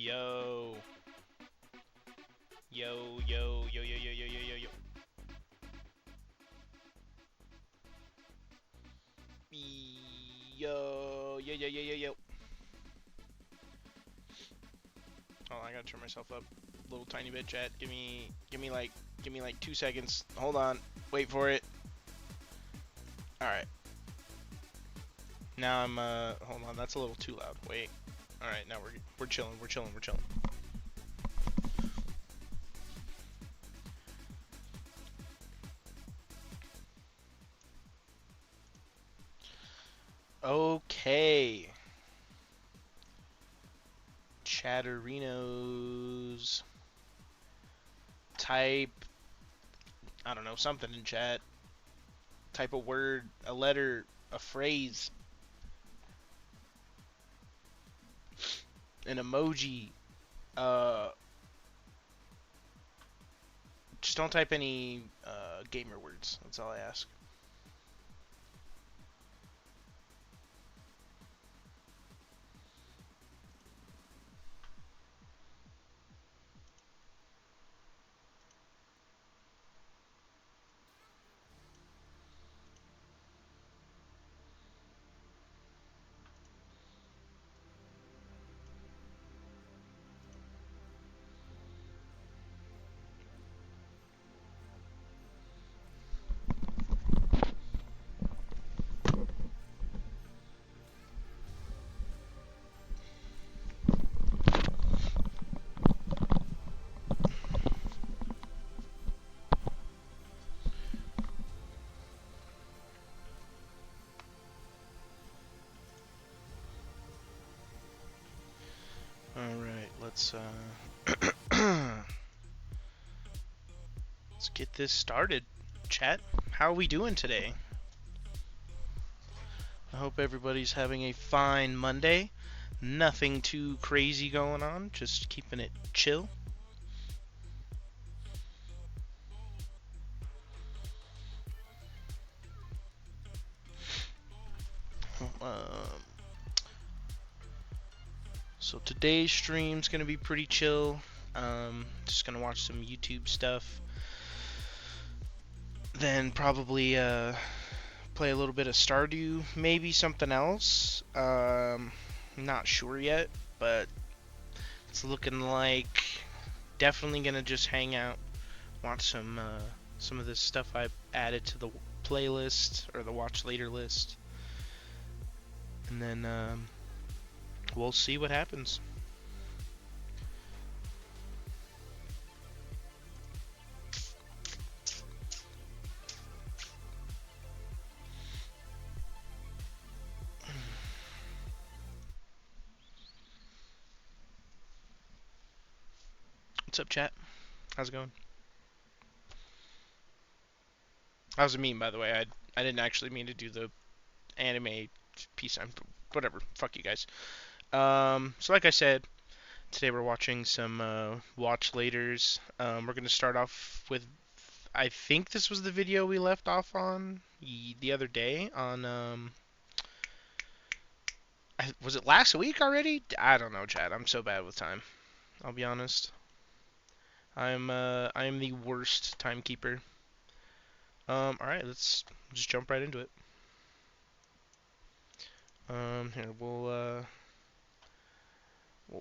Yo. Yo, yo, yo, yo, yo, yo, yo, yo, yo. Yo, yo, yo, yo, yo, yo. Oh, I gotta turn myself up a little tiny bit, chat. Give me like 2 seconds. Hold on. Wait for it. Alright. Now hold on, that's a little too loud. Wait. Alright, now we're chilling, we're chilling, we're chilling. Okay. Chatterinos. Type, I don't know, something in chat. Type a word, a letter, a phrase, an emoji. Uh, just don't type any gamer words. That's all I ask. All right, let's get this started. Chat, how are we doing today? I hope everybody's having a fine Monday. Nothing too crazy going on, just keeping it chill. Um, so today's stream's gonna be pretty chill. Just gonna watch some YouTube stuff. Then probably play a little bit of Stardew, maybe something else. Not sure yet, but it's looking like definitely gonna just hang out, watch some of this stuff I've added to the playlist or the watch later list, and then we'll see what happens. What's up, chat? How's it going? How's it mean, by the way? I didn't actually mean to do the anime piece. I'm whatever. Fuck you guys. So like I said, today we're watching some watch laters. We're gonna start off with, I think this was the video we left off on the other day on was it last week already? I don't know, Chad. I'm so bad with time. I'll be honest. I am the worst timekeeper. All right, let's just jump right into it. Here we'll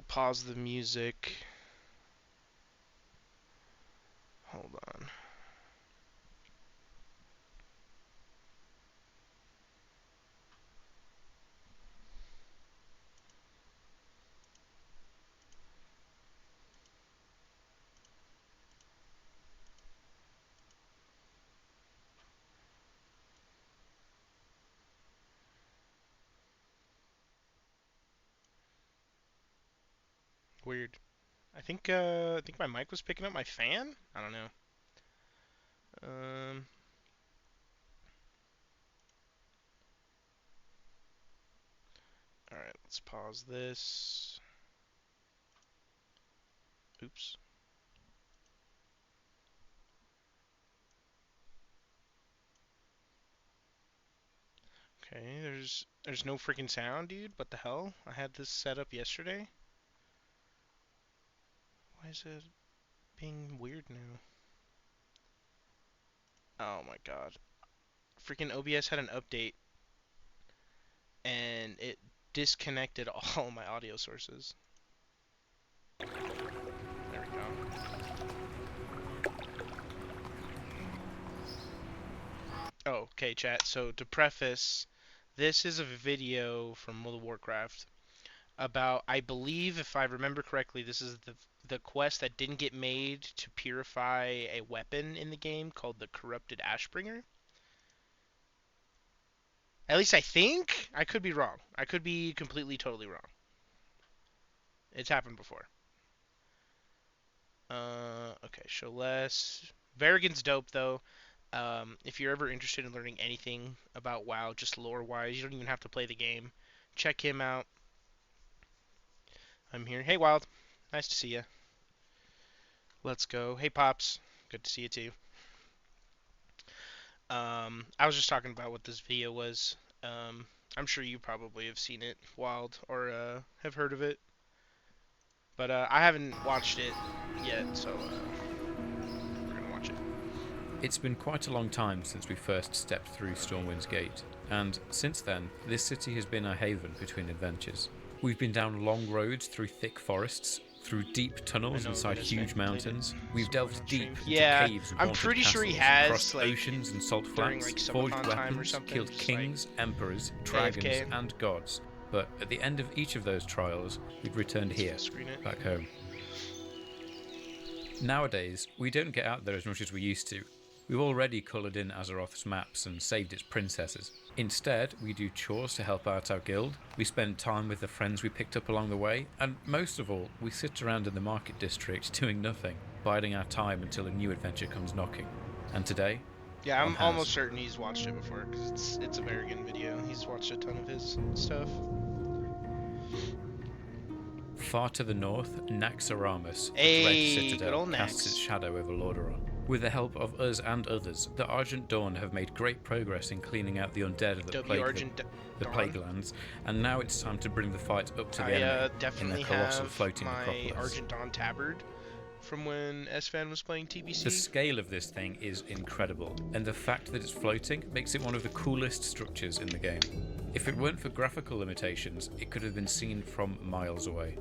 pause the music. Hold on. Weird. I think my mic was picking up my fan. I don't know. Um, all right, let's pause this. Oops. Okay, there's no freaking sound, dude. What the hell? I had this set up yesterday. Why is it being weird now? Oh my god. Freaking OBS had an update and it disconnected all my audio sources. There we go. Oh, okay, chat. So to preface, this is a video from World of Warcraft about, I believe, if I remember correctly, this is the quest that didn't get made to purify a weapon in the game called the Corrupted Ashbringer. At least I think. I could be wrong. I could be completely, totally wrong. It's happened before. Okay, show less. Varigan's dope, though. If you're ever interested in learning anything about WoW, just lore-wise, you don't even have to play the game. Check him out. I'm here. Hey, Wild. Nice to see you. Let's go. Hey, Pops. Good to see you, too. I was just talking about what this video was. I'm sure you probably have seen it, Wild, or have heard of it. But I haven't watched it yet, so we're going to watch it. It's been quite a long time since we first stepped through Stormwind's Gate, and since then, this city has been our haven between adventures. We've been down long roads through thick forests, through deep tunnels inside huge mountains. We've delved deep into caves and I'm pretty sure he castles, has, crossed like, oceans and salt flats, like, forged subathon time or weapons, something, killed just, kings, like, emperors, dragons, AFK. and gods. But at the end of each of those trials, we've returned here, back home. Nowadays, we don't get out there as much as we used to. We've already coloured in Azeroth's maps and saved its princesses. Instead, we do chores to help out our guild, we spend time with the friends we picked up along the way, and most of all, we sit around in the market district doing nothing, biding our time until a new adventure comes knocking. And today, yeah, I'm almost certain he's watched it before, because it's a Varigan video. He's watched a ton of his stuff. Far to the north, Naxxramas, Hey, the Red good Citadel, old casts Nax. its shadow over Lordaeron. With the help of us and others, the Argent Dawn have made great progress in cleaning out the undead of the Plaguelands, and now it's time to bring the fight up to the enemy in their colossal floating necropolis. Argent Dawn tabard from when Esfand was playing TBC. The scale of this thing is incredible, and the fact that it's floating makes it one of the coolest structures in the game. If it weren't for graphical limitations, it could have been seen from miles away.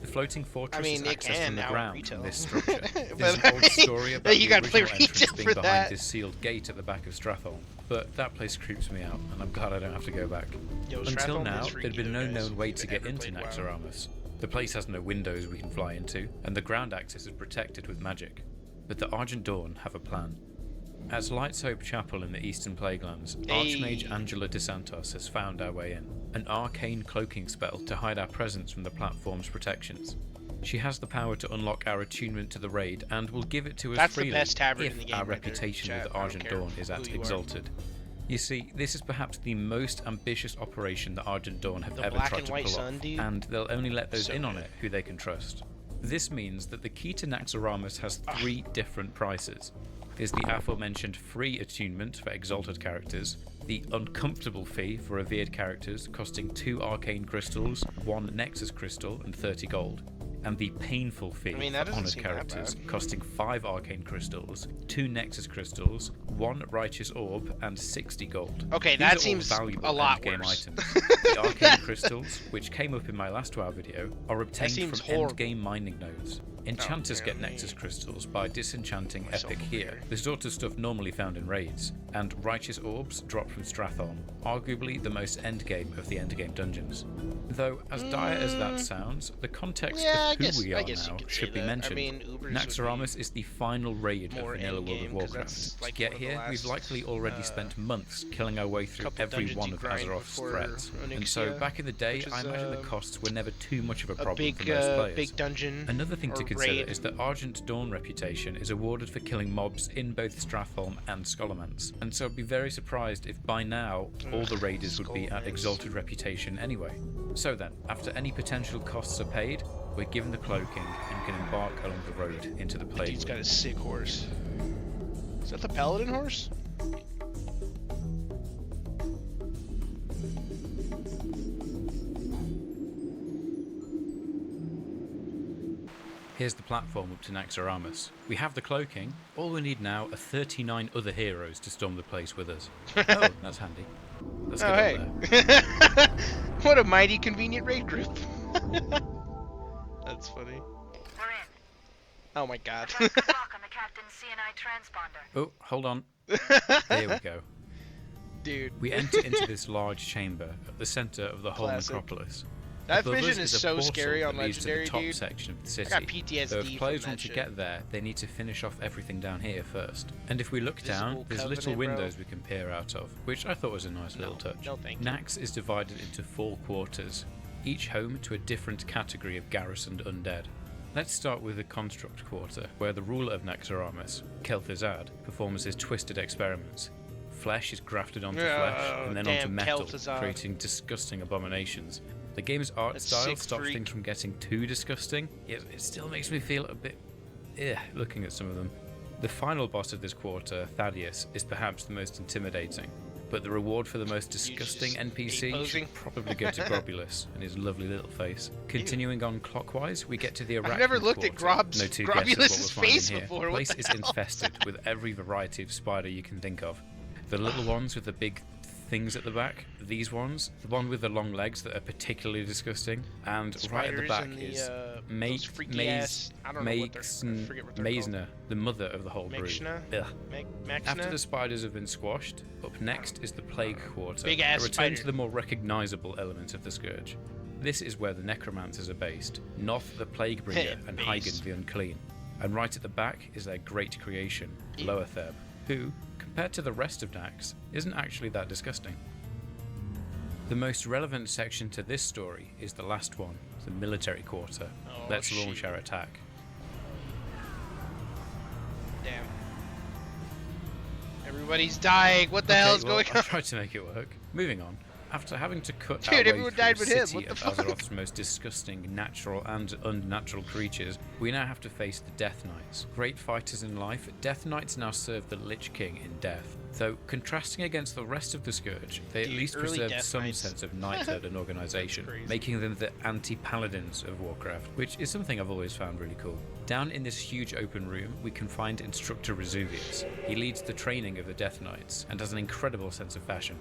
The floating fortress is accessed from the ground from this structure. There's an old story about the original entrance being behind this sealed gate at the back of Stratholme, but that place creeps me out, and I'm glad I don't have to go back. Until now, there'd been no known way to get into Naxxramas. The place has no windows we can fly into, and the ground access is protected with magic. But the Argent Dawn have a plan. At Light's Hope Chapel in the Eastern Plaguelands, Archmage Angela DeSantos has found our way in, an arcane cloaking spell to hide our presence from the platform's protections. She has the power to unlock our attunement to the raid and will give it to us freely if our reputation with the Argent Dawn is at Exalted. You see, this is perhaps the most ambitious operation the Argent Dawn have ever tried to pull off, and they'll only let those in on it who they can trust. This means that the key to Naxxramas has 3 different prices. There's the aforementioned free attunement for Exalted characters, the uncomfortable fee for revered characters costing 2 arcane crystals, 1 Nexus crystal and 30 gold, and the painful fee for honoured characters costing 5 arcane crystals, 2 Nexus crystals, 1 righteous orb and 60 gold. Okay, These that are seems all valuable a lot endgame worse. items. The arcane crystals, which came up in my last WoW video, are obtained from endgame mining nodes. Enchanters get Nexus crystals by disenchanting Epic here, the sort of stuff normally found in raids, and righteous orbs drop from Stratholme, arguably the most endgame of the endgame dungeons. Though, as dire as that sounds, the context of who we are now should be mentioned. Naxxramas is the final raid of Vanilla World of Warcraft. To get here, we've likely already spent months killing our way through every one of Azeroth's threats, and so back in the day, I imagine the costs were never too much of a problem for most players. Big dungeon. Another thing to consider is that Argent Dawn reputation is awarded for killing mobs in both Stratholme and Scholomance, and so I'd be very surprised if by now all the raiders would be at Exalted reputation anyway. So then, after any potential costs are paid, we're given the cloaking and can embark along the road into the Plague. Dude's got a sick horse. Is that the Paladin horse? Here's the platform up to Naxxramas. We have the cloaking. All we need now are 39 other heroes to storm the place with us. Oh, that's handy. Let's get up hey. What a mighty convenient raid group. That's funny. We're in. Oh my god. Press the lock on the captain's CNI transponder. Oh, hold on. There we go. Dude. We enter into this large chamber at the center of the whole Classic. necropolis. That Above us vision is a so portal scary that on leads to Legendary, the top dude. section of the city. I got PTSD So if players from want that to shit. get there, they need to finish off everything down here first. And if we look Visible down, there's little Covenant, bro. windows we can peer out of, which I thought was a nice little touch. No, thank you. Nax is divided into 4 quarters, each home to a different category of garrisoned undead. Let's start with the Construct Quarter, where the ruler of Naxxramas, Kel'Thuzad, performs his twisted experiments. Flesh is grafted onto flesh and then onto damn metal, Kel'Thuzad. creating disgusting abominations. The game's art That style sick stops freak. things from getting too disgusting, yet it still makes me feel a bit looking at some of them. The final boss of this quarter, Thaddeus, is perhaps the most intimidating, but the reward for the most disgusting just NPC posing. should probably go to Grobulus and his lovely little face. Continuing on clockwise, we get to the Arachnid I've never looked at Quarter. Grob's- No two guesses what Grobulus's we're finding face here. before, The what place the is hell? infested with every variety of spider you can think of. The little ones with the big things at the back, these ones, the one with the long legs that are particularly disgusting, and right at the Spiders back and is those freaky ass- I don't know what they're- I forget what they're Maisner, the mother of the whole brood. Mixna? Ugh. Maxna? After the spiders have been squashed, up next is the Plague Quarter, Big ass a return spider. to the more recognisable element of the Scourge. This is where the Necromancers are based, Noth the Plaguebringer and Based. Hygen the Unclean. And right at the back is their great creation, Loatheb, who, compared to the rest of Nax, isn't actually that disgusting. The most relevant section to this story is the last one, the Military Quarter. Oh, Let's launch shit. our attack. Damn. Everybody's dying. What the hell is well, going I on? tried to make it work. Moving on. After having to cut Dude, our way everyone through died the but him. city What the of fuck? Azeroth's most disgusting natural and unnatural creatures, we now have to face the Death Knights. Great fighters in life, Death Knights now serve the Lich King in death. Though, contrasting against the rest of the Scourge, they at Dude, least early preserved Death some Knights. sense of knighthood and organisation, Crazy. making them the anti-paladins of Warcraft, which is something I've always found really cool. Down in this huge open room, we can find Instructor Resuvius. He leads the training of the Death Knights, and has an incredible sense of fashion.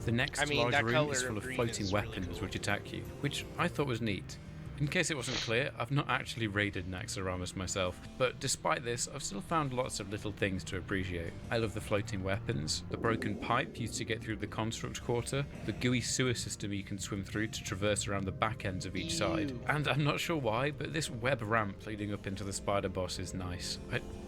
The next I mean, large that room color is full of of green floating is really weapons cool. which attack you, which I thought was neat. In case it wasn't clear, I've not actually raided Naxxramas myself, but despite this, I've still found lots of little things to appreciate. I love the floating weapons, the broken pipe used to get through the Construct Quarter, the gooey sewer system you can swim through to traverse around the back ends of each side, Ew. and I'm not sure why, but this web ramp leading up into the spider boss is nice.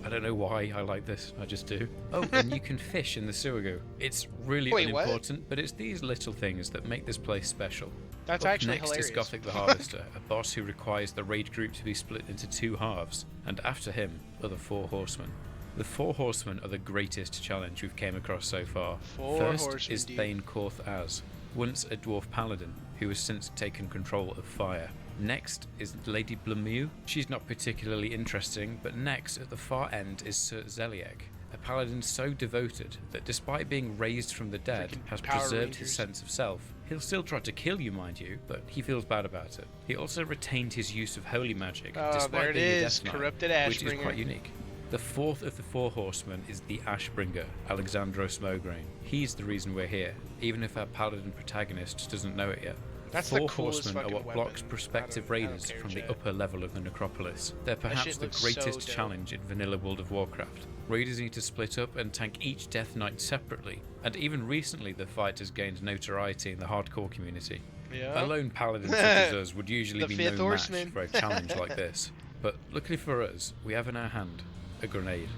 I don't know why I like this, I just do. Oh, and you can fish in the sewer goo. It's really Wait, what? unimportant, but it's these little things that make this place special. That's Up actually next hilarious. is Gothic the Harvester, a boss who requires the raid group to be split into 2 halves, and after him are the 4 horsemen. The 4 horsemen are the greatest challenge we've came across so far. 4 First horsemen, is dude. Thane Korth Az, once a dwarf paladin, who has since taken control of fire. Next is Lady Blamu. She's not particularly interesting, but next at the far end is Sir Zeliek, a paladin so devoted that despite being raised from the dead, Freaking has Power preserved his Rangers. sense of self. He'll still try to kill you, mind you, but he feels bad about it. He also retained his use of holy magic, Oh, despite there it being a is, Death Knight, corrupted which is Ashbringer. quite unique. The 4th of the 4 horsemen is the Ashbringer, Alexandros Mograine. He's the reason we're here, even if our paladin protagonist doesn't know it yet. That's the 4 coolest horsemen are fucking what weapon. blocks prospective I don't raiders care, from chat. the upper level of the necropolis. They're perhaps shit the looks so greatest dope. challenge in vanilla World of Warcraft. Raiders need to split up and tank each Death Knight separately, and even recently the fight has gained notoriety in the hardcore community. Yeah. A lone paladin such as us would usually The be fifth no horseman. match for a challenge like this. But luckily for us, we have in our hand a grenade.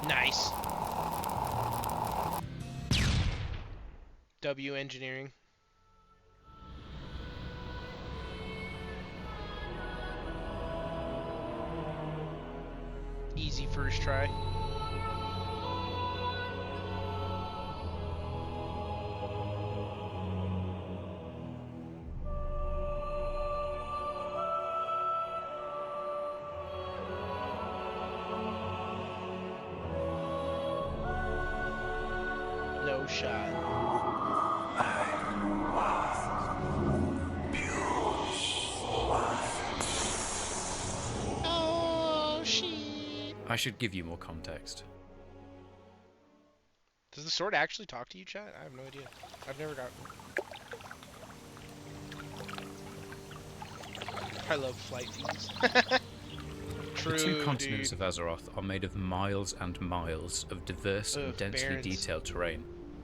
Nice. W engineering. Easy first try. No shot. I should give you more context. Does the sword actually talk to you, chat? I have no idea. I've never gotten one. I love flight fees. True, The two continents dude. of Azeroth are made of miles and miles of diverse and densely barrens. detailed terrain.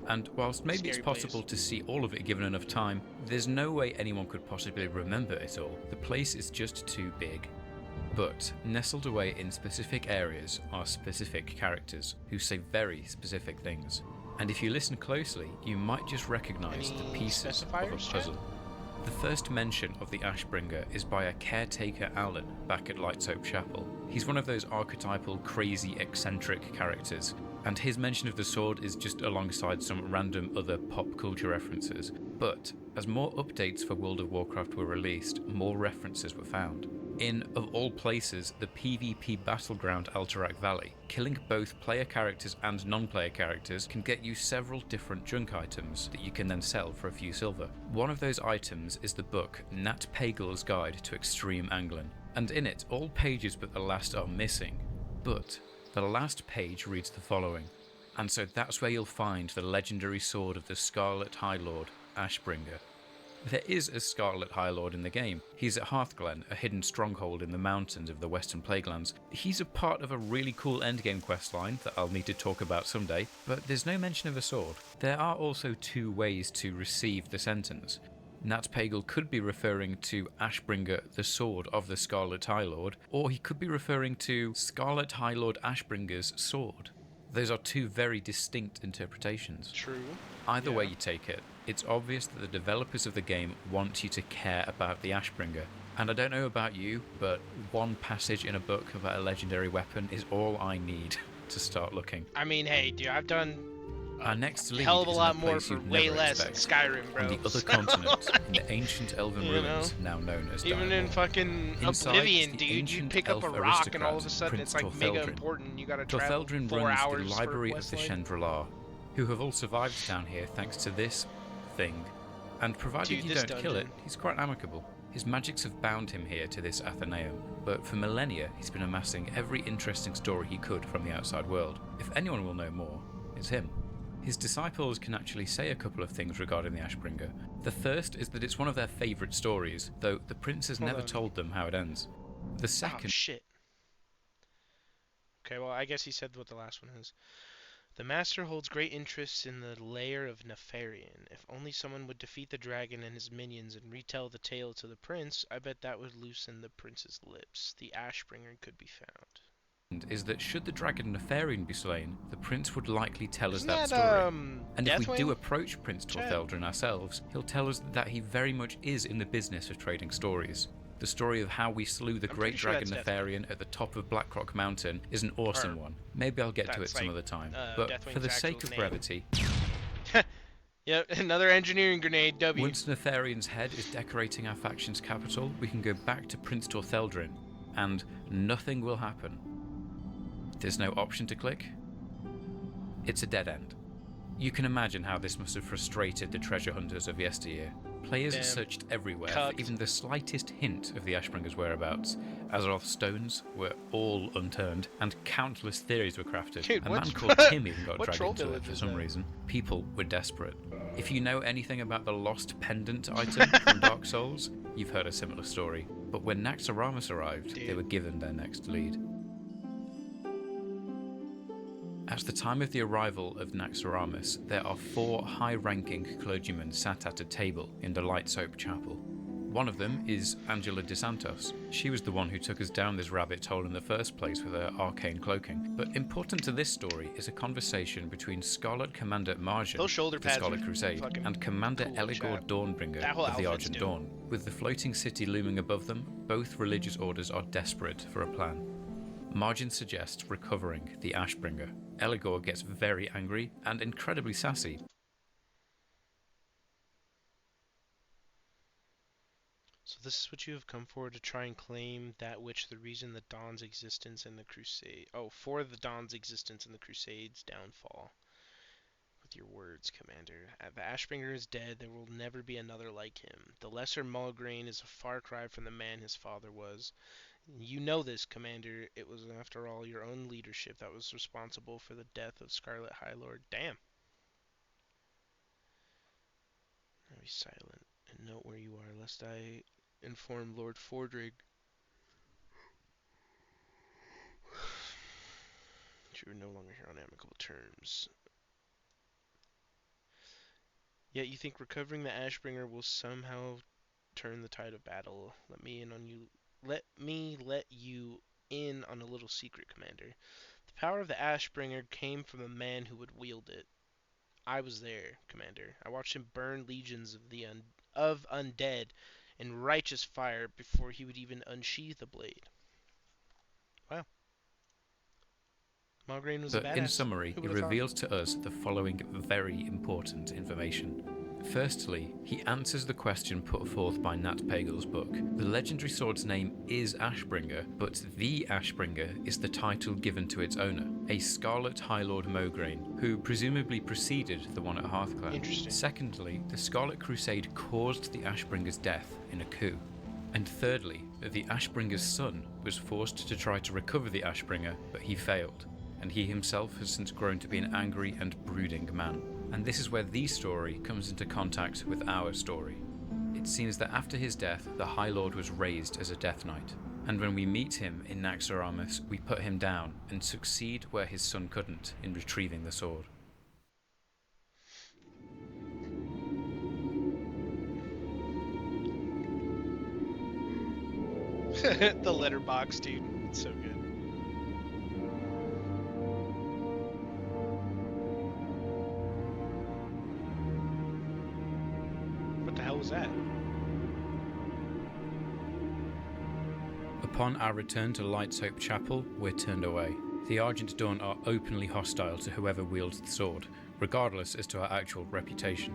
And whilst maybe it's Scary possible place. to see all of it given enough time, there's no way anyone could possibly remember it all. The place is just too big. But nestled away in specific areas are specific characters who say very specific things. And if you listen closely, you might just recognise the Any pieces of a specifiers, chat? puzzle. The first mention of the Ashbringer is by a caretaker Alan back at Lightsoap Chapel. He's one of those archetypal, crazy, eccentric characters, and his mention of the sword is just alongside some random other pop culture references. But as more updates for World of Warcraft were released, more references were found. In, of all places, the PvP battleground Alterac Valley, killing both player characters and non-player characters can get you several different junk items that you can then sell for a few silver. One of those items is the book Nat Pagel's Guide to Extreme Angling, and in it all pages but the last are missing. But the last page reads the following, and so that's where you'll find the legendary sword of the Scarlet High Lord, Ashbringer. There is a Scarlet High Lord in the game. He's at Hearthglen, a hidden stronghold in the mountains of the Western Plaguelands. He's a part of a really cool endgame questline that I'll need to talk about someday, but there's no mention of a sword. There are also two ways to receive the sentence. Nat Pagel could be referring to Ashbringer, the sword of the Scarlet High Lord, or he could be referring to Scarlet High Lord Ashbringer's sword. Those are two very distinct interpretations. True. Either Yeah. way you take it, it's obvious that the developers of the game want you to care about the Ashbringer. And I don't know about you, but one passage in a book about a legendary weapon is all I need to start looking. I mean, hey, dude, I've done Our next lead hell of a is lot in a more place for you'd way never less in expect. Skyrim, bro. On the other So, continent, in the ancient elven You ruins, now known as even in Direwolf. fucking Inside Oblivion, the dude, you ancient pick up a elf rock and all of a aristocrat, sudden Prince it's like mega Tortheldrin. important. You gotta travel Tortheldrin 4 runs hours the for a library of the questline. Chendralar, who have all survived down here thanks to this thing. And provided Dude, you this don't kill it, dungeon. he's quite amicable. His magics have bound him here to this Athenaeum, but for millennia he's been amassing every interesting story he could from the outside world. If anyone will know more, it's him. His disciples can actually say a couple of things regarding the Ashbringer. The first is that it's one of their favourite stories, though the prince has Hold never on. told them how it ends. The Oh, second shit. Okay, well, I guess he said what the last one is. The Master holds great interest in the lair of Nefarian. If only someone would defeat the dragon and his minions and retell the tale to the prince, I bet that would loosen the prince's lips. The Ashbringer could be found. is that should the dragon Nefarian be slain, the prince would likely tell us Isn't that that, story. And if we Deathwing? do approach Prince Chat. Tortheldrin ourselves, he'll tell us that he very much is in the business of trading stories. The story of how we slew the I'm great pretty sure dragon that's Nefarian at the top of Blackrock Mountain is an awesome Or one. Maybe I'll get to it that's some like, other time. Deathwing's But for the sake actual of name. brevity, Yep, another engineering grenade, W. once Nefarian's head is decorating our faction's capital, we can go back to Prince Tortheldrin, and nothing will happen. There's no option to click. It's a dead end. You can imagine how this must have frustrated the treasure hunters of yesteryear. Players Damn. searched everywhere Cucked. for even the slightest hint of the Ashbringer's whereabouts. Azeroth stones were all unturned, and countless theories were crafted. Dude, a what- man called Tim even got what dragged troll into it village for is some that? reason. People were desperate. If you know anything about the lost pendant item from Dark Souls, you've heard a similar story. But when Naxxramas arrived, they Dude. were given their next lead. At the time of the arrival of Naxxramas, there are 4 high-ranking clergymen sat at a table in the Lightsoap Chapel. One of them is Angela De Santos. She was the one who took us down this rabbit hole in the first place with her arcane cloaking. But important to this story is a conversation between Scarlet Commander Marjan Those shoulder of the pads Scarlet were Crusade fucking and Commander cool, Eligor chat. Dawnbringer That whole of the outfit's Argent dope. Dawn. With the floating city looming above them, both religious orders are desperate for a plan. Margin suggests recovering the Ashbringer. Eligor gets very angry and incredibly sassy. So this is what you have come for, to try and claim that which the reason the Dawn's existence in the Crusade... Oh, for the Dawn's existence in the Crusade's downfall. With your words, Commander. The Ashbringer is dead, there will never be another like him. The Lesser Mulgrain is a far cry from the man his father was. You know this, Commander. It was, after all, your own leadership that was responsible for the death of Scarlet High Lord. Damn. Now be silent and note where you are, lest I inform Lord Fordrig. You are no longer here on amicable terms. Yet you think recovering the Ashbringer will somehow turn the tide of battle. Let me let you in on a little secret, Commander. The power of the Ashbringer came from a man who would wield it. I was there, Commander. I watched him burn legions of undead in righteous fire before he would even unsheath the blade. Wow. Malgraine was a But in badass. summary, Who he would have thought? reveals to us the following very important information. Firstly, he answers the question put forth by Nat Pagel's book. The legendary sword's name is Ashbringer, but the Ashbringer is the title given to its owner, a Scarlet High Lord Mograine, who presumably preceded the one at Hearthclan. Interesting. Secondly, the Scarlet Crusade caused the Ashbringer's death in a coup. And thirdly, that the Ashbringer's son was forced to try to recover the Ashbringer, but he failed, and he himself has since grown to be an angry and brooding man. And this is where the story comes into contact with our story. It seems that after his death, the High Lord was raised as a Death Knight, and when we meet him in Naxxramas, we put him down and succeed where his son couldn't in retrieving the sword. The letterbox, dude. It's so good. What the hell was that? Upon our return to Light's Hope Chapel, we're turned away. The Argent Dawn are openly hostile to whoever wields the sword, regardless as to our actual reputation.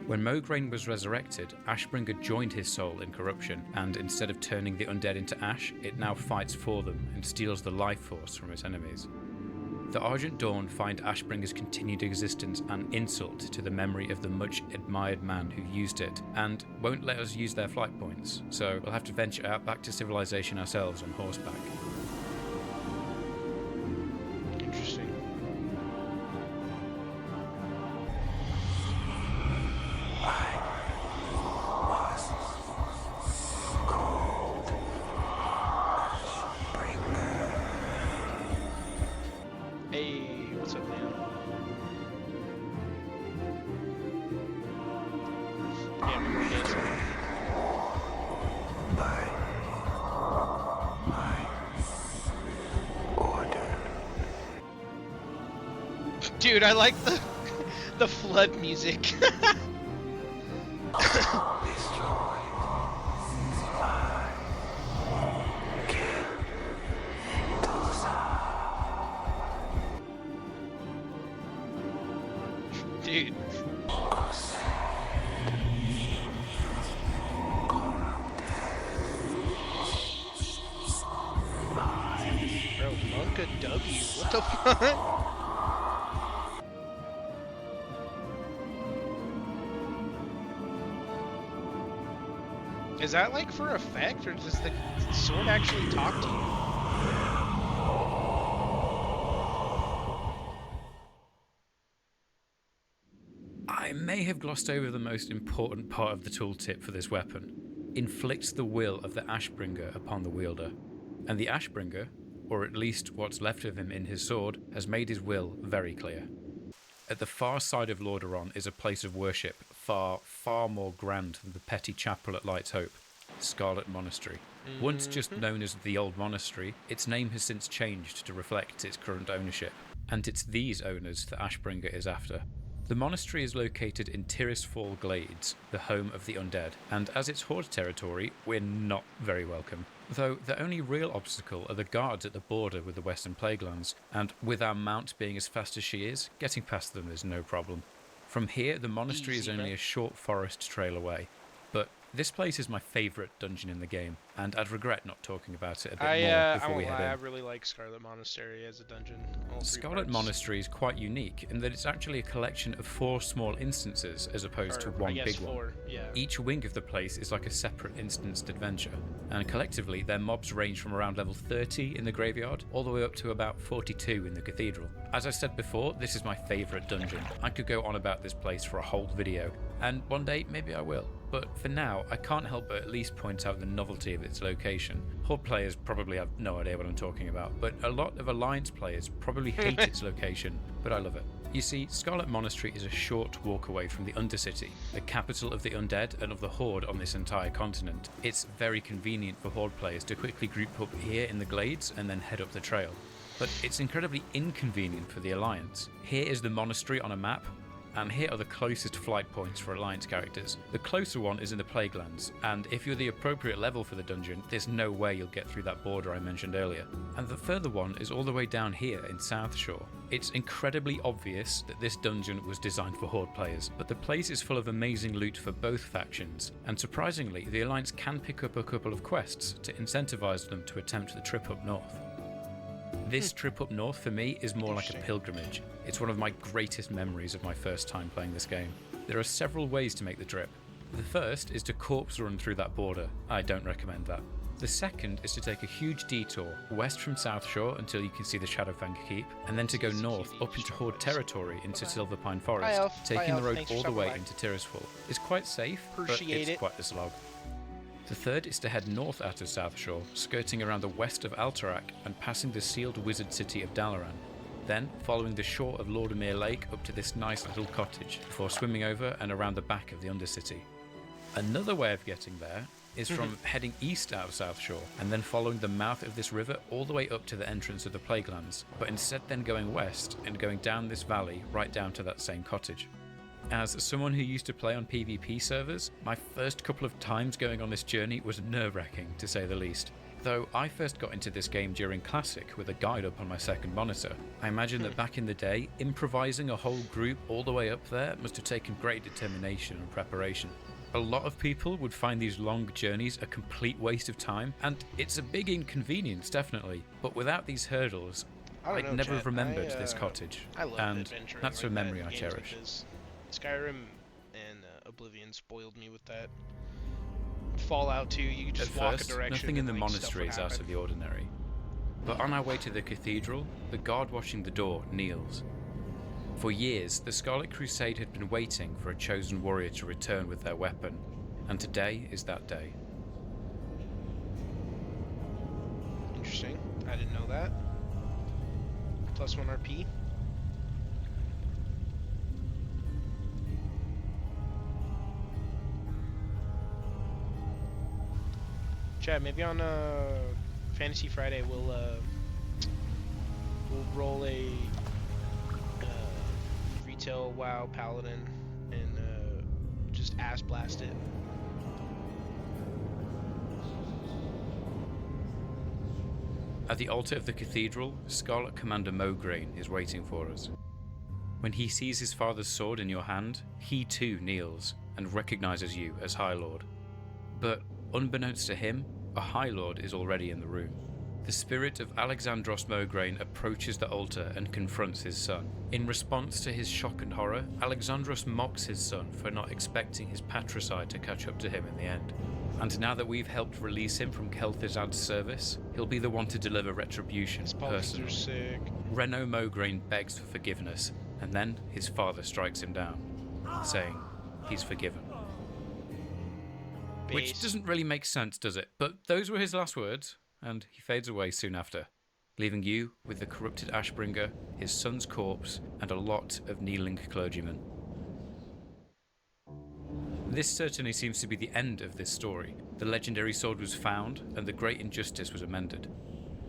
When Mograine was resurrected, Ashbringer joined his soul in corruption, and instead of turning the undead into ash, it now fights for them and steals the life force from its enemies. The Argent Dawn find Ashbringer's continued existence an insult to the memory of the much admired man who used it, and won't let us use their flight points, so we'll have to venture out back to civilization ourselves on horseback. Interesting. Hey, what's up, man? Yeah, we're dancing. Dude, I like the flood music. Dude. Bro, Monka W. What the fuck? Is that like for effect, or does the sword actually talk to you? I may have glossed over the most important part of the tooltip for this weapon. Inflicts the will of the Ashbringer upon the wielder. And the Ashbringer, or at least what's left of him in his sword, has made his will very clear. At the far side of Lordaeron is a place of worship far, far more grand than the petty chapel at Light's Hope, Scarlet Monastery. Once just known as the Old Monastery, its name has since changed to reflect its current ownership, and it's these owners that Ashbringer is after. The monastery is located in Tirisfal Glades, the home of the undead, and as it's Horde territory, we're not very welcome. Though the only real obstacle are the guards at the border with the Western Plaguelands, and with our mount being as fast as she is, getting past them is no problem. From here, the monastery is Easy, only bro. a short forest trail away, but This place is my favourite dungeon in the game, and I'd regret not talking about it a bit more I before we won't head lie, I in. really like Scarlet Monastery as a dungeon. All three Scarlet parts. Monastery is quite unique in that it's actually a collection of 4 small instances as opposed to Or, one I guess big 4, one. yeah. Each wing of the place is like a separate instanced adventure, and collectively their mobs range from around level 30 in the graveyard all the way up to about 42 in the cathedral. As I said before, this is my favourite dungeon. I could go on about this place for a whole video, and one day maybe I will. But for now, I can't help but at least point out the novelty of its location. Horde players probably have no idea what I'm talking about, but a lot of Alliance players probably hate its location, but I love it. You see, Scarlet Monastery is a short walk away from the Undercity, the capital of the undead and of the Horde on this entire continent. It's very convenient for Horde players to quickly group up here in the glades and then head up the trail. But it's incredibly inconvenient for the Alliance. Here is the monastery on a map, and here are the closest flight points for Alliance characters. The closer one is in the Plaguelands, and if you're the appropriate level for the dungeon, there's no way you'll get through that border I mentioned earlier. And the further one is all the way down here in Southshore. It's incredibly obvious that this dungeon was designed for Horde players, but the place is full of amazing loot for both factions, and surprisingly, the Alliance can pick up a couple of quests to incentivize them to attempt the trip up north. This trip up north for me is more like a pilgrimage. It's one of my greatest memories of my first time playing this game. There are several ways to make the trip. The first is to corpse run through that border. I don't recommend that. The second is to take a huge detour west from Southshore until you can see the Shadowfang Keep, and then to go north up into Horde territory into Silverpine Forest, taking the road all the way into Tirisfal. It's quite safe, but it's quite a slog. The third is to head north out of Southshore, skirting around the west of Alterac and passing the sealed wizard city of Dalaran. Then, following the shore of Lordamere Lake up to this nice little cottage, before swimming over and around the back of the Undercity. Another way of getting there is from heading east out of Southshore, and then following the mouth of this river all the way up to the entrance of the Plaguelands, but instead then going west and going down this valley right down to that same cottage. As someone who used to play on PvP servers, my first couple of times going on this journey was nerve-wracking, to say the least. Though I first got into this game during Classic with a guide up on my second monitor, I imagine that back in the day, improvising a whole group all the way up there must have taken great determination and preparation. A lot of people would find these long journeys a complete waste of time, and it's a big inconvenience, definitely, but without these hurdles, I'd never have remembered this cottage, and that's a memory I cherish. Skyrim and Oblivion spoiled me with that. Fallout 2, you could just walk a direction. Nothing in the and, monastery is out of the ordinary. But on our way to the cathedral, the guard watching the door kneels. For years, the Scarlet Crusade had been waiting for a chosen warrior to return with their weapon, and today is that day. Interesting. I didn't know that. +1 RP. Chad, maybe on Fantasy Friday we'll roll a retail WoW Paladin and just ass blast it. At the altar of the cathedral, Scarlet Commander Mograine is waiting for us. When he sees his father's sword in your hand, he too kneels and recognizes you as High Lord. But unbeknownst to him, a High Lord is already in the room. The spirit of Alexandros Mograine approaches the altar and confronts his son. In response to his shock and horror, Alexandros mocks his son for not expecting his patricide to catch up to him in the end. And now that we've helped release him from Kel'Thuzad's service, he'll be the one to deliver retribution personally. Sick. Reno Mograine begs for forgiveness, and then his father strikes him down, saying he's forgiven. Which doesn't really make sense, does it? But those were his last words, and he fades away soon after, leaving you with the corrupted Ashbringer, his son's corpse, and a lot of kneeling clergymen. This certainly seems to be the end of this story. The legendary sword was found, and the great injustice was amended.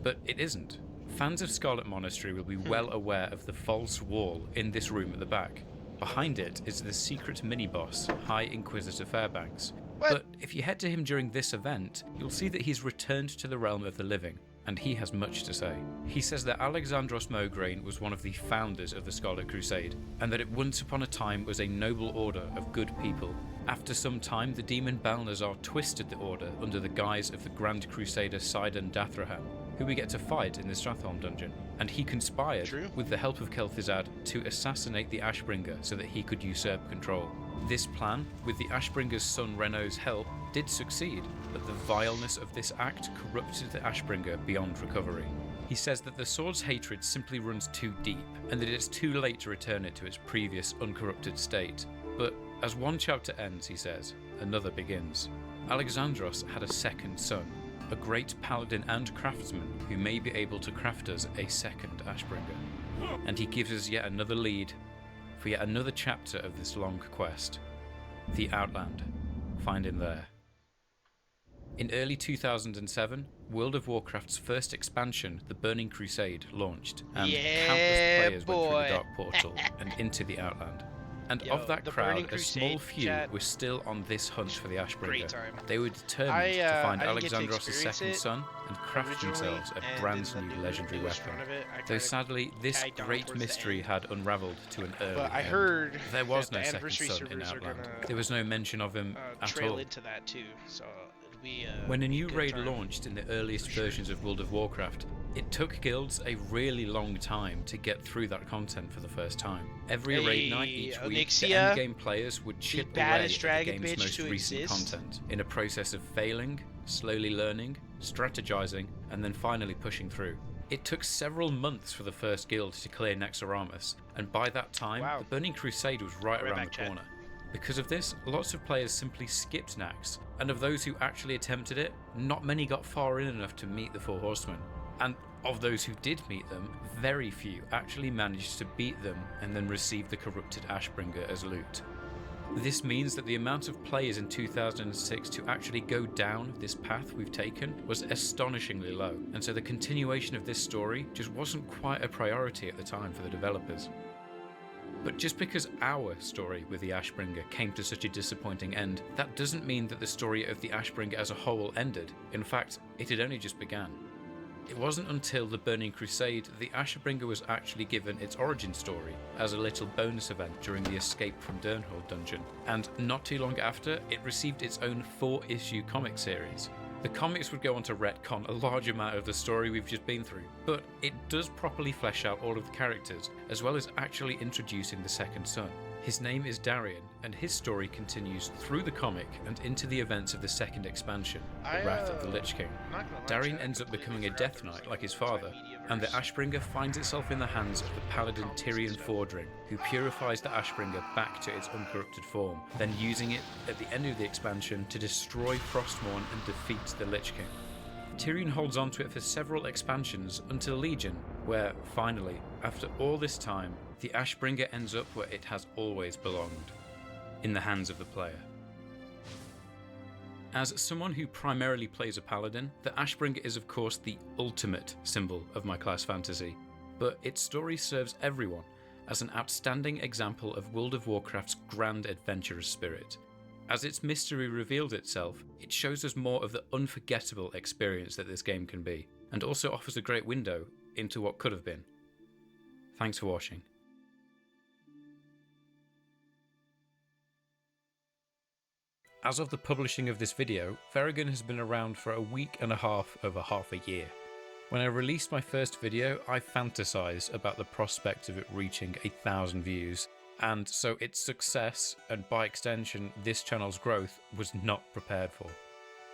But it isn't. Fans of Scarlet Monastery will be well aware of the false wall in this room at the back. Behind it is the secret mini-boss, High Inquisitor Fairbanks. But if you head to him during this event, you'll see that he's returned to the realm of the living. and he has much to say. He says that Alexandros Mograine was one of the founders of the Scarlet Crusade, and that it once upon a time was a noble order of good people. After some time, the demon Balnazar twisted the order under the guise of the Grand Crusader Sidon Dathrahan, who we get to fight in the Stratholme dungeon, and he conspired, with the help of Kel'Thuzad, to assassinate the Ashbringer so that he could usurp control. This plan, with the Ashbringer's son Renault's help, did succeed, but the vileness of this act corrupted the Ashbringer beyond recovery. He says that the sword's hatred simply runs too deep, and that it's too late to return it to its previous uncorrupted state. But as one chapter ends, he says, another begins. Alexandros had a second son, a great paladin and craftsman who may be able to craft us a second Ashbringer. And he gives us yet another lead for yet another chapter of this long quest. The Outland. Find him there. In early 2007, World of Warcraft's first expansion, The Burning Crusade, launched, and countless players went through the Dark Portal and into the Outland. And of that crowd, a small few were still on this hunt for the Ashbringer. They were determined to find Alexandros' second son and craft themselves a brand new legendary weapon. Though sadly, this great mystery had unravelled to an early But I end. heard There was that no the second anniversary son in servers are Outland. gonna, There was no mention of him at trail all. into that too, so it'll be When a new good raid time. launched in the earliest versions of World of Warcraft, it took guilds a really long time to get through that content for the first time. Every raid night each week, the Onyxia, endgame players would chip away baddest at the dragon game's bitch most to recent exist. content, in a process of failing, slowly learning, strategizing, and then finally pushing through. It took several months for the first guild to clear Nexoramus, and by that time, Wow. the Burning Crusade was right around back, the Chad. corner. Because of this, lots of players simply skipped Nax, and of those who actually attempted it, not many got far in enough to meet the Four Horsemen. And of those who did meet them, very few actually managed to beat them and then receive the corrupted Ashbringer as loot. This means that the amount of players in 2006 to actually go down this path we've taken was astonishingly low, and so the continuation of this story just wasn't quite a priority at the time for the developers. But just because our story with the Ashbringer came to such a disappointing end, that doesn't mean that the story of the Ashbringer as a whole ended. In fact, it had only just begun. It wasn't until the Burning Crusade that the Ashbringer was actually given its origin story as a little bonus event during the Escape from Durnhold dungeon, and not too long after, it received its own 4-issue comic series. The comics would go on to retcon a large amount of the story we've just been through, but it does properly flesh out all of the characters, as well as actually introducing the second son. His name is Darian, and his story continues through the comic and into the events of the second expansion, The Wrath of the Lich King. Darian ends up becoming a Death Knight like his father, and the Ashbringer finds itself in the hands of the paladin Tyrion Fordring, who purifies the Ashbringer back to its uncorrupted form, then using it at the end of the expansion to destroy Frostmourne and defeat the Lich King. Tyrion holds on to it for several expansions until Legion, where, finally, after all this time, the Ashbringer ends up where it has always belonged, in the hands of the player. As someone who primarily plays a paladin, the Ashbringer is of course the ultimate symbol of my class fantasy, but its story serves everyone as an outstanding example of World of Warcraft's grand adventurous spirit. As its mystery reveals itself, it shows us more of the unforgettable experience that this game can be, and also offers a great window into what could have been. Thanks for watching. As of the publishing of this video, Veragon has been around for a week and a half over half a year. When I released my first video, I fantasized about the prospect of it reaching 1,000 views, and so its success, and by extension this channel's growth, was not prepared for.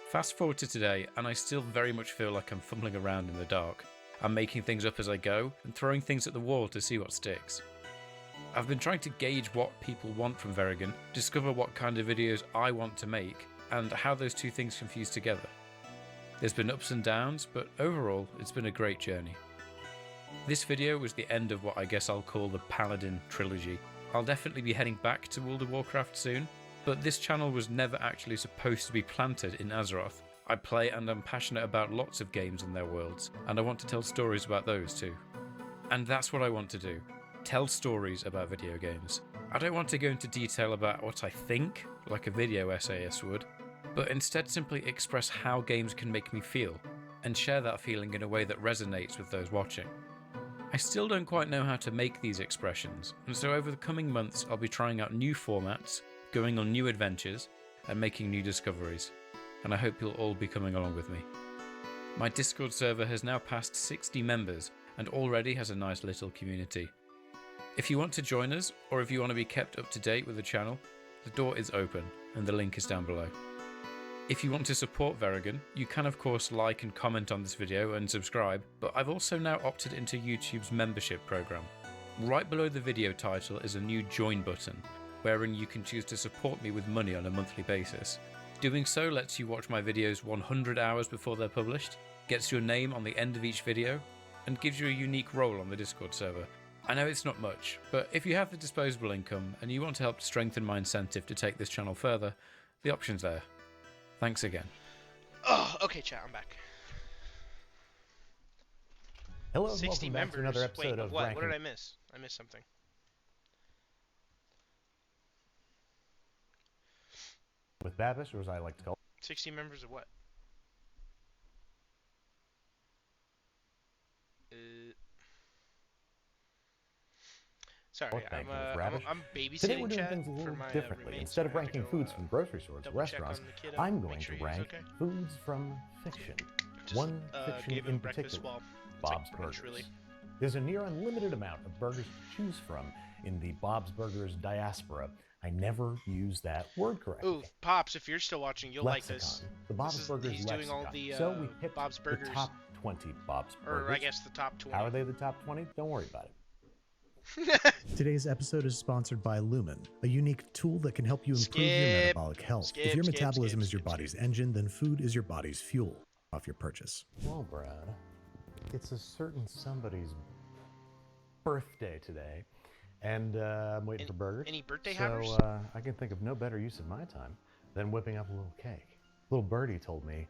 Fast forward to today, and I still very much feel like I'm fumbling around in the dark. I'm making things up as I go, and throwing things at the wall to see what sticks. I've been trying to gauge what people want from Veragon, discover what kind of videos I want to make, and how those two things can fuse together. There's been ups and downs, but overall it's been a great journey. This video was the end of what I guess I'll call the Paladin trilogy. I'll definitely be heading back to World of Warcraft soon, but this channel was never actually supposed to be planted in Azeroth. I play and I'm passionate about lots of games and their worlds, and I want to tell stories about those too. And that's what I want to do. Tell stories about video games. I don't want to go into detail about what I think, like a video essayist would, but instead simply express how games can make me feel, and share that feeling in a way that resonates with those watching. I still don't quite know how to make these expressions, and so over the coming months I'll be trying out new formats, going on new adventures, and making new discoveries, and I hope you'll all be coming along with me. My Discord server has now passed 60 members and already has a nice little community. If you want to join us, or if you want to be kept up to date with the channel, the door is open and the link is down below. If you want to support Veragon, you can of course like and comment on this video and subscribe, but I've also now opted into YouTube's membership program. Right below the video title is a new join button, wherein you can choose to support me with money on a monthly basis. Doing so lets you watch my videos 100 hours before they're published, gets your name on the end of each video, and gives you a unique role on the Discord server. I know it's not much, but if you have the disposable income and you want to help strengthen my incentive to take this channel further, the option's there. Thanks again. Oh, okay, chat, I'm back. Hello and 60 welcome back to members. another episode Wait, of what? Ranking. What did I miss? I missed something. With Babish, or as I like to call 60 members of what? Sorry, Thank you, Ms. Ravish. I'm Today babysitting we're doing chat things a for little my differently. roommates, Instead of so I have to ranking go, foods from grocery stores or double check restaurants, on the kiddo, I'm make going sure to he's rank okay. foods from fiction. Just, One fiction gave him in breakfast particular, while it's Bob's like brunch, Burgers. really. There's a near unlimited amount of burgers to choose from in the Bob's Burgers diaspora. I never use that word correctly. Ooh, Pops, if you're still watching, you'll like Lexicon. this. The Bob's This is- Burgers he's lexicon. doing all the, so we picked Bob's Burgers. the top 20 Bob's Burgers. Or I guess the top 20. How are they the top 20? Don't worry about it. Today's episode is sponsored by Lumen, a unique tool that can help you improve your Skip. metabolic health. Skip, if your skip, metabolism skip, is your skip, body's engine, then food is your body's fuel. Off your purchase. Well, Brad, it's a certain somebody's birthday today, and I'm waiting for burgers. any birthday so, havers? I can think of no better use of my time than whipping up a little cake. Little birdie told me,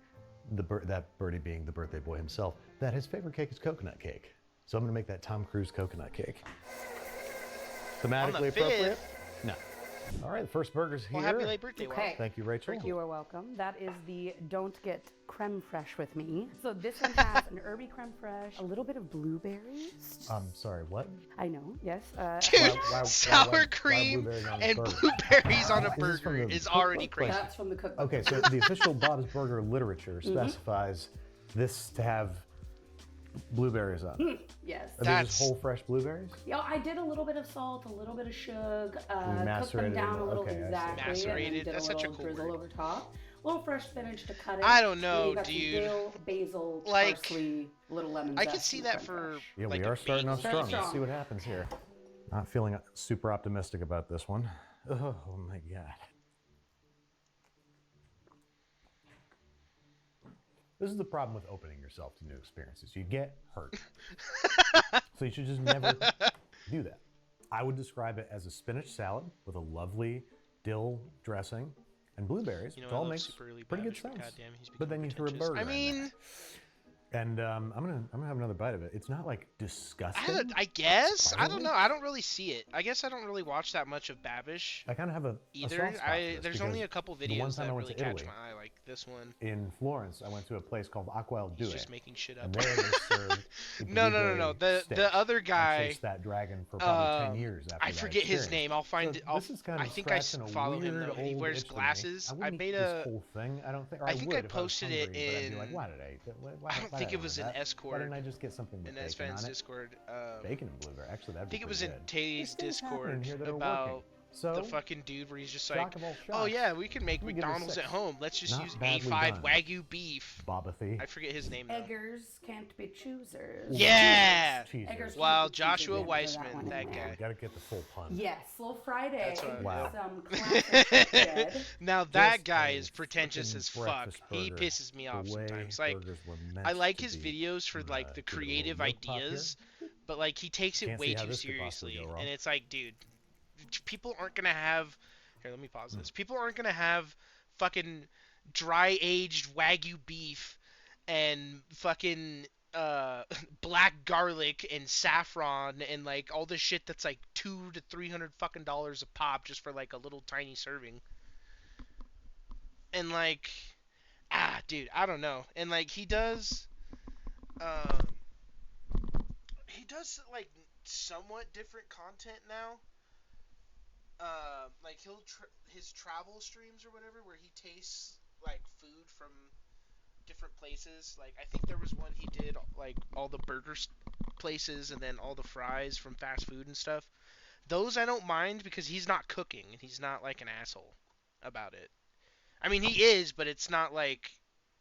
that birdie being the birthday boy himself, that his favorite cake is coconut cake. So I'm going to make that Tom Cruise coconut cake. Thematically appropriate? 5th? No. All right, the first burger's here. Well, happy late birthday, Okay. Will. Thank you, Rachel. You are welcome. That is the Don't Get Creme Fraiche with me. So this one has an herby creme fraiche, a little bit of blueberries. I'm sorry, what? I know, yes. Dude, why sour cream blueberries on a and burger? blueberries on a This is from burger the is already cookbook? crazy. That's from the cookbook. Okay, so the official Bob's Burger literature specifies this to have blueberries on it. Yes. Are these That's- just whole fresh blueberries? Yeah, I did a little bit of salt, a little bit of sugar, cooked them macerated down a them. little Okay, I see. exactly, Macerated? and then did That's a such a little cool drizzle word. over top. A little fresh spinach to cut it. I don't know, And you got some dude. dill, basil, Like, parsley, little lemon. I can zest, see and that creme for fraiche. Yeah, like we a are starting off bagel. strong. Very Let's see what happens here. Not feeling super optimistic about this one. Oh my god. This is the problem with opening yourself to new experiences. You get hurt. So you should just never do that. I would describe it as a spinach salad with a lovely dill dressing and blueberries, You know, which I all love makes super early pretty good Babish, but sense. goddamn, he's But then becoming you threw a pretentious. burger I in there. mean, And I'm gonna have another bite of it. It's not like disgusting. I guess. I don't Surprisingly. know. I don't really see it. I guess I don't really watch that much of Babish I kind of have a either. soft spot for this There's only because a couple the one videos time that I went really to catch Italy, my eye, like this one. in Florence, I went to a place called Acqua al He's Due, just making shit up. and there they served a No. blueberry The steak. other I guy. chased that dragon for probably 10 um, years after I that forget his experience. name. I'll find So it. this is kind of I think I scratching a follow him weird though. He old wears itch for me. glasses. I I wouldn't made eat a. this whole thing. I don't think. Or I think I would if was posted it hungry, but I'd be like, in- why did I? Why I don't did think it order was in that? Why Escort. didn't I just get something with In bacon S fans on it? Discord. Bacon and blueberry. Actually, that'd I be think it was pretty in good. Tay's There's things happening Discord here that are about working. So, the fucking dude where he's just shock like, of all oh shocks. yeah, we can make I'm gonna give it a McDonald's at 6. home. Let's just Not use badly A5 done. Wagyu beef. Bobathy. I forget his name though. Eggers can't be choosers. Yeah. Cheesers. Eggers Wow, can't be Joshua choosers. Weissman, one that in guy. there. You gotta get the full pun. Yes, Little Friday. That's what I- Wow. Some classic bread. Now that Just guy a is pretentious frickin' as fuck. breakfast He burger, pisses me off the way sometimes. Like, burgers were meant I like to his be. videos for like the Give it a little creative milk pop here. ideas, but like he takes it Can't way see how too this could possibly seriously, go wrong. and it's like, dude, people aren't gonna have. Here, let me pause this. People aren't gonna have fucking dry aged Wagyu beef and fucking black garlic and saffron and like all this shit that's like $200 to $300 fucking dollars a pop just for like a little tiny serving. And like, dude, I don't know. And like he does Um, he does like somewhat different content now. Like his travel streams or whatever, where he tastes like food from different places. Like I think there was one he did like all the places and then all the fries from fast food and stuff. Those I don't mind because he's not cooking and he's not like an asshole about it. I mean he is, but it's not like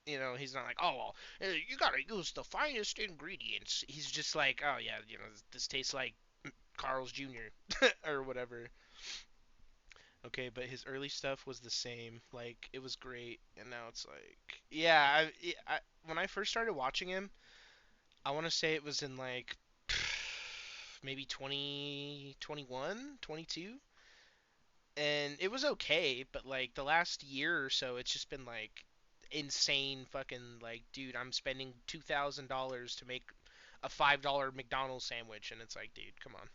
he's not like, oh, well, you gotta use the finest ingredients. He's just like, oh yeah, this tastes like Carl's Jr. or whatever. Okay, but his early stuff was the same. Like, it was great, and now it's like, yeah. When I first started watching him, I want to say it was in like maybe 2021, 22, and it was okay. But like the last year or so, it's just been like insane fucking like, dude, I'm spending $2,000 to make a $5 McDonald's sandwich, and it's like, dude, come on.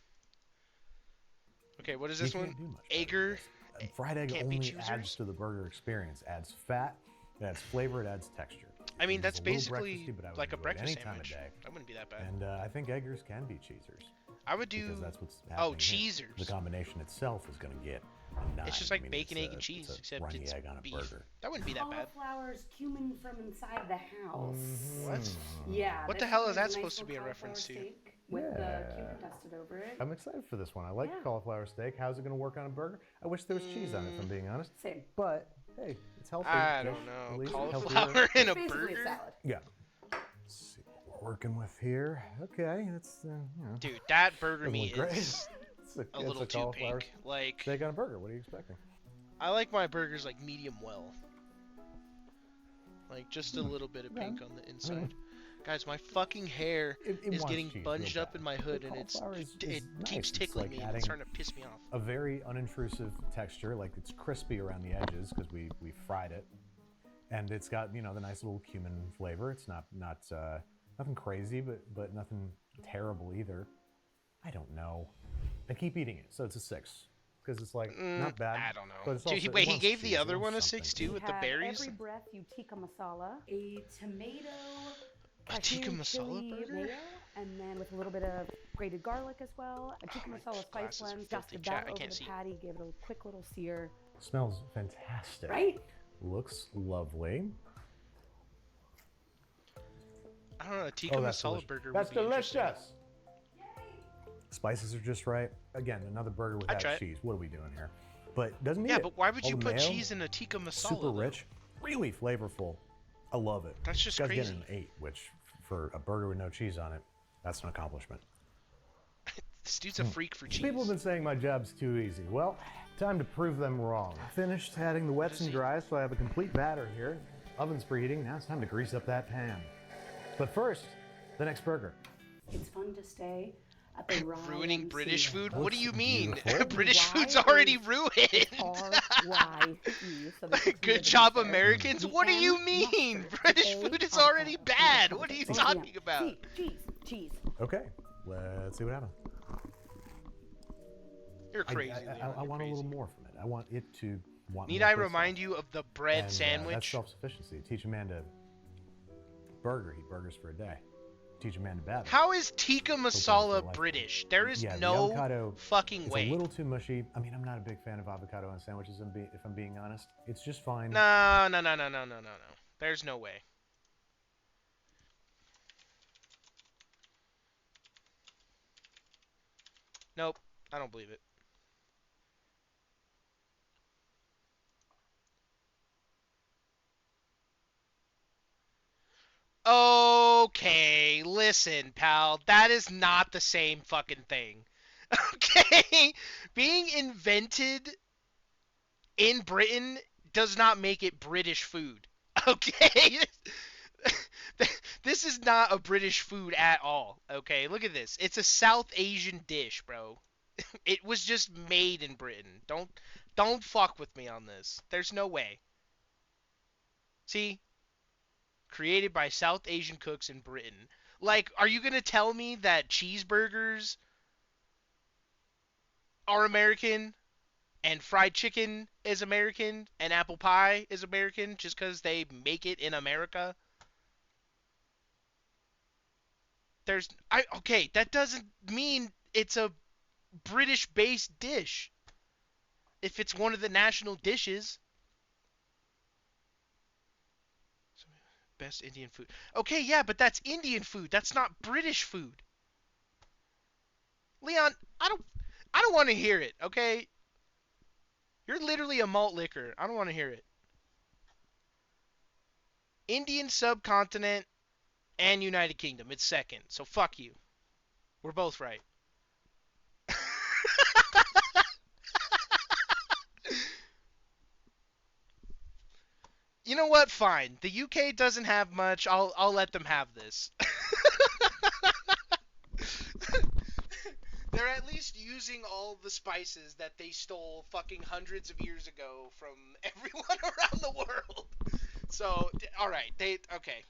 Okay, what is this You one? can't do much better than Egger. this. Fried egg Can't be only choosers. adds to the burger experience. Adds fat, it adds flavor, it adds texture. I mean, It that's is a little basically breakfasty, but I would like a enjoy it breakfast any time of sandwich. day. That wouldn't be that bad. And I think eggers can be cheesers. I would do. Because that's what's happening here. Cheesers. The combination itself is going to get a 9. It's just like I mean, bacon, egg, and it's cheese, a except runny it's egg on a beef. burger. That wouldn't be that bad. Cauliflower's cumin from inside the house. What? Yeah. What the this hell one is that nice supposed to little be a reference cauliflower to? steak with Yeah. the cumin dusted over it. I'm excited for this one. I like Yeah. cauliflower steak. How's it going to work on a burger? I wish there was cheese on it, if I'm being honest. Same. But hey, it's healthy. I At don't know. least Cauliflower healthier. in a Basically a burger? salad. Yeah. Let's see what we're working with here. Okay, that's Dude, that burger doesn't meat look great. is It's a a little too cauliflower pink. Like, steak on a burger. What are you expecting? I like my burgers like medium well. Like just a little bit of pink on the inside. Guys, my fucking hair It is wants getting cheese bunged real up bad. in my hood, The and it cauliflower is nice. keeps It's tickling like me, and adding it's starting to piss me off. a very unintrusive texture. Like it's crispy around the edges because we fried it, and it's got the nice little cumin flavor. It's not nothing crazy, but nothing terrible either. I don't know. I keep eating it, so it's a 6 because it's like not bad. I don't know. But it's Dude, also, wait, it he wants gave cheese, the it other wants one a something. 6 too with the Had berries? Every breath you tikka masala, a tomato, A tikka Kashmiri masala chili burger? mayo, and then with a little bit of grated garlic as well. A tikka my masala spice glasses are blend, filthy, dusted chat. that I over can't the see it. patty, gave it a quick little sear. Smells fantastic. Right? Looks lovely. I don't know. A tikka That's masala delicious. burger That's would be interesting. delicious. Spices are just right. Again, another burger I'd try without it. cheese. What are we doing here? But doesn't need Yeah, it. but why would All you the put mayo, cheese in a tikka masala? Super though? rich, really flavorful. I love it. That's just This guy's crazy. getting an 8, which for a burger with no cheese on it, that's an accomplishment. This dude's a freak for cheese. People have been saying my job's too easy. Well, time to prove them wrong. Finished adding the wets and dries, so I have a complete batter here. Oven's preheating. Now it's time to grease up that pan. But first, the next burger. It's fun to stay at the Ruining British food? That What do looks you mean? beautiful. British Why food's already is ruined. R-Y-E, so there's some Good difference job, there. Americans. The What do you M, mean? mustard. British The A, food is avocado. already bad. What are you The M, talking about? Cheese. Okay, let's see what happens. You're crazy. I Leon, you're want a little crazy. more from it. I want it to want Need more I for remind itself. you of the bread And, sandwich? that's self-sufficiency. Teach a man to eat burgers for a day. Teach a man to battle. How is tikka for masala life. British? There is Yeah, the no avocado, fucking It's way. a little too mushy. I mean, I'm not a big fan of avocado on sandwiches, if I'm being honest. It's just fine. No. There's no way. Nope. I don't believe it. Okay, listen, pal. That is not the same fucking thing. Okay? Being invented in Britain does not make it British food. Okay? This is not a British food at all. Okay? Look at this. It's a South Asian dish, bro. It was just made in Britain. Don't fuck with me on this. There's no way. See? Created by South Asian cooks in Britain. Like, are you gonna tell me that cheeseburgers are American and fried chicken is American and apple pie is American just because they make it in America? Okay, that doesn't mean it's a British-based dish. If it's one of the national dishes. Best Indian food. Okay, yeah, but that's Indian food. That's not British food. Leon, I don't want to hear it, okay? You're literally a malt liquor. I don't want to hear it. Indian subcontinent and United Kingdom. It's second. So fuck you. We're both right. You know what? Fine. The UK doesn't have much. I'll let them have this. They're at least using all the spices that they stole fucking hundreds of years ago from everyone around the world. So, alright, okay.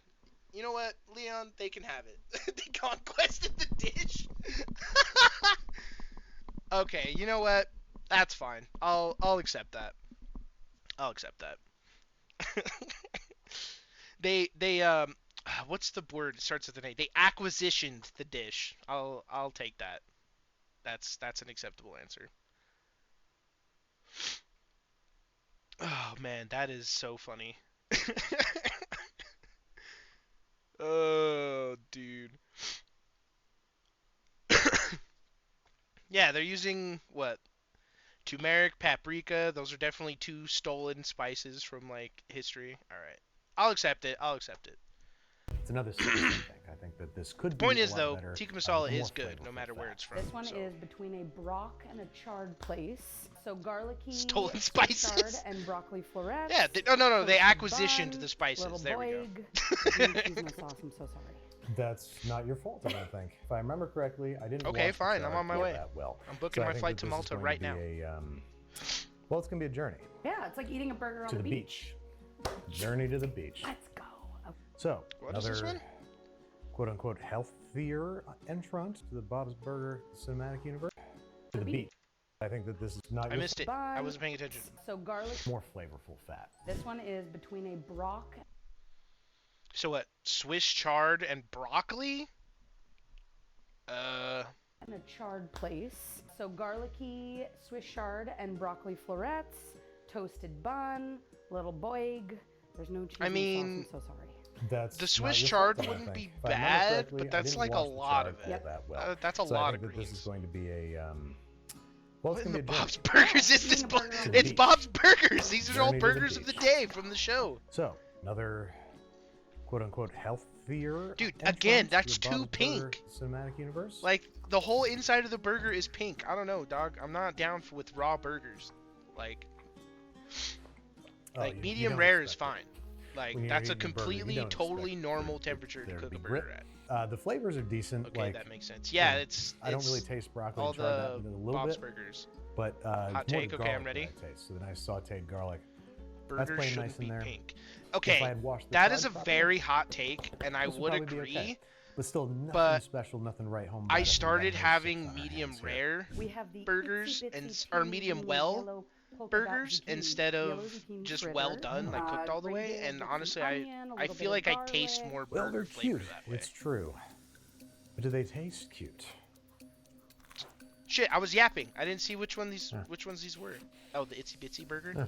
You know what, Leon? They can have it. They conquested the dish. Okay, you know what? That's fine. I'll accept that. I'll accept that. They what's the word? It starts with an A. They acquisitioned the dish. I'll take that. That's an acceptable answer. Oh man, that is so funny. Oh, dude. Yeah, they're using what? Turmeric, paprika. Those are definitely two stolen spices from like history. All right. I'll accept it. It's another season thing. I think that this could be Point a is lot though, better, tikka masala more is good no flavorful matter where fat. it's from. This one so. is between a brock and a charred place. So garlicky, Stolen spices. chard, and broccoli florets. Yeah, no, they toasted acquisitioned bun, the spices. little There we go. boig. Cheese and sauce. I'm so sorry. That's not your fault, I don't think. If I remember correctly, I didn't. Okay, watch the fine, I'm chart on my all way. that well. I'm booking So I my think flight that to this is Malta going right to now. be well, it's gonna be a journey Yeah, it's like eating a burger on to the the beach. Journey to the beach. Let's go. Okay. So What is this another one? quote-unquote healthier entrant to the Bob's Burger cinematic universe. To the beach. I think that this is not. I your missed it. I wasn't paying attention. So garlic. More flavorful fat. This one is between a brock. So what? Swiss chard and broccoli? And a charred place. So garlicky, Swiss chard, and broccoli florets, toasted bun, little boig. There's no cheese. I mean, and sauce. I'm so sorry. That's The not Swiss your chard fault, I wouldn't think. be If I remember bad, correctly, but I that's didn't like a watch the lot chart of it. all that well. That's a So lot I of think that this is greens. going to be a well, it's What in going the to be a Bob's journey. Burgers is this? Eating a burger on the It's beach. Bob's Burgers. These are all Journey to the burgers of the beach. day from the show. So another quote-unquote healthier. Dude, entrant again, to that's the too Bob's Burger pink. cinematic universe. Like the whole inside of the burger is pink. I don't know, dog. I'm not down with raw burgers. Like Oh, you medium don't rare is expect it. fine. Like When you're that's a eating a burger, you completely, don't totally expect normal there temperature to to cook be a burger at. The flavors are decent. Okay, like, that makes sense. Yeah, like, it's. I don't really it's taste broccoli all and chard that the a little Bob's bit, Burgers. but Hot it's more take, the okay, I'm garlic ready. that I taste. So the nice sautéed garlic. Burgers playing shouldn't nice in be there. pink. If I Okay, had washed the that chard is a properly, very hot take, and I this would probably be agree. okay. But still, nothing but special, nothing right home. I started having medium medium rare We have the burgers itsy bitsy and or teeny medium weeny well yellow polka dot burgers zucchini, instead yellow of zucchini just fritter, well done, like cooked all the way. grated And with honestly, some onion, a I little feel bit like of I taste garlic. more Well, burger they're flavor cute. that way. It's true. But do they taste cute? Shit, I was yapping. I didn't see which ones these were. Oh, the itsy bitsy burger. Huh.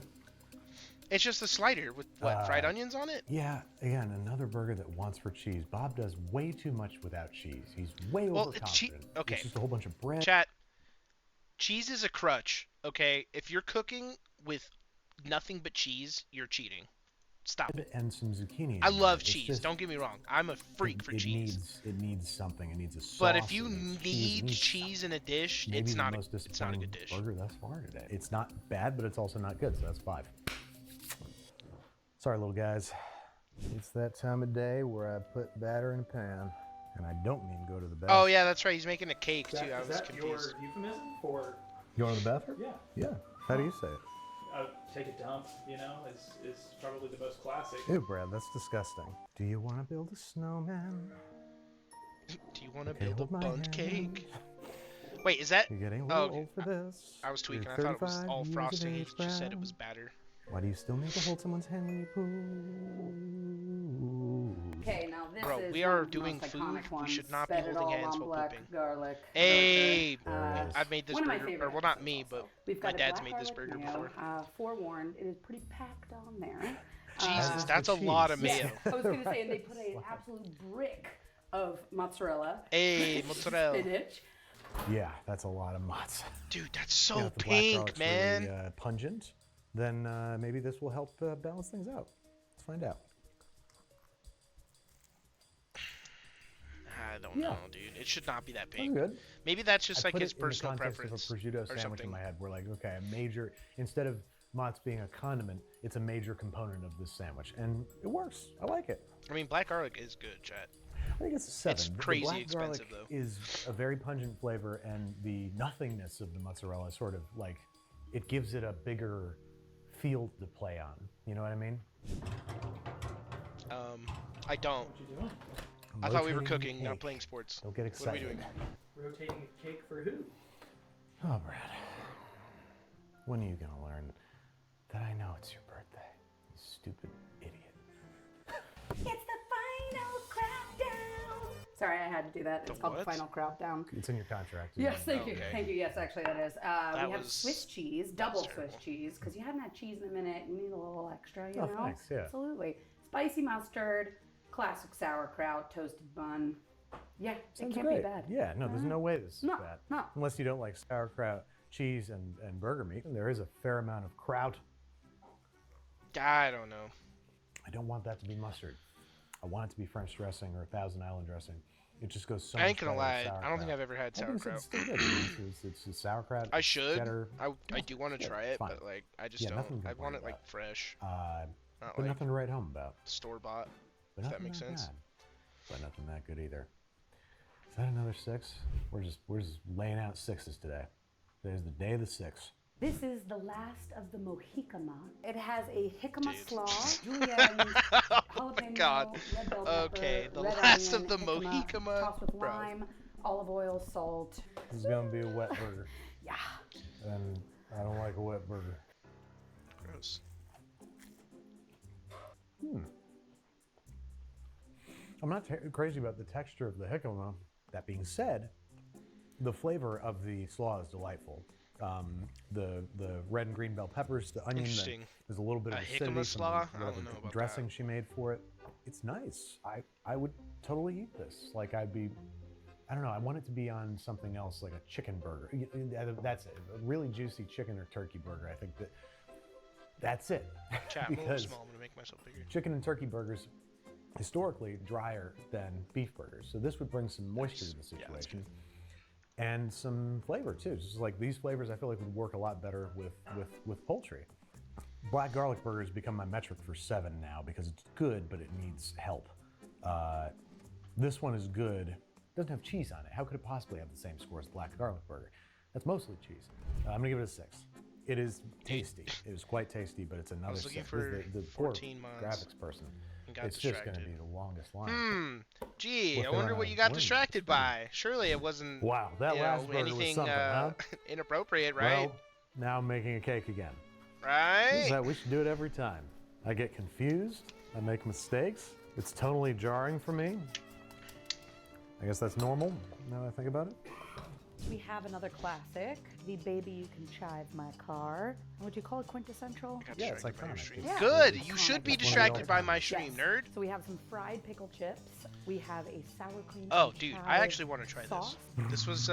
It's just a slider with what fried onions on it. Yeah, again, another burger that wants for cheese. Bob does way too much without cheese. He's way Well, overconfident. okay. It's just a whole bunch of bread. Chat. Cheese is a crutch. Okay, if you're cooking with nothing but cheese, you're cheating. Stop it. And some zucchini. I in love there. It's cheese. just- Don't get me wrong. I'm a freak for it cheese. Needs something. It needs a sauce. But if you it needs need it needs cheese in a dish, maybe it's the not most a good dish. burger thus far today. It's not bad, but it's also not good. So that's 5. Sorry, little guys. It's that time of day where I put batter in a pan, and I don't mean go to the bathroom. Oh yeah, that's right. He's making a cake too. I was confused. Your euphemism for You going to the bathroom? yeah? Yeah. How do you say it? Take a dump, you know, is probably the most classic. Ew, Brad, that's disgusting. Do you want to build a snowman? Do you want to Okay, build a hold my bundt hand. cake? Wait, is that? You're getting a Oh, little okay. old for this. I was tweaking. You're I thought it was 35 all years of frosting. He age, just said it Brad. was batter. Why do you still need to hold someone's hand when you poo? Okay, now this Bro, is we one are of the doing most food. iconic We ones. should not be Bet it holding all hands on while black pooping. garlic. Hey, There it is. I've made this One of my burger, or favorite well, not episodes me, also. but We've my got a dad's black made this garlic burger mayo. before. Forewarned, it is pretty packed on there. Jesus, Uh, that's a cheese. lot of Yeah, mayo. I was gonna say, and they put an absolute brick of mozzarella, Hey, mozzarella. spinach. Yeah, that's a lot of mozz. Dude, that's so If the black pink, garlic's man. Really, pungent, then maybe this will help balance things out. Let's find out. I don't Yeah. know, dude. It should not be that That's pink. good. Maybe that's just I like put his it in the personal context preference of a prosciutto or sandwich something. in my head. We're like, okay, a major, instead of mozz being a condiment, it's a major component of this sandwich, and it works. I like it. I mean, black garlic is good, chat. I think it's a 7. It's The crazy black expensive, garlic though. is a very pungent flavor, and the nothingness of the mozzarella sort of like, it gives it a bigger field to play on. You know what I mean? I don't. What you doing? I thought we were Rotating the cooking, not cake. playing sports. Don't get What are we excited. doing? Rotating a cake for who? Oh, Brad. When are you gonna learn that I know it's your birthday? You stupid idiot. It's the final countdown. Sorry, I had to do that. It's The called the what? final countdown. It's in your contract. Yes, thank you. Okay. Thank you. Yes, actually, that is. We have was- Swiss cheese, double that's Swiss terrible. cheese, because you haven't had cheese in a minute. You need a little extra, you Oh, know? thanks, yeah. Absolutely. Spicy mustard, classic sauerkraut, toasted bun. Yeah, Sounds it can't great. be bad. Yeah, no, there's no way this is No, bad. no. Unless you don't like sauerkraut, cheese, and burger meat. And there is a fair amount of kraut. I don't know. I don't want that to be mustard. I want it to be French dressing or Thousand Island dressing. It just goes so I much ain't gonna better with lie. I don't think sauerkraut. I've ever had I think sauerkraut. it's still good. It's sauerkraut. I it's should. cheddar. I do want to Yeah, try it's it, fine. but like I just Yeah, nothing don't. to I want it complain like about. fresh, not But like nothing to write home about. store bought. But If that nothing makes sense. bad. But nothing that good either. Is that another 6? We're just laying out 6s today. Today's the day of the 6. This is the last of the Mohicama. It has a jicama Dude. slaw, julienne, Oh my jalapeno, God. red bell pepper, Okay, the red last onion, of the Mohicama, tossed with bro. lime, olive oil, salt. This is gonna be a wet burger, Yeah. and I don't like a wet burger. Gross. I'm not crazy about the texture of the jicama. That being said, the flavor of the slaw is delightful. The red and green bell peppers, the onion, Interesting. there's a little bit of A acidity jicama from slaw? I don't whatever know about dressing that. she made for it. It's nice. I would totally eat this. Like I don't know. I want it to be on something else, like a chicken burger. That's it. A really juicy chicken or turkey burger. I think that's it. Chat, I'm a little Because small. I'm gonna make myself bigger. chicken and turkey burgers historically drier than beef burgers, so this would bring some moisture to the Yeah, that's situation and some flavor too. Just like these flavors, I feel like would work a lot better with poultry. Black garlic burgers become my metric for 7 now because it's good, but it needs help. This one is good. Doesn't have cheese on it. How could it possibly have the same score as black garlic burger? That's mostly cheese. I'm gonna give it a 6. It is tasty. It is quite tasty, but it's another was looking 6. for The poor 14 mods graphics person. and got It's just going to distracted. be the longest line. Gee, I With, wonder what you got wings. distracted by. Surely it wasn't. Wow, that you last know, burger was anything something, huh? inappropriate, right? Well, now I'm making a cake again. This is Right? how we should do it every time. I get confused. I make mistakes. It's totally jarring for me. I guess that's normal now that I think about it. We have another classic, the Baby You Can Chive My Car. Would you call it quintessential? I got Yeah, it's distracted by your iconic. stream. Yeah. Good. It's You should be iconic. distracted by my Yes. stream, nerd. So we have some fried pickle chips. We have a sour cream. Oh, and dude, I chive actually want to try sauce. this. This was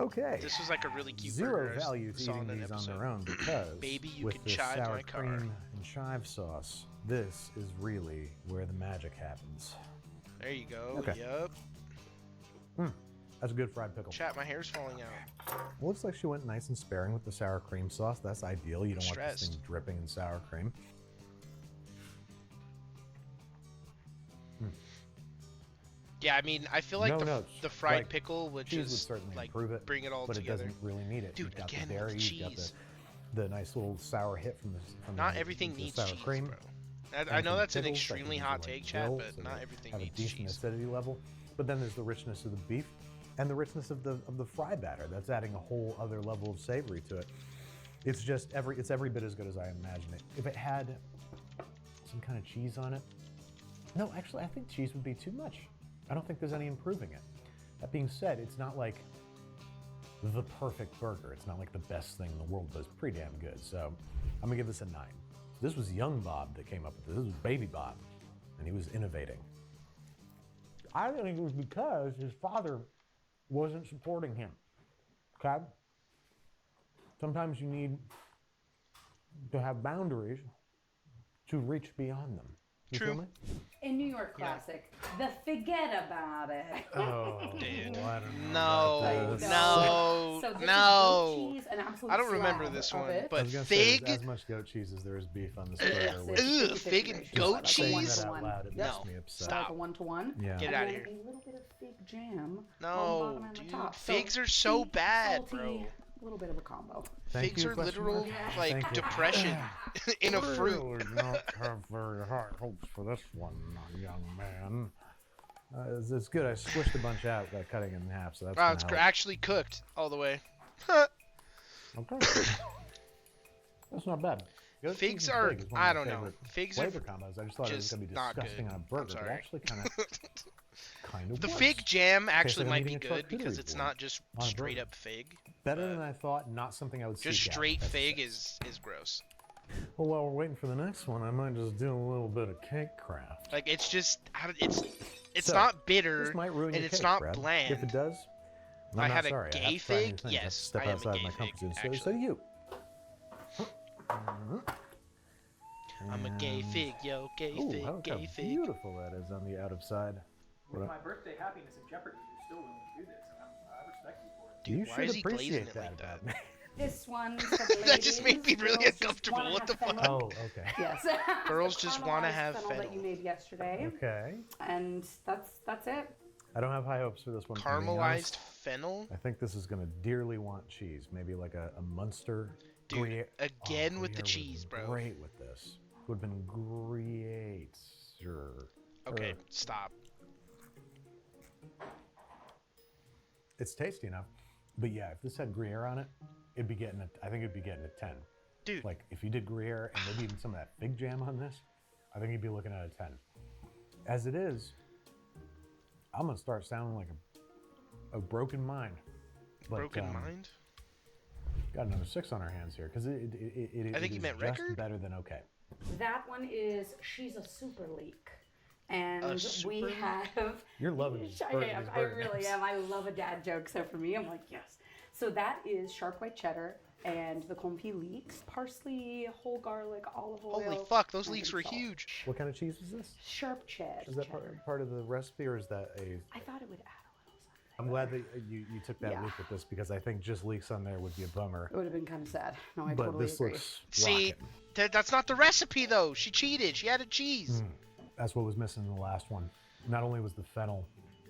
Okay. this was like a really cute Zero burger I value to saw eating in an these on episode. their own because Baby, you with can this chive sour my car. cream and chive sauce, this is really where the magic happens. There you go. Okay. Yup. That's a good fried pickle. Chat, my hair's falling out. Looks like she went nice and sparing with the sour cream sauce. That's ideal. You don't want this Stressed. thing dripping in sour cream. Yeah, I mean, I feel like No the notes. the fried Like, pickle would Cheese would just certainly like improve it, bring it all but together. it doesn't really need it. Dude, You've got again the with dairy, the you've got cheese. the nice little sour hit from Not the, everything the needs sour cheese, cream. bro. And I know from that's an pickles, extremely things are, hot like, take, chat, dill, but so not they everything have needs a decent cheese. acidity level. But then there's the richness of the beef and the richness of the fry batter. That's adding a whole other level of savory to it. It's just it's every bit as good as I imagine it. If it had some kind of cheese on it, no, actually, I think cheese would be too much. I don't think there's any improving it. That being said, it's not like the perfect burger. It's not like the best thing in the world, but it's pretty damn good. So I'm gonna give this a 9. This was young Bob that came up with this. This was baby Bob, and he was innovating. I think it was because his father wasn't supporting him. Okay? Sometimes you need to have boundaries to reach beyond them. You feel True. me? In New York classic, the forget about it. Oh, Dude. well, I don't know No, about this. no, So this is no. goat cheese, an absolute I don't remember slab this of one, it. I but was gonna say fig. there's as much goat cheese as there is beef on this burger. which Ugh, fig and goat just saying cheese? that out loud, it makes No. me upset. Stop. Like a 1-to-1. Yeah. Get and outta then here. A little bit of fig jam. on the No, bottom and the dude. top. Figs are so sweet, bad, salty, bro. A little bit of a combo. Thank Figs you, are question literal, mark. like, Thank you. depression in a fruit. Really not have very high hopes for this one, young man. It's good. I squished a bunch out by cutting it in half, so that's Wow, gonna it's help. actually cooked all the way. Okay. That's not bad. Goat cheese Figs and are, fig is one of I my don't know. favorite Figs are flavor combos. I just thought it was just gonna be not disgusting good. on a I'm burger, but sorry. actually kind of the works. fig jam actually I'm might be eating a good because charcuterie it's board not just on a straight burger. up fig. Better but than I thought. Not something I would Just seek out. straight That's a fig six. is gross. Well, while we're waiting for the next one, I might just do a little bit of cake craft. Like it's just it's So, not bitter This might ruin and your it's cake, not Brad. bland. If it does, I'm I not had a sorry. I gay have to try new fig? things. I have to Yes, step I am a outside gay my fig, comfort zone. So actually. do you. I'm a gay And- fig, yo, gay Ooh, fig, look gay how fig. beautiful that is on the out of side. With What my birthday happiness in jeopardy, you're still willing to do this, and I respect you for it. Dude, you why should is he glazing appreciate it that like about that? me. This one for the That just made me ladies, really girls just uncomfortable. wanna What the have fuck? fennel. Oh, okay. Yes. Girls The just wanna caramelized have fennel that fennel. you made yesterday, Okay. and that's it. I don't have high hopes for this one. if I'm being Caramelized honest. fennel? I think this is gonna dearly want cheese. Maybe like a Munster. Dude, Gruyere. again with the Gruyere cheese, would've been bro. Great with this. Would have been great. Sure. Okay, stop. It's tasty enough, but yeah, if this had Gruyere on it, it'd be getting a. I think it'd be getting a 10. Dude, Like if you did Gruyere and maybe even some of that fig jam on this, I think you'd be looking at a 10. As it is, I'm gonna start sounding like a broken mind. But, broken mind? Got another 6 on our hands here because it I think it you is meant just record? better than okay. That one is She's a Super Leak. And A we super leak? have. You're loving these I burger- am. these I burger really names. am. I love a dad joke. So for me, I'm like, yes. So that is sharp white cheddar and the confit leeks, parsley, whole garlic, olive oil. Holy fuck, those and leeks were salt. huge. What kind of cheese is this? Sharp cheddar. Is that part of the recipe or is that a? I thought it would add a little something. I'm glad that you took that Yeah. leap with this because I think just leeks on there would be a bummer. It would have been kind of sad. No, I But totally this agree. looks See, rockin'. that's not the recipe though. She cheated. She added cheese. That's what was missing in the last one. Not only was the fennel.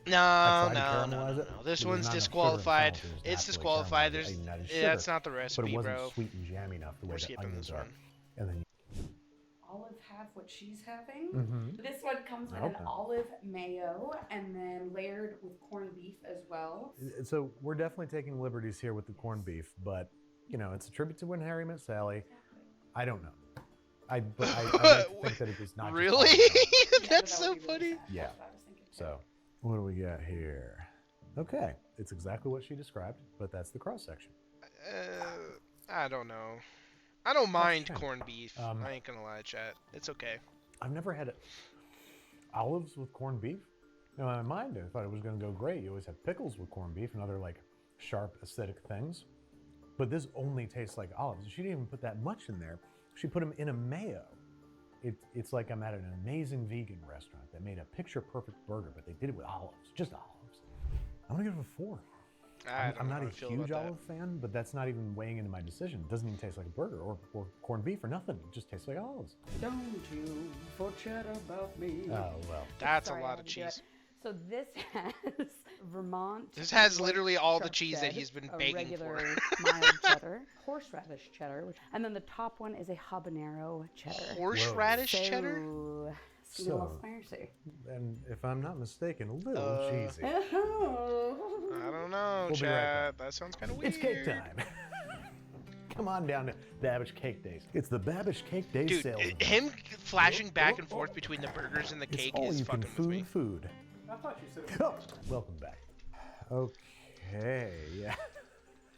No, tried to no, caramelize no, no, it. no. This There was one's not enough sugar in disqualified. fennel, so it was It's naturally disqualified. caramelized. There's, I mean, that is yeah, that's sugar, not the but recipe, it wasn't bro. sweet and jammy enough the way We're the skipping onions this are. one. And then Olive have what she's having. Mhm. This one comes with Okay. an olive mayo and then layered with corned beef as well. So we're definitely taking liberties here with the corned beef, but you know, it's a tribute to When Harry Met Sally. I don't know. I like to think that it is not. just Really? olive oil. Yeah, That's that so would be really funny. sad. Yeah. That's what I was thinking too. So, what do we got here? Okay, it's exactly what she described, but that's the cross section. I don't know. I don't mind shame. corned beef. I ain't gonna lie, chat. It's okay. I've never had olives with corned beef. You know, in my mind, I thought it was going to go great. You always have pickles with corned beef and other like sharp acidic things, but this only tastes like olives. She didn't even put that much in there. She put them in a mayo. It's like I'm at an amazing vegan restaurant that made a picture-perfect burger, but they did it with olives, just olives. I'm gonna give it a 4. I don't I'm know not how a I feel huge about olive fan, but that's not even weighing into my decision. It doesn't even taste like a burger or corned beef or nothing. It just tastes like olives. Don't you forget about me. Oh, well. that. That's Sorry, a I lot had of to do it. cheese. So this has Vermont. This has white literally all the sharp cheese that cheddar, he's been a begging regular for. mild cheddar, horseradish cheddar, and then the top one is a habanero cheddar. Horseradish cheddar? So, it's a little So- spicy. And if I'm not mistaken, a little cheesy. I don't know, We'll be right chat. That sounds kind of weird. It's cake time. Come on down to Babish Cake Days. It's the Babish Cake Days Dude, sale. him flashing back and forth between the burgers and the cake it's all is you can fucking with me. food. I thought you said it Oh, welcome back. Okay, yeah.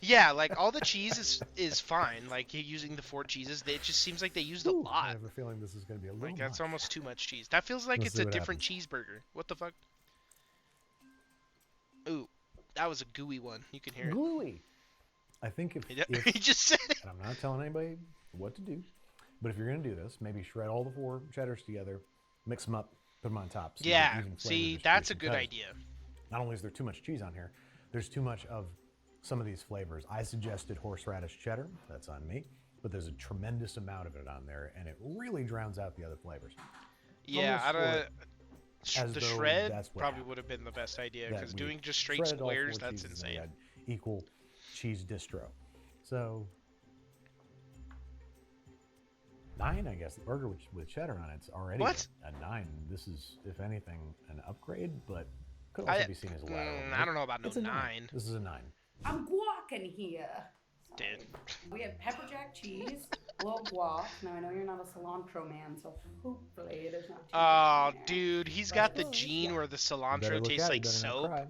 Yeah, like all the cheese is fine. Like you're using the 4 cheeses, it just seems like they used a Ooh, I lot. have a feeling this is going to be a little Like that's much. almost too much cheese. That feels like Let's it's see a what different cheeseburger. What the fuck? Ooh, that was a gooey one. You can hear it. Gluey. I think if He just said it. and I'm not telling anybody what to do, but if you're going to do this, maybe shred all the 4 cheddars together, mix them up, put them on top. So you get Yeah, even flavor see, that's a good distribution, idea. because not only is there too much cheese on here, there's too much of some of these flavors. I suggested horseradish cheddar. That's on me. But there's a tremendous amount of it on there, and it really drowns out the other flavors. Yeah, I Almost don't. as The though shred that's what probably happened. would have been the best idea That because we doing just straight shredded all 4 squares, that's cheeses and we insane. had equal cheese distro. So 9, I guess. The burger with cheddar on it's already What? a 9. This is, if anything, an upgrade, but could also be seen as lateral. I don't know about no It's a 9. This is a 9. I'm guacing here. Sorry. Dude. We have pepper jack cheese, a little guac. Now I know you're not a cilantro man, so hopefully there's not too Oh, much in there. dude, he's But got the it's- gene yeah. where the You better cilantro look tastes out, you like better not soap. cry.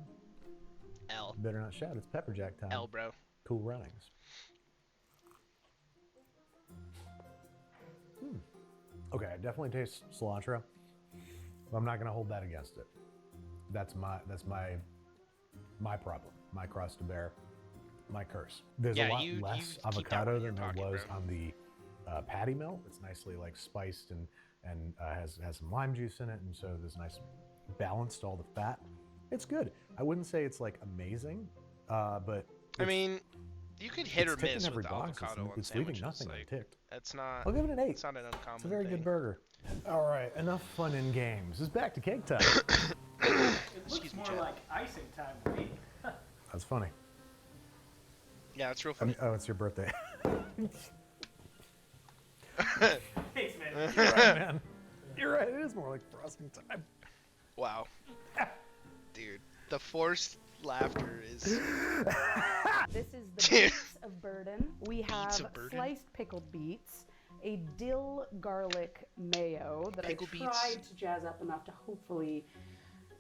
L. You better not shout. It's pepper jack time. L, bro. Cool runnings. Okay, I definitely taste cilantro, but I'm not gonna hold that against it. That's my problem, my cross to bear, my curse. There's Yeah, a lot you less keep that avocado when you're than there talking, was bro. on the patty melt. It's nicely like spiced and has some lime juice in it, and so there's nice balanced all the fat. It's good. I wouldn't say it's like amazing, but I mean, you could hit or it's ticking miss every with box. avocado on It's leaving sandwiches. nothing Like, unticked. that's not. I'll give it an 8. It's not an uncommon It's a very thing. good burger. All right, enough fun in games. It's back to cake time. It looks Excuse me, more Chad. like icing time to me. That's funny. Yeah, it's real I funny. mean, oh, it's your birthday. Thanks, man. You're right, man. You're right. It is more like frosting time. Wow. Dude, the forced laughter is. This is the Dude. beets of burden. We have of burden? sliced pickled beets, a dill garlic mayo that Pickled I beets? tried to jazz up enough to hopefully.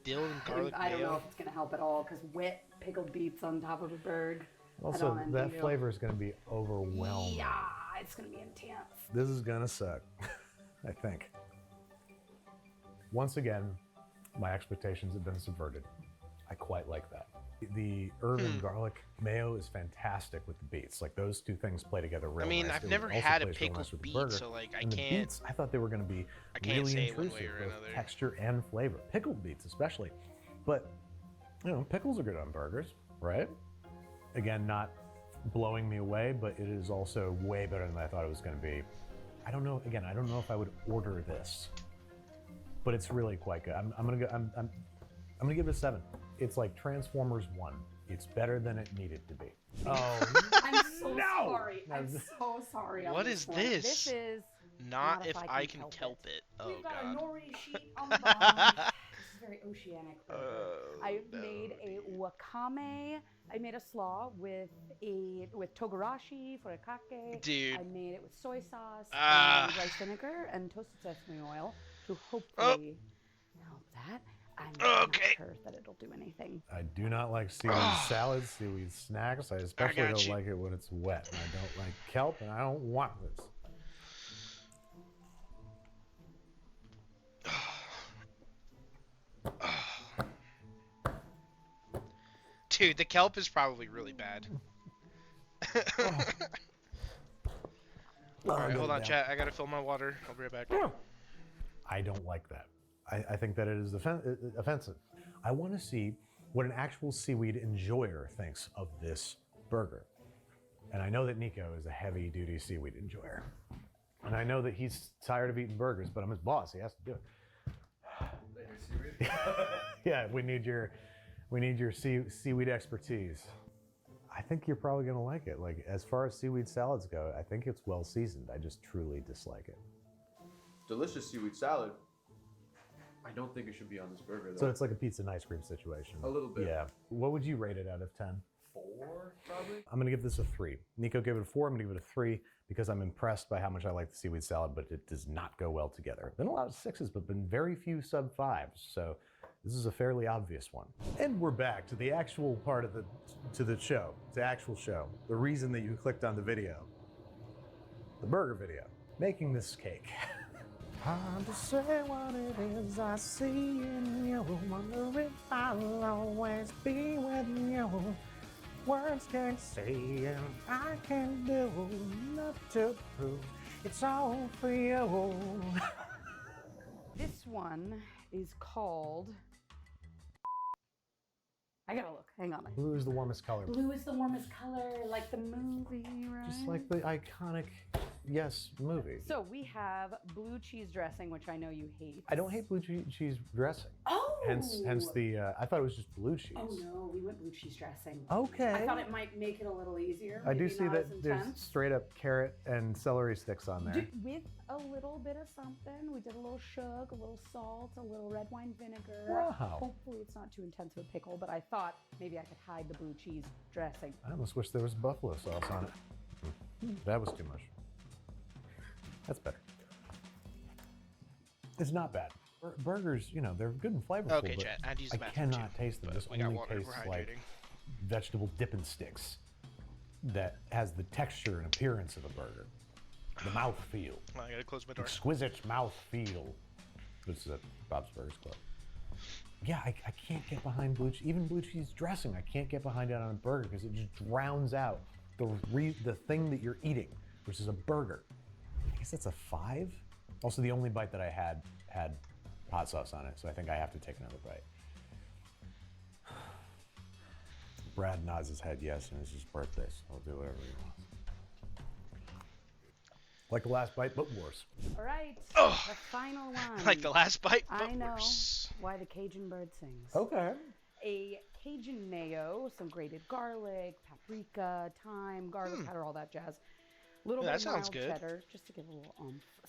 Dill and garlic I don't know mayo. if it's gonna help at all because wet pickled beets on top of a burg. I Also, don't envy that you. flavor is going to be overwhelming. Yeah, it's gonna be intense. This is going to suck, I think. Once again, my expectations have been subverted. I quite like that. The herb and garlic mayo is fantastic with the beets. Like those two things play together real I mean, nice. I've It never also had a plays real pickled nice with the beet, burger. so like I And the can't. beets, I thought they were going to be I can't really say one intrusive, way or both another. texture and flavor. Pickled beets, especially. But you know, pickles are good on burgers, right? Again, not blowing me away, but it is also way better than I thought it was going to be. I don't know. Again, I don't know if I would order this, but it's really quite good. I'm gonna go. I'm gonna give it a 7. It's like Transformers 1. It's better than it needed to be. Oh, I'm so No! sorry. I'm No. so sorry. on What is one. this? This is Not if I can kelp it. Oh We've got a god. nori sheet on the bottom. This is very oceanic. burger. Oh, I made a wakame. I made a slaw with togarashi, furikake. Dude. I made it with soy sauce Ah. and rice vinegar and toasted sesame oil to hopefully help that. I'm Okay. not sure that it'll do anything. I do not like seaweed salads, seaweed snacks. I especially got don't you. like it when it's wet. And I don't like kelp, and I don't want this. Dude, the kelp is probably really bad. Alright, hold on, chat. I gotta fill my water. I'll be right back. I don't like that. I think that it is offensive. I want to see what an actual seaweed enjoyer thinks of this burger. And I know that Nico is a heavy-duty seaweed enjoyer. And I know that he's tired of eating burgers, but I'm his boss. He has to do it. Yeah, we need your seaweed expertise. I think you're probably gonna like it. Like as far as seaweed salads go, I think it's well seasoned. I just truly dislike it. Delicious seaweed salad. I don't think it should be on this burger though. So it's like a pizza and ice cream situation. A little bit. Yeah. What would you rate it out of 10? 4. 4, probably. I'm gonna give this a 3. Nico gave it a 4. I'm gonna give it a 3 because I'm impressed by how much I like the seaweed salad, but it does not go well together. Been a lot of 6s, but been very few sub 5s. So this is a fairly obvious one. And we're back to the actual part of the show, the actual show. The reason that you clicked on the video, the burger video, making this cake. Hard to say what it is I see in you. Wonder if I'll always be with you. Words can't say and I can do enough to prove it's all for you. This one is called. I gotta look. Hang on. Blue is the warmest color. Blue is the warmest color, like the movie, right? Just like the iconic, yes, movie. So we have blue cheese dressing, which I know you hate. I don't hate blue cheese dressing. Oh! Hence the, I thought it was just blue cheese. Oh no, we went blue cheese dressing. Okay. I thought it might make it a little easier. I do maybe see not that as there's intense. straight up carrot and celery sticks on there. With a little bit of something. We did a little sugar, a little salt, a little red wine vinegar. Wow. Hopefully it's not too intense of a pickle, but I thought maybe I could hide the blue cheese dressing. I almost wish there was buffalo sauce on it. That was too much. That's better. It's not bad. Burgers, you know, they're good and flavorful. Okay, but chat. I had to use the I bathroom cannot too, taste them. but This we got only water. tastes We're like hydrating. vegetable dipping sticks that has the texture and appearance of a burger. The mouth feel. Well, I gotta close my door. Exquisite mouth feel. This is at Bob's Burgers Club. Yeah, I can't get behind even blue cheese dressing. I can't get behind it on a burger because it just drowns out the thing that you're eating, which is a burger. I guess that's a 5. Also, the only bite that I had hot sauce on it, so I think I have to take another bite. Brad nods his head yes, and it's his birthday, so I'll do whatever he wants. Like the last bite, but worse. All right, Oh. the final one. Like the last bite, but I know worse. why the Cajun bird sings. Okay. A Cajun mayo, some grated garlic, paprika, thyme, garlic powder, all that jazz. Little Yeah, bit that of sounds mild good. cheddar, just to give a little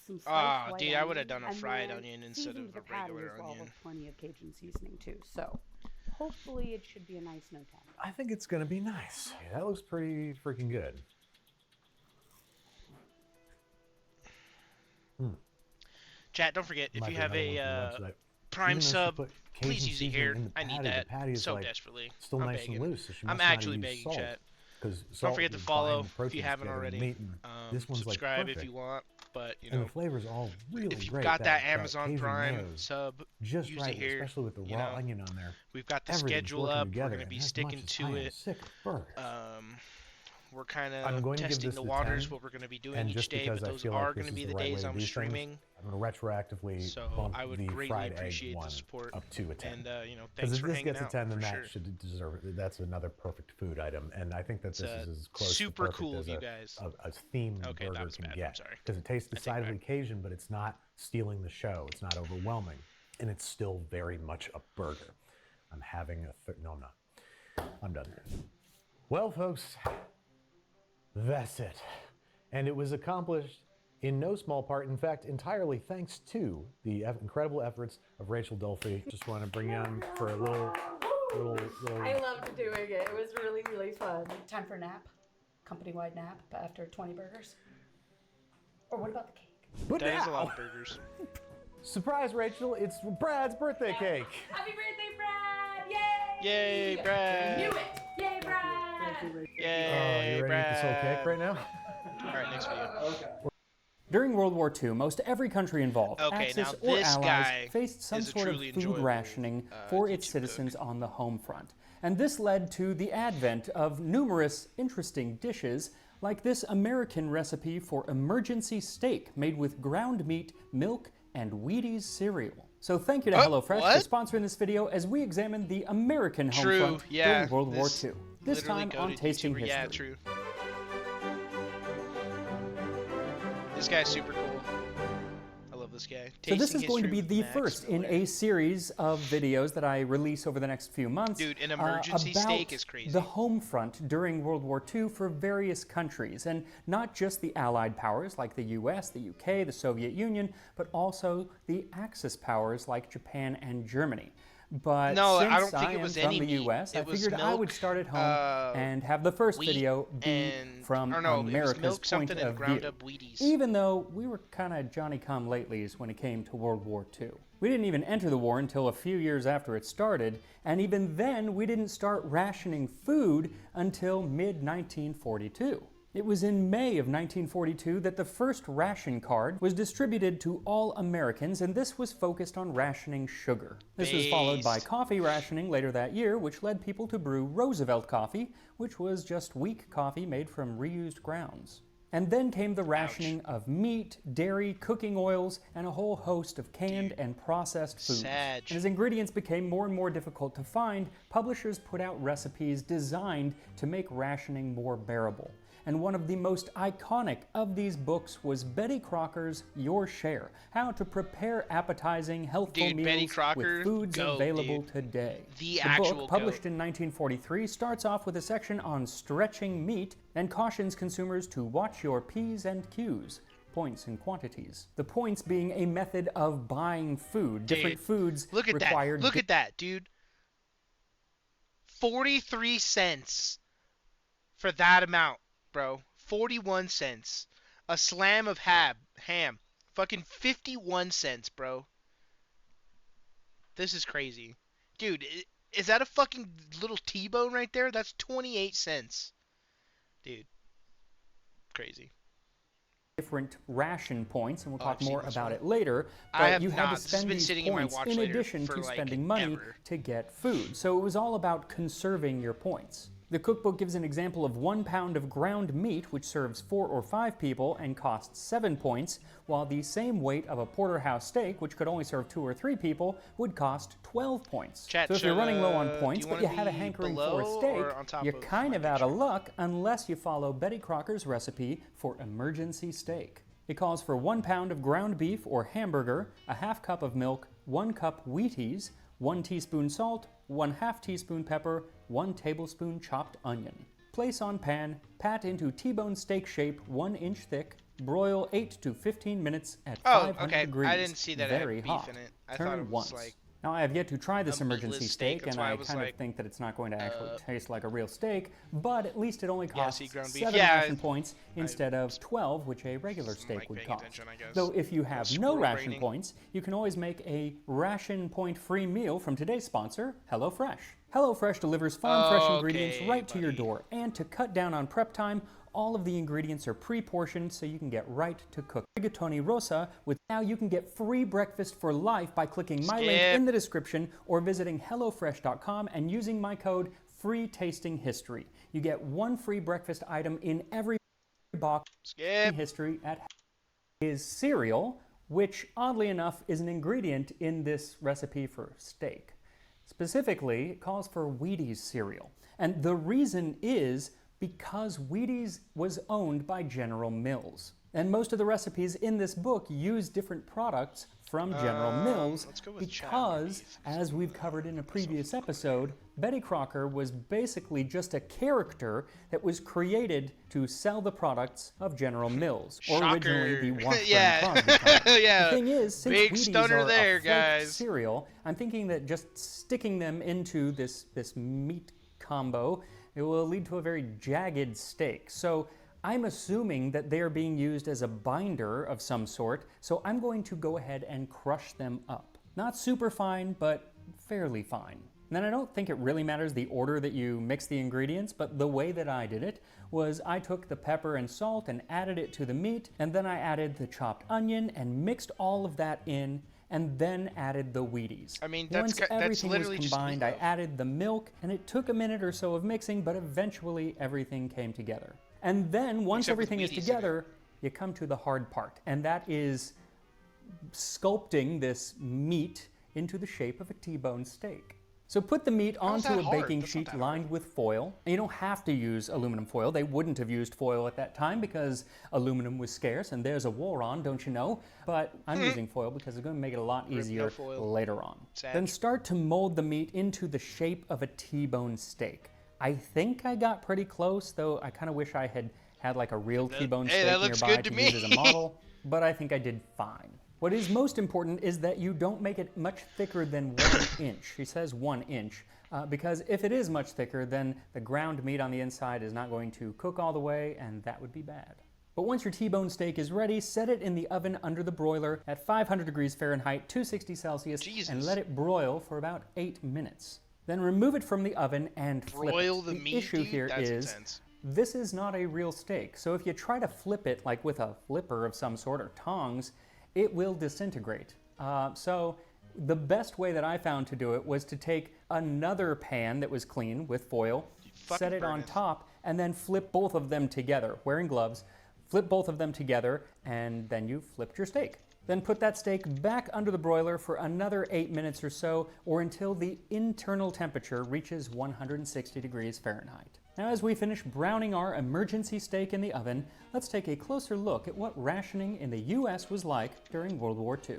some sliced Ah, white dude, I would have onion, done a and fried then onion instead seasoned of the a patty regular as well onion. with plenty of Cajun seasoning too. So hopefully it should be a nice no time. I think it's gonna be nice. Yeah, that looks pretty freaking good. Chat, don't forget, if Might you be have another one a from the website. Prime Even though she sub, put please Cajun use it seasoning here. in the I need patty, that the patty is so like desperately. still I'm nice begging. and loose, so she I'm must not have actually used begging, salt, chat. 'cause Don't salt forget to would bind follow the if proteins you haven't together and already. meat, and this one's like Subscribe if perfect. you want, but you And know, the flavor's all really if you've great. got that Amazon Cajun Prime mayo's sub, just use right, it here. especially with the you raw know. onion on there. We've got the Everything's schedule working up. We're together, gonna be and as sticking much as to I am it. sick of burgers. We're kind I'm of going to give testing this the the waters, 10, what we're going to be doing and each just day, because but I those feel are like going this to be is the right way days to I'm do things, streaming. I'm going to retroactively So bump I would the greatly fried appreciate egg the one support. up to a 10. And, you know, Because thanks if for this hanging gets a out. 10, then for that sure. should deserve it. That's another perfect food item, and I think that this is as close super to perfect cool as of you a, guys. a themed Okay, that burger was can bad. I'm get. sorry. Because it tastes I take decidedly back. Cajun, but it's not stealing the show. It's not overwhelming, and it's still very much a burger. I'm having a no, I'm not. I'm done. Well, folks, that's it. And it was accomplished in no small part, in fact, entirely thanks to the incredible efforts of Rachel Dolphy. Just want to bring you on for a little. I loved doing it. It was really, really fun. Time for a nap. Company-wide nap after 20 burgers. Or what about the cake? But That is a now, lot of burgers. surprise, Rachel! It's Brad's birthday cake. Happy birthday, Brad! Yay! Yay, Brad! Knew it! Yay, Brad! Yay, you ready to eat this whole Brad! cake right now? All right, next video. During World War II, most every country involved, Okay, Axis now or this guy Allies, faced some is a sort of truly food enjoyable, rationing for its YouTube citizens on the home front. And this led to the advent of numerous interesting dishes, like this American recipe for emergency steak made with ground meat, milk, and Wheaties cereal. So thank you to HelloFresh for what? sponsoring this video as we examine the American home True, front yeah. during World War this II. This literally time on goated Tasting YouTuber. History. Yeah, true. This guy's super cool. I love this guy. So this Tasting is going to be History the with Max first in Miller. a series of videos that I release over the next few months. Dude, an emergency about steak is crazy. the home front during World War II for various countries, and not just the Allied powers like the US, the UK, the Soviet Union, but also the Axis powers like Japan and Germany. But No, since I don't think it am was from any the meat. US, I It was figured I would milk, start at home and have the first wheat, video be and from or no, it was America's milk point something and of ground view. up Wheaties. Even though we were kind of Johnny-come-latelys when it came to World War II. We didn't even enter the war until a few years after it started, and even then we didn't start rationing food until mid-1942. It was in May of 1942 that the first ration card was distributed to all Americans, and this was focused on rationing sugar. This was followed by coffee rationing later that year, which led people to brew Roosevelt coffee, which was just weak coffee made from reused grounds. And then came the rationing of meat, dairy, cooking oils, and a whole host of canned and processed foods. Sag. And as ingredients became more and more difficult to find, publishers put out recipes designed to make rationing more bearable. And one of the most iconic of these books was Betty Crocker's Your Share: How to Prepare Appetizing, Healthful Dude, Betty Meals Crocker, with Foods goat, Available dude. Today. The book, actual published goat. in 1943, starts off with a section on stretching meat and cautions consumers to watch your P's and Q's. Points and quantities. The points being a method of buying food. Different Dude, foods Look at require that. Look at that, dude. 43 cents for that amount, bro. 41 cents. A slam of ham. Fucking 51 cents, bro. This is crazy. Dude, is that a fucking little T-bone right there? That's 28 cents. Dude. Crazy. different ration points, and we'll Oh, talk I've seen more this about one. it later. I But have you had not. to This has spend been these sitting in my points watch in later addition for, to like, spending money ever. to get food. So it was all about conserving your points. The cookbook gives an example of 1 pound of ground meat, which serves 4 or 5 people and costs 7 points, while the same weight of a porterhouse steak, which could only serve 2 or 3 people, would cost 12 points. Chat, so if you're should, running low on do points, you but wanna you had a be hankering for a below steak, or on top you're of kind my of out of picture? luck unless you follow Betty Crocker's recipe for emergency steak. It calls for 1 pound of ground beef or hamburger, a half cup of milk, 1 cup Wheaties, 1 teaspoon salt, 1/2 teaspoon pepper, 1 tablespoon chopped onion. Place on pan, pat into T-bone steak shape 1 inch thick, broil 8 to 15 minutes at 500 okay. degrees. I didn't see that it had Very beef hot. in it. I Turn thought it was once. like Now, I have yet to try this a emergency meatless steak, steak. That's and why I I was kind of like, think that it's not going to actually taste like a real steak, but at least it only Yeah, costs see, ground beef. 7 Yeah, ration points instead of 12, which a regular steak like would paying cost. attention, I guess. Though if you have no Squirrel ration braining. points, you can always make a ration point free meal from today's sponsor, HelloFresh. HelloFresh delivers farm fresh ingredients Okay, right to your buddy. door, and to cut down on prep time, all of the ingredients are pre-portioned so you can get right to cook. Rigatoni Rosa, with now you can get free breakfast for life by clicking my link Skip. in the description or visiting HelloFresh.com and using my code FREETASTINGHISTORY. You get 1 free breakfast item in every box. skip. History at is cereal, which oddly enough is an ingredient in this recipe for steak. Specifically, it calls for Wheaties cereal. And the reason is because Wheaties was owned by General Mills. And most of the recipes in this book use different products from General Mills let's go with because, Chad, as we've covered in a previous episode, Betty Crocker was basically just a character that was created to sell the products of General Mills, or originally the Shocker. Washburn Yeah. Crosby Company. Yeah. The thing is, since Big Wheaties stunner are there, a flake guys. cereal, I'm thinking that just sticking them into this meat combo, it will lead to a very jagged steak. So I'm assuming that they are being used as a binder of some sort, so I'm going to go ahead and crush them up. Not super fine, but fairly fine. And then I don't think it really matters the order that you mix the ingredients, but the way that I did it was I took the pepper and salt and added it to the meat, and then I added the chopped onion and mixed all of that in, and then added the Wheaties. I mean, that's Once everything was literally just combined, I meatloaf. added the milk, and it took a minute or so of mixing, but eventually everything came together. And then, once Except with everything is Wheaties in it. together, you come to the hard part, and that is sculpting this meat into the shape of a T-bone steak. So put the meat How is onto that a hard? baking That's not sheet that hard. lined with foil. And you don't have to use aluminum foil. They wouldn't have used foil at that time because aluminum was scarce, and there's a war on, don't you know? But I'm using foil because it's going to make it a lot easier foil. later on. Sad. Then start to mold the meat into the shape of a T-bone steak. I think I got pretty close, though I kind of wish I had like a real T-bone hey, steak that looks nearby good to use me. as a model, but I think I did fine. What is most important is that you don't make it much thicker than 1 inch. He says 1 inch, because if it is much thicker, then the ground meat on the inside is not going to cook all the way, and that would be bad. But once your T-bone steak is ready, set it in the oven under the broiler at 500 degrees Fahrenheit, 260 Celsius, and let it broil for about 8 minutes. Then remove it from the oven and flip Broil it. the meat, issue dude? here That's is intense. this is not a real steak. So if you try to flip it like with a flipper of some sort or tongs, it will disintegrate. So the best way that I found to do it was to take another pan that was clean with foil, set it on top, and then flip both of them together, wearing gloves, flip both of them together, and then you flipped your steak. Then put that steak back under the broiler for another 8 minutes or so, or until the internal temperature reaches 160 degrees Fahrenheit. Now, as we finish browning our emergency steak in the oven, let's take a closer look at what rationing in the US was like during World War II.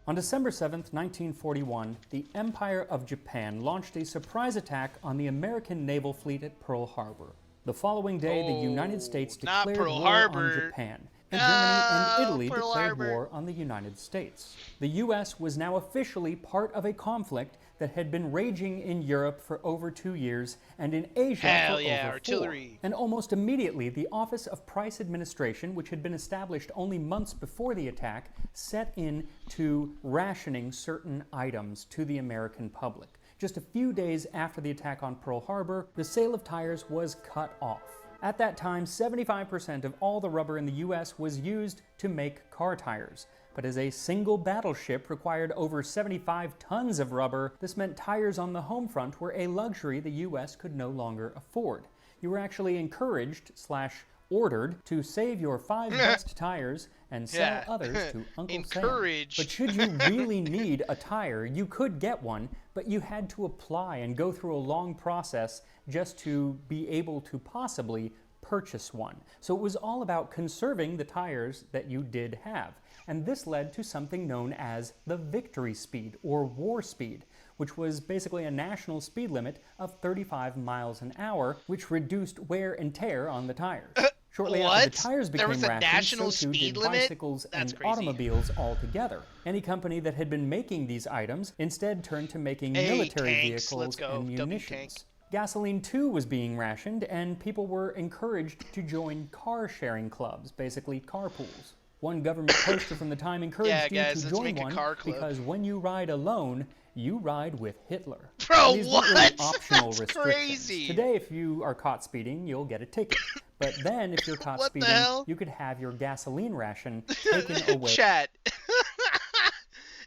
On December 7th, 1941, the Empire of Japan launched a surprise attack on the American naval fleet at Pearl Harbor. The following day, the United States not declared Pearl war Harbor. on Japan, and Germany and Italy Pearl declared Harbor. war on the United States. The U.S. was now officially part of a conflict that had been raging in Europe for over 2 years and in Asia Hell for yeah, over artillery. 4. And almost immediately, the Office of Price Administration, which had been established only months before the attack, set in to rationing certain items to the American public. Just a few days after the attack on Pearl Harbor, the sale of tires was cut off. At that time, 75% of all the rubber in the US was used to make car tires. But as a single battleship required over 75 tons of rubber, this meant tires on the home front were a luxury the US could no longer afford. You were actually encouraged/ordered to save your 5 best tires and sell others to Uncle Encouraged. Sam. But should you really need a tire, you could get one, but you had to apply and go through a long process just to be able to possibly purchase one. So it was all about conserving the tires that you did have. And this led to something known as the victory speed, or war speed, which was basically a national speed limit of 35 miles an hour, which reduced wear and tear on the tires. Shortly after the tires There became was a rationed, national so too speed did limit? bicycles That's and crazy. automobiles altogether. Any company that had been making these items instead turned to making Hey, military tanks, vehicles let's go. and W munitions. tank. Gasoline too was being rationed, and people were encouraged to join car sharing clubs, basically carpools. One government poster from the time encouraged Yeah, you guys, to let's join make a one car club. because when you ride alone, you ride with Hitler. Bro, And these weren't really what? optional That's restrictions. crazy. Today, if you are caught speeding, you'll get a ticket. But then, if you're caught What the speeding, hell? you could have your gasoline ration taken away. Chat.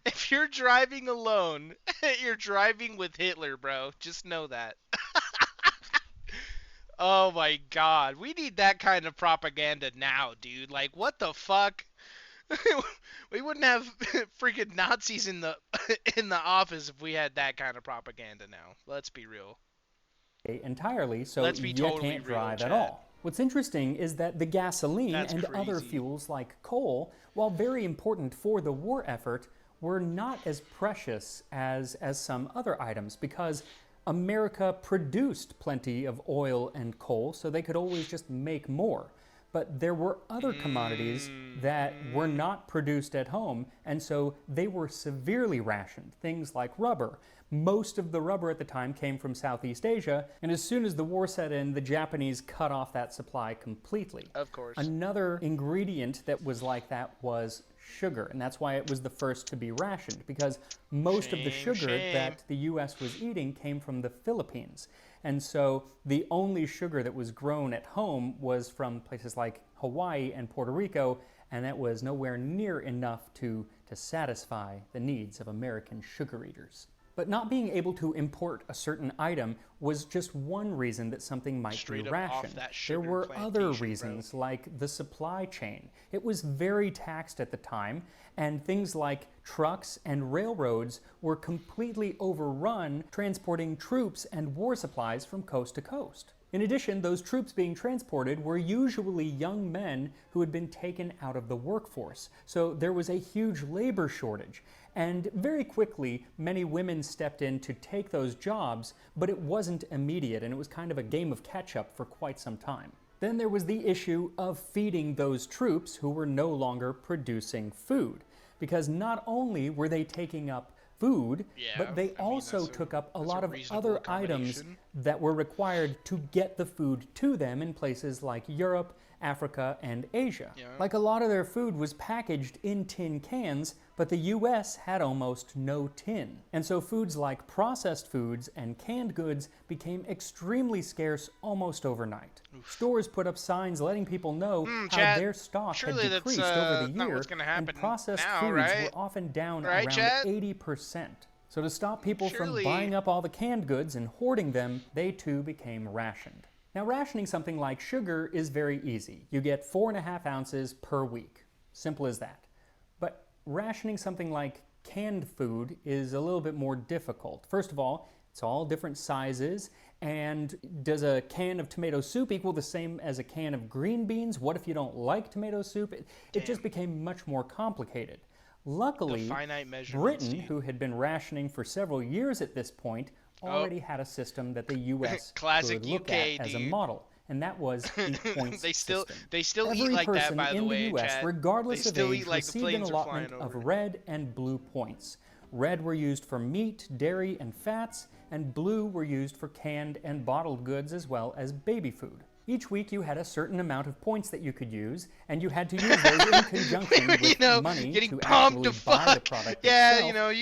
If you're driving alone, you're driving with Hitler, bro. Just know that. Oh my god. We need that kind of propaganda now, dude. Like, what the fuck? We wouldn't have freaking Nazis in the office if we had that kind of propaganda now. Let's be real. Entirely, so Let's be you totally can't real, drive chat. at all. What's interesting is that the gasoline That's and other crazy. fuels like coal, while very important for the war effort, were not as precious as some other items because America produced plenty of oil and coal, so they could always just make more. But there were other commodities that were not produced at home, and so they were severely rationed. Things like rubber. Most of the rubber at the time came from Southeast Asia, and as soon as the war set in, the Japanese cut off that supply completely. Of course. Another ingredient that was like that was sugar, and that's why it was the first to be rationed, because most of the sugar that the U.S. was eating came from the Philippines. And so the only sugar that was grown at home was from places like Hawaii and Puerto Rico, and that was nowhere near enough to satisfy the needs of American sugar eaters. But not being able to import a certain item was just one reason that something might Straight be up off rationed. that There sugar were other plantation, reasons, like the supply chain. It was very taxed at the time, and things like trucks and railroads were completely overrun transporting troops and war supplies from coast to coast. In addition, those troops being transported were usually young men who had been taken out of the workforce, so there was a huge labor shortage. And very quickly, many women stepped in to take those jobs, but it wasn't immediate, and it was kind of a game of catch-up for quite some time. Then there was the issue of feeding those troops who were no longer producing food. Because not only were they taking up food, but they also took up a lot of other items that were required to get the food to them in places like Europe, Africa, and Asia. Like a lot of their food was packaged in tin cans, but the US had almost no tin. And so foods like processed foods and canned goods became extremely scarce almost overnight. Stores put up signs letting people know how their stock had decreased over the year, and processed foods were often down around 80%. So to stop people from buying up all the canned goods and hoarding them, they too became rationed. Now, rationing something like sugar is very easy. You get 4.5 ounces per week. Simple as that. But rationing something like canned food is a little bit more difficult. First of all, it's all different sizes. And does a can of tomato soup equal the same as a can of green beans? What if you don't like tomato soup? It just became much more complicated. Luckily, Britain, who had been rationing for several years at this point, already had a system that the U.S. could look at as a model, and that was the points system. They still Every eat like person that, by the in way, the U.S., Chad. regardless of age, like the received an planes are allotment flying of over. red and blue points. Red were used for meat, dairy, and fats, and blue were used for canned and bottled goods as well as baby food. Each week you had a certain amount of points that you could use, and you had to use those in conjunction with money to actually buy the product itself.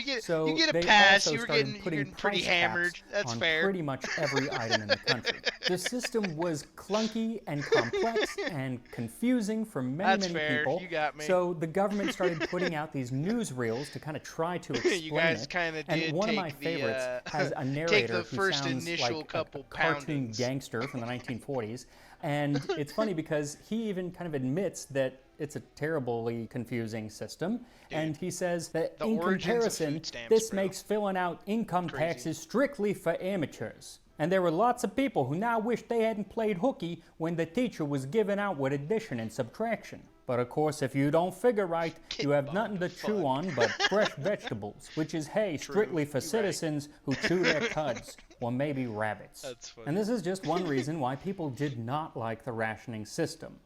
You get a they pass. also You're started putting pretty price hammered. caps That's on fair. pretty much every item in the country. The system was clunky and complex and confusing for many people. You got me. So the government started putting out these newsreels to kind of try to explain You guys it. kinda And did one of take my the, favorites has a take narrator the who first sounds initial like couple a cartoon poundings. gangster from the 1940s. And it's funny because he even kind of admits that it's a terribly confusing system. And he says that in comparison, this makes filling out income taxes strictly for amateurs. And there were lots of people who now wish they hadn't played hooky when the teacher was giving out with addition and subtraction. But of course, if you don't figure right, you have nothing to chew on but fresh vegetables, which is hay strictly for citizens who chew their cuds, or maybe rabbits. That's funny. And this is just one reason why people did not like the rationing system.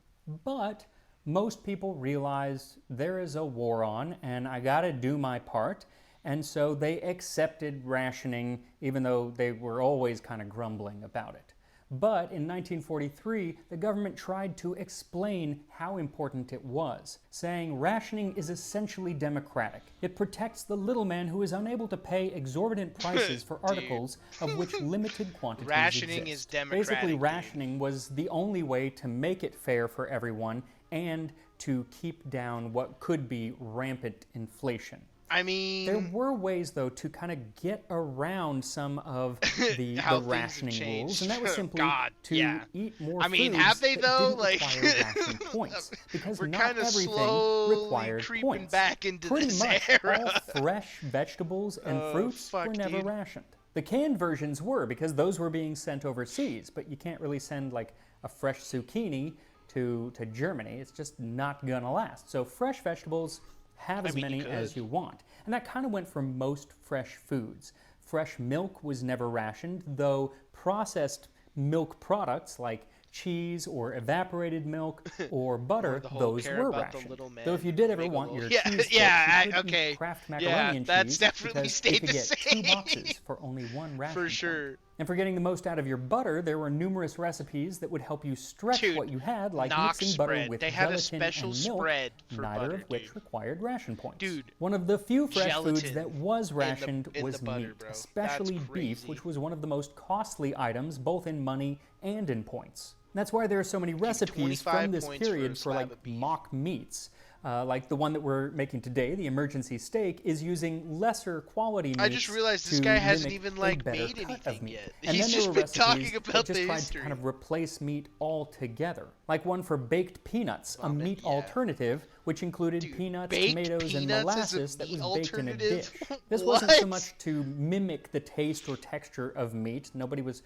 But most people realized there is a war on, and I gotta do my part. And so they accepted rationing, even though they were always kind of grumbling about it. But in 1943, the government tried to explain how important it was, saying rationing is essentially democratic. It protects the little man who is unable to pay exorbitant prices for articles of which limited quantities Rationing exist. is democratic, Basically, dude. rationing was the only way to make it fair for everyone and to keep down what could be rampant inflation. I mean, There were ways, though, to kind of get around some of the How things have rationing changed. rules, and that was simply God, to yeah. eat more I mean, foods have they, that though? didn't Like, require ration points, because we're not kinda everything slowly required creeping points. back into Pretty this much era. all fresh vegetables and fruits fuck, were never dude. rationed. The canned versions were, because those were being sent overseas, but you can't really send, like, a fresh zucchini to Germany. It's just not gonna last. So fresh vegetables, have as many as you want. And that kind of went for most fresh foods. Fresh milk was never rationed, though processed milk products like cheese or evaporated milk or butter, those were rationed. Though if you did ever want your cheese fix, you couldn't eat Kraft macaroni and that's cheese definitely because stayed you could the get same. 2 boxes for only 1 ration For point. sure. And for getting the most out of your butter, there were numerous recipes that would help you stretch Dude, what you had, like Knox mixing butter spread. with They had a gelatin special and milk, spread for neither butter, of which dude. required ration points. Dude, one of the few fresh foods gelatin that was in rationed the was butter, meat, bro. That's especially beef, crazy. which was one of the most costly items, both in money and in points. And that's why there are so many recipes 25 from this points for a period for slab like of beef. mock meats. Like the one that we're making today, the emergency steak, is using lesser quality meats. I just realized this to guy hasn't mimic even a like better made cut of anything meat. yet. And He's then there just were been recipes talking that about just the tried history. to kind of replace meat altogether, like one for baked peanuts, a meat alternative which included peanuts, baked tomatoes, and peanuts as a molasses that was meat baked in a alternative? dish. This wasn't so What? much to mimic the taste or texture of meat. Nobody was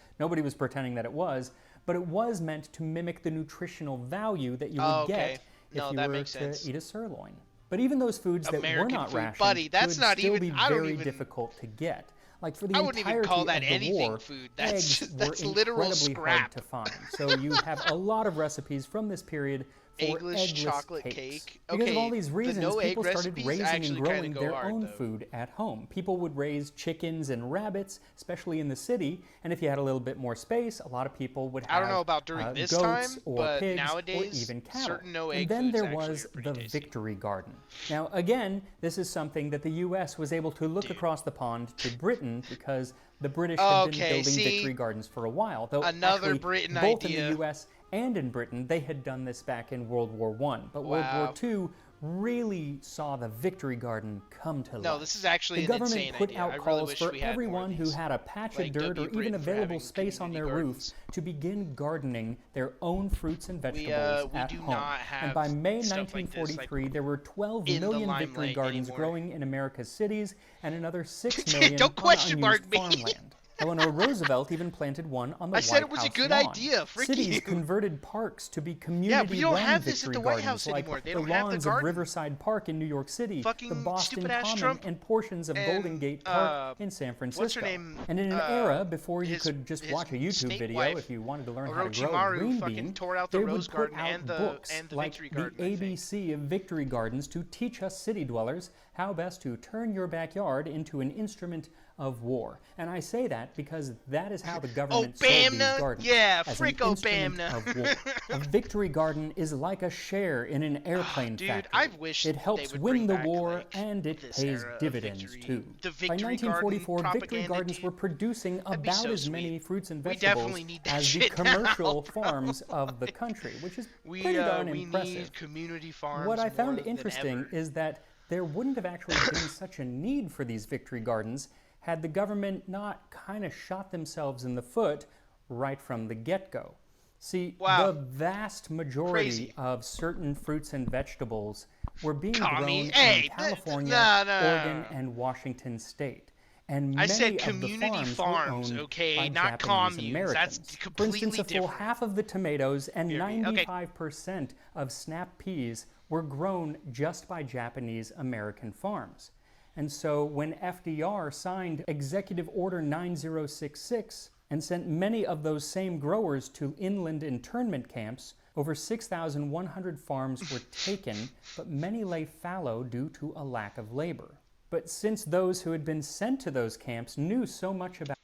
pretending that it was, but it was meant to mimic the nutritional value that you would Oh, okay. get if No, you that were makes to sense. eat a sirloin. But even those foods that were American not food, rationed buddy, that's could not still even- be I don't very even- difficult to get. Like for the I wouldn't even entirety call that of the anything war, food. eggs were That's literal incredibly scrap. hard to find. So you have a lot of recipes from this period for Eggless chocolate cakes. cake. Because of all Okay, these the reasons, no egg people started recipes raising actually and kinda growing go their hard, own though. food at home. People would raise chickens and rabbits, especially in the city, and if you had a little bit more space, a lot of people would have I don't know about during this goats time, or but pigs nowadays, or even cattle. certain no And egg then foods there actually was are pretty the tasty. Victory Garden. Now, again, this is something that the U.S. was able to look across the pond to Britain because the British had been Okay, building see? Victory Gardens for a while. Though Another actually, Britain both in idea. the U.S. and in Britain, they had done this back in World War I. But World Wow. War II really saw the Victory Garden come to life. No, this is actually The an government insane put idea. out I really calls wish for we had more of everyone who these. had a patch Like of dirt W. or even Britain for available having space on their community roof gardens. to begin gardening their own fruits and vegetables we at do home. not have And by May stuff like this, 1943, there were 12 in the million Victory limelight Gardens anymore. growing in America's cities and another 6 million Don't on question unused mark me. farmland. Eleanor Roosevelt even planted one on the I White said it was a House good lawn. idea, frick Cities you. converted parks to be Yeah, we community-run don't have this at Victory the White Gardens, House like anymore. They the don't have the lawns of garden. Riverside Park in New York City, the Fucking Boston stupid-ass Common, Trump and portions of and, Golden Gate Park in San Francisco. what's her name? And in an era before you his- could just his watch a YouTube snake video wife, if you wanted to learn how to grow a Orochimaru green fucking bean, tore out the they Rose would put Garden out and the- books and the like Victory the Garden, I think. ABC of Victory Gardens to teach us city dwellers how best to turn your backyard into an instrument of war. And I say that because that is how the government sold these Obama? gardens. Yeah, as frick an instrument Obama. of war. A Victory Garden is like a share in an airplane Dude, factory. I wish it they helps would win bring the back, war like, and it this pays era of dividends Victory. too. The By Victory 1944, Garden Victory propaganda, Gardens dude. were producing That'd be about so as many sweet. fruits and We vegetables definitely need that as the shit now. commercial farms of the country, which is pretty darn impressive. Need community farms. What I more found than interesting ever. is that there wouldn't have actually been such a need for these Victory Gardens had the government not kind of shot themselves in the foot right from the get-go. See, Wow. the vast majority Crazy. of certain fruits and vegetables were being Commie. grown Hey, in California, no. Oregon, and Washington State. And I many said of the community farms, farms, were owned okay, by not Japanese communes. Americans. That's For completely instance, a full different. half of the tomatoes and Hear me. Okay. 95% of snap peas were grown just by Japanese American farms. And so when FDR signed Executive Order 9066 and sent many of those same growers to inland internment camps, over 6,100 farms were taken, but many lay fallow due to a lack of labor. But since those who had been sent to those camps knew so much about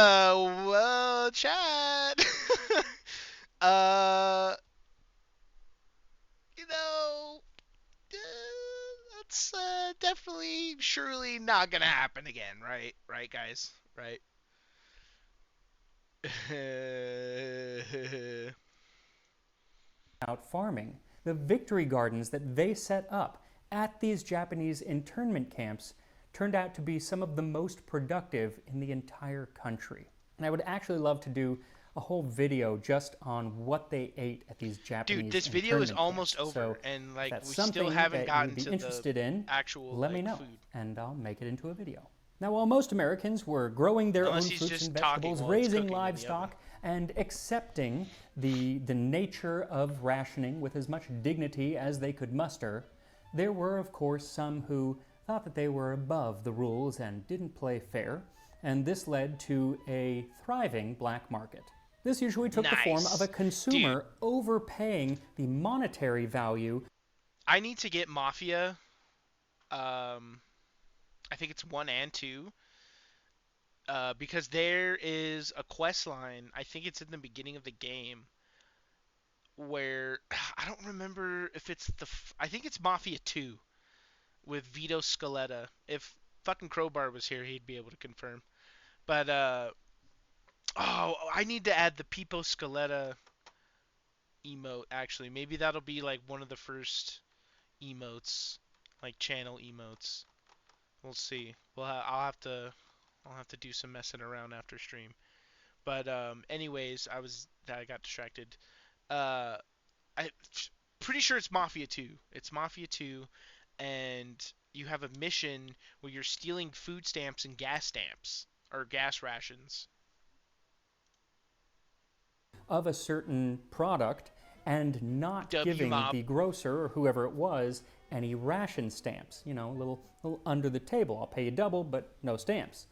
Well, Chad. You know, that's definitely, surely not gonna happen again, right? Right, guys? Right? farming, the Victory Gardens that they set up at these Japanese internment camps turned out to be some of the most productive in the entire country. And I would actually love to do a whole video just on what they ate at these Japanese Dude, this video is internment almost camps. over, So and like that's we still something haven't that gotten you'd be to interested the in, actual let me like, know, food. and I'll make it into a video. Now, while most Americans were growing their Unless own he's fruits just and talking vegetables, while it's raising cooking in the livestock, and accepting the nature of rationing with as much dignity as they could muster, there were, of course, some who thought that they were above the rules and didn't play fair, and this led to a thriving black market. This usually took the form Nice. of a consumer overpaying the monetary value. I need to get Mafia. I think it's 1 and 2. Because there is a quest line, I think it's in the beginning of the game, where I don't remember if it's I think it's Mafia 2 with Vito Scaletta. If fucking Crowbar was here, he'd be able to confirm. But I need to add the Pipo Scaletta emote. Actually, maybe that'll be like one of the first emotes, like channel emotes. We'll see. Well, I'll have to do some messing around after stream. But anyways, I got distracted. I'm pretty sure it's Mafia 2. It's Mafia 2, and you have a mission where you're stealing food stamps and gas stamps or gas rations. Of a certain product, and not W giving mob. the grocer or whoever it was any ration stamps. You know, a little under the table. I'll pay you double, but no stamps.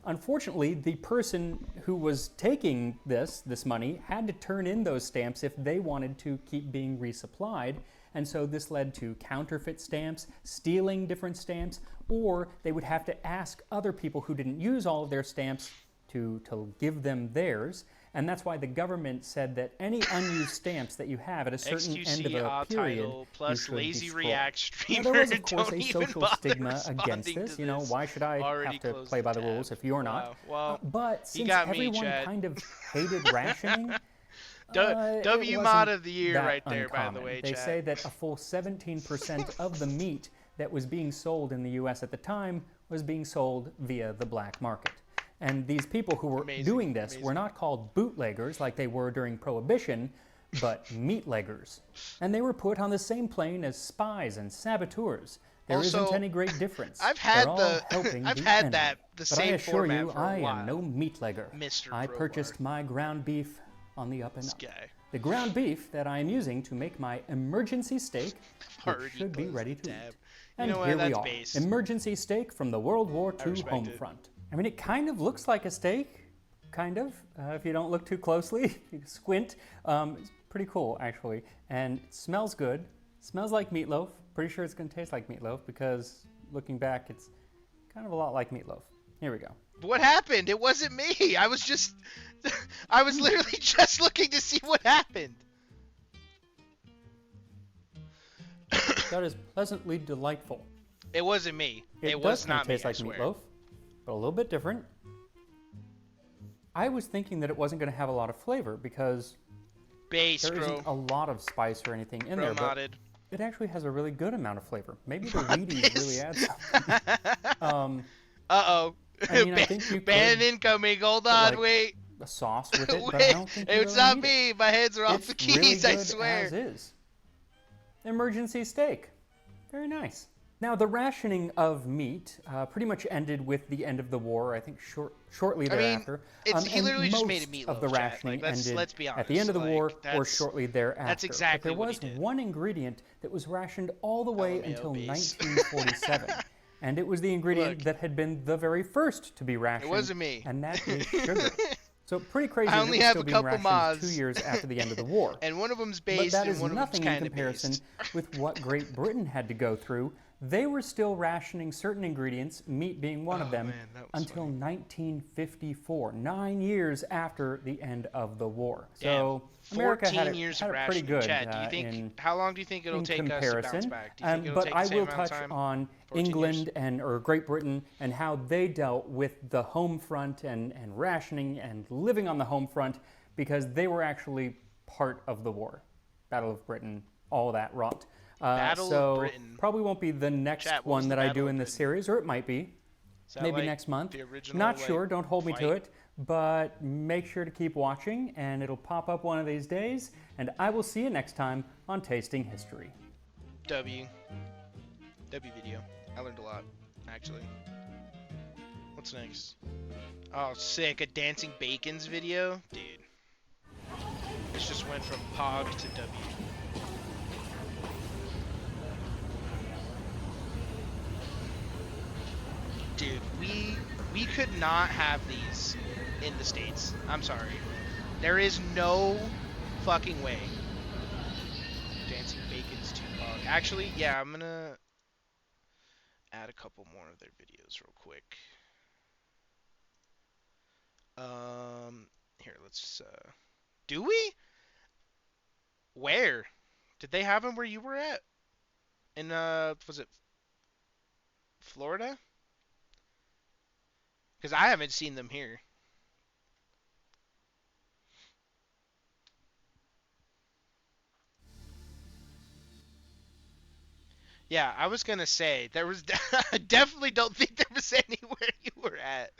Unfortunately, the person who was taking this money had to turn in those stamps if they wanted to keep being resupplied. And so this led to counterfeit stamps, stealing different stamps, or they would have to ask other people who didn't use all of their stamps to give them theirs. And that's why the government said that any unused stamps that you have at a certain end of XQC a period, title plus you should lazy destroy. react Now, streamer. there was, of course, Don't a even social bother stigma against responding this. to You know, this. why should I Already have to closed play by the tab. rules if you're not? Wow. Well, but you since got me, everyone Chad. kind of hated rationing, W it mod wasn't of the year that right there, by the uncommon. way, They Chad. say that a full 17% of the meat that was being sold in the U.S. at the time was being sold via the black market. And these people who were doing this were not called bootleggers like they were during Prohibition, but meatleggers. And they were put on the same plane as spies and saboteurs. There Also, isn't any great difference. I've had They're all the- helping I've the had enemy. that- the but same I assure format you, for a I while, am no meatlegger. Mr. I Crowbar. purchased my ground beef on the up and This up. guy. The ground beef that I am using to make my emergency steak, Already which should be closed ready the to tab. eat. You And know what? here we That's are, base. emergency steak from the World War II respect home it. front. I mean, it kind of looks like a steak, kind of, if you don't look too closely, if you squint. It's pretty cool, actually, and it smells good. Smells like meatloaf. Pretty sure it's going to taste like meatloaf because looking back, it's kind of a lot like meatloaf. Here we go. What happened? It wasn't me. I was just, I was literally just looking to see what happened. That is pleasantly delightful. It wasn't me. It does was kinda not me, taste I like swear. meatloaf, but a little bit different. I was thinking that it wasn't going to have a lot of flavor because Base, there bro. isn't a lot of spice or anything in there, but Modded. it actually has a really good amount of flavor. Maybe the Wheaties really add something. Uh-oh. I mean, I think you Ban could incoming. Hold put, on, like, wait. a sauce with it, but I Wait. don't think you It's really not need me. it. My hands are off It's the keys, really I good swear. as is. Emergency steak. Very nice. Now, the rationing of meat pretty much ended with the end of the war, I think shortly I mean, thereafter. he And literally just most made a meatloaf, of the Chad. rationing Like, ended let's be at the end of the honest, war like, or that's- shortly thereafter. that's exactly but there what was he did. one ingredient that was rationed all the way LMAO until base. 1947. And it was the ingredient Look. that had been the very first to be rationed. wasn't me. And that is sugar. So pretty crazy I that only it was have still a being couple rationed mods. 2 years after the end of the war. And one of them's But based that and is one of them's nothing in kind of comparison based. with what Great Britain had to go through. They were still rationing certain ingredients, meat being one of them, man, that was until 1954, 9 years after the end of the war. Damn. So America 14 had it, years had of it pretty rationing. good Chad, do you think, in how long do you think it'll in take us to bounce comparison. back? Do you think it'll But take I the same will amount of touch time? on 14 England years? or Great Britain and how they dealt with the home front and rationing and living on the home front because they were actually part of the war. Battle of Britain, all that rot. Battle so of Britain. probably won't be the next Chat, what was one the that I Battle do of in this Britain? series, or it might be. Is that Maybe like next month. the original, Not like, sure, don't hold me to fight? it, but make sure to keep watching and it'll pop up one of these days, and I will see you next time on Tasting History. W video. I learned a lot, actually. What's next? Oh, sick. A Dancing Bacons video? Dude. This just went from Pog to W. Dude, we could not have these in the States. I'm sorry. There is no fucking way. Dancing Bacons to Pog. Actually, yeah, I'm gonna add a couple more of their videos real quick. Here, let's, do we? Where? Did they have them where you were at? In, was it Florida? Because I haven't seen them here. Yeah, I was gonna say there was. I definitely don't think there was anywhere you were at,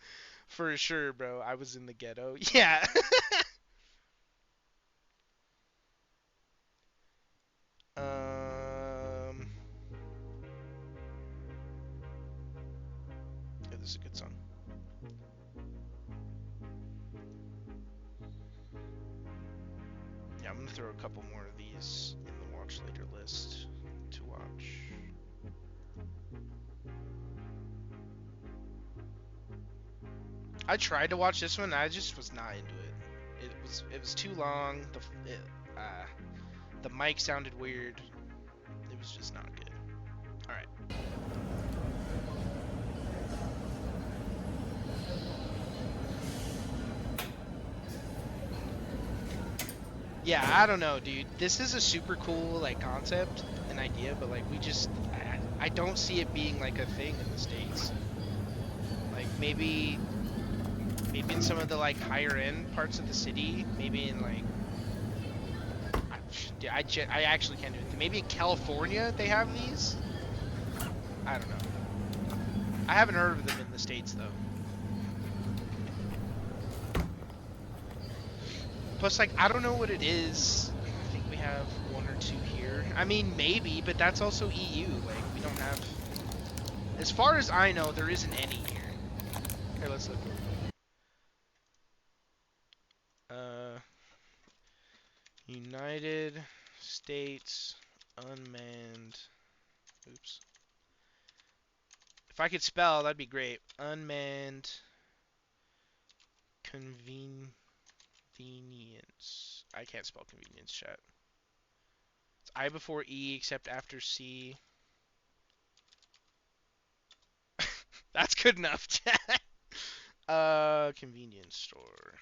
for sure, bro. I was in the ghetto. Yeah. Yeah, this is a good song. Yeah, I'm gonna throw a couple more of these in the watch later list to watch. I tried to watch this one, I just was not into it. It was too long. The mic sounded weird. It was just not good. All right. Yeah, I don't know, dude. This is a super cool like concept and idea, but like I don't see it being like a thing in the States. Like maybe in some of the like higher end parts of the city, maybe in like I actually can't do it. Maybe in California they have these. I don't know. I haven't heard of them in the States though. Plus, like, I don't know what it is. I think we have one or two here. I mean, maybe, but that's also EU. Like, we don't have... As far as I know, there isn't any here. Here, let's look. United States Unmanned... Oops. If I could spell, that'd be great. Unmanned... Convenience. I can't spell convenience, chat. It's I before E except after C. That's good enough, chat. Convenience store.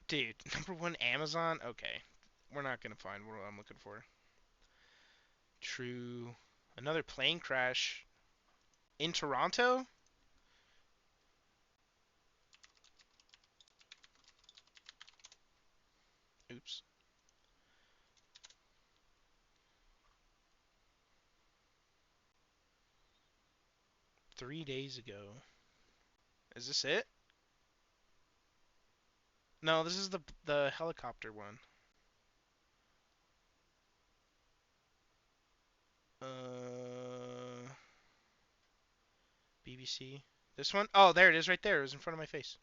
Dude, #1 Amazon? Okay. We're not gonna find what I'm looking for. True. Another plane crash in Toronto? Oops. Three days ago. Is this it? No, this is the helicopter one. BBC. This one? Oh, there it is right there. It was in front of my face.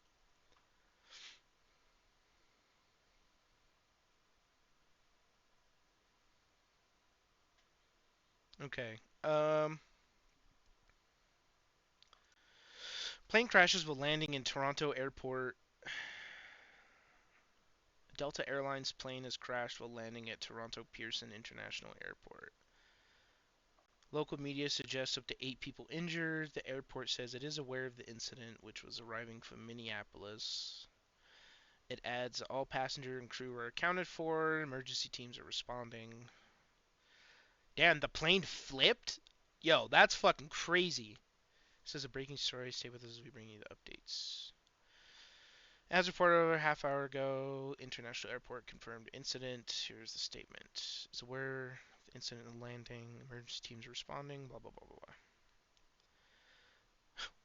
Okay. Plane crashes while landing in Toronto airport. Delta Airlines plane has crashed while landing at Toronto Pearson International Airport. Local media suggests up to 8 people injured. The airport says it is aware of the incident, which was arriving from Minneapolis. It adds all passenger and crew are accounted for. Emergency teams are responding. Damn, the plane flipped? Yo, that's fucking crazy. This is a breaking story. Stay with us as we bring you the updates. As reported over a half hour ago, International Airport confirmed incident. Here's the statement. Is aware of the incident and landing. Emergency teams responding. Blah blah blah blah blah.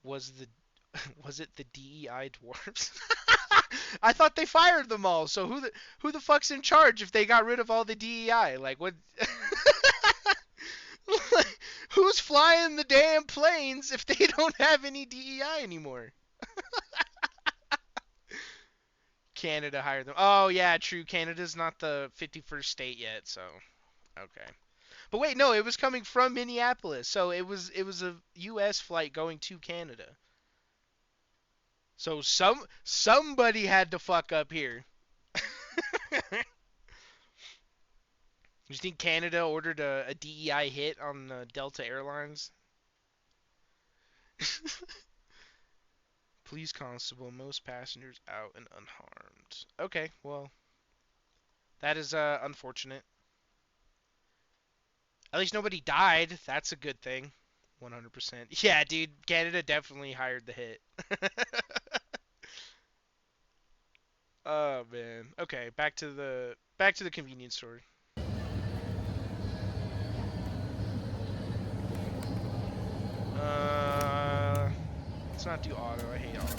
Was it the DEI dwarves? I thought they fired them all. So who the fuck's in charge if they got rid of all the DEI? Like what? Who's flying the damn planes if they don't have any DEI anymore? Canada hired them. Oh yeah, true. Canada's not the 51st state yet, so okay. But wait, no, it was coming from Minneapolis, so it was a U.S. flight going to Canada. So somebody had to fuck up here. You think Canada ordered a DEI hit on Delta Airlines? Police constable, most passengers out and unharmed. Okay, well, that is unfortunate. At least nobody died. That's a good thing. 100%. Yeah, dude, Canada definitely hired the hit. Oh man. Okay, back to the convenience store. Let's not do auto. I hate auto.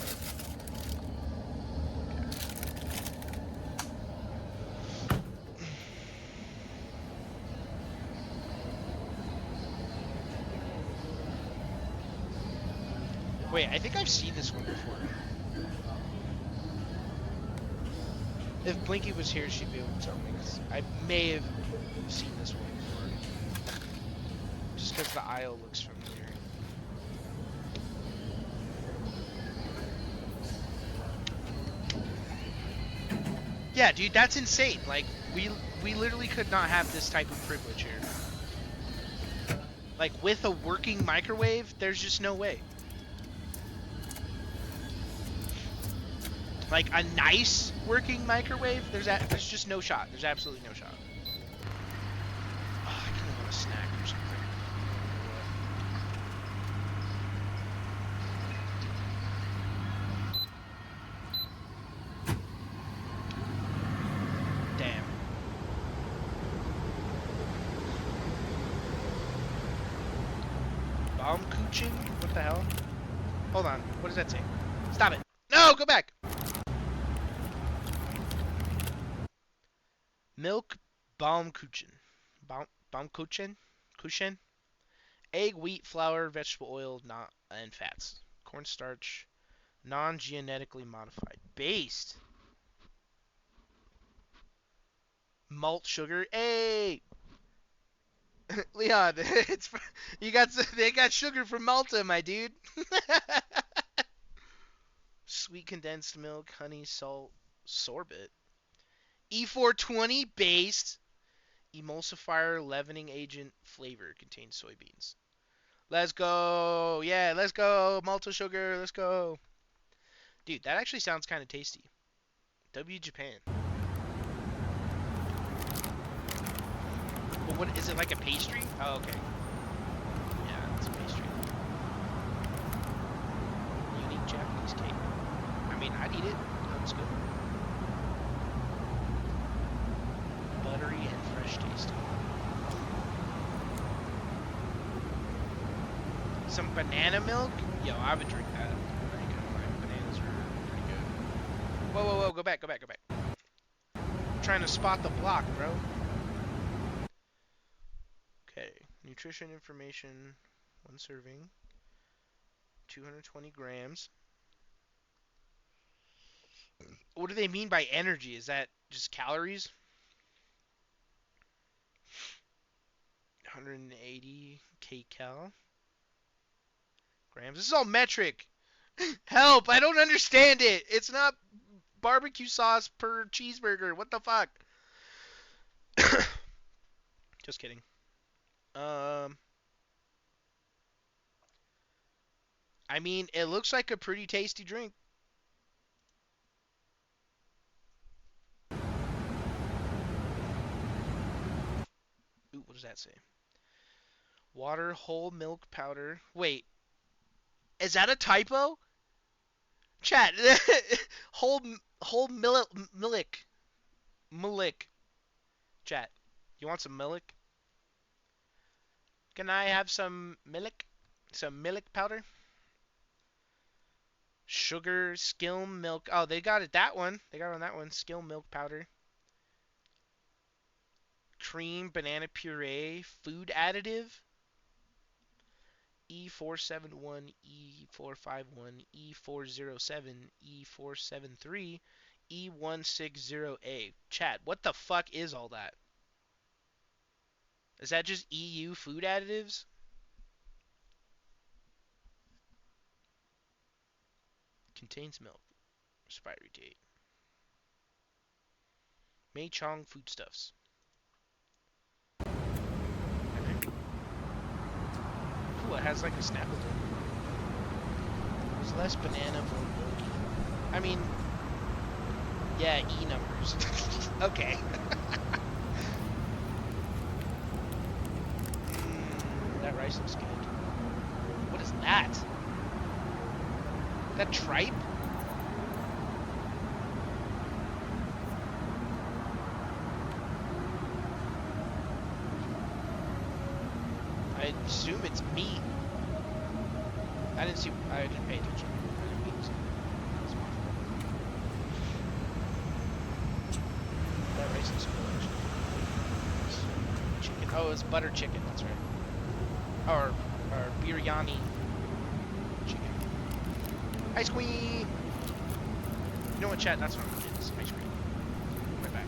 Wait, I think I've seen this one before. If Blinky was here, she'd be able to tell me, 'cause I may have seen this one before. Just because the aisle looks familiar. Yeah, dude, that's insane. Like, we literally could not have this type of privilege here. Like, with a working microwave, there's just no way. Like, a nice working microwave, there's just no shot. There's absolutely no shot. Oh, I kind of want a snack or something. Damn. Baumkuchen? What the hell? Hold on. What does that say? Stop it. No, go back. Milk Baumkuchen. Baumkuchen? Kuchen? Egg, wheat, flour, vegetable oil, and fats. Cornstarch. Non-genetically modified. Based. Malt sugar. Hey! Leon, they got sugar from Malta, my dude. Sweet condensed milk, honey, salt, sorbet. E420 based emulsifier leavening agent flavor contains soybeans. Let's go. Yeah, let's go. Malta sugar. Let's go. Dude, that actually sounds kind of tasty. W Japan. Well, what is it, like a pastry? Oh, okay. Yeah, it's a pastry. Unique Japanese cake. I mean, I'd eat it. That's good. Buttery and fresh tasting. Some banana milk? Yo, I would drink that. I ain't gonna lie, bananas are pretty good. Whoa, whoa, whoa, go back. I'm trying to spot the block, bro. Okay, nutrition information, 1 serving, 220 grams. What do they mean by energy? Is that just calories? 180 kcal grams. This is all metric. Help! I don't understand it. It's not barbecue sauce per cheeseburger. What the fuck? Just kidding. I mean, it looks like a pretty tasty drink. Ooh, what does that say? Water, whole milk powder. Wait, is that a typo? Chat, whole milk. Chat, you want some milk? Can I have some milk? Some milk powder? Sugar, skim milk. Oh, they got it. That one. They got it on that one. Skim milk powder. Cream, banana puree, food additive. E471, E451, E407, E473, E160A. Chat, what the fuck is all that? Is that just EU food additives? Contains milk. Expiry date. Mei Chong Foodstuffs. Ooh, it has like a Snapple. There's less banana, more milky. I mean, yeah, E numbers. Okay. That rice looks good. What is that? That tripe? I assume it's meat. I didn't pay attention. I didn't mean to see that. That rice looks good, actually. Chicken. Oh, it's butter chicken, that's right. Or biryani chicken. Ice Queen! You know what, chat? That's what I'm gonna get. It's ice cream. Right back.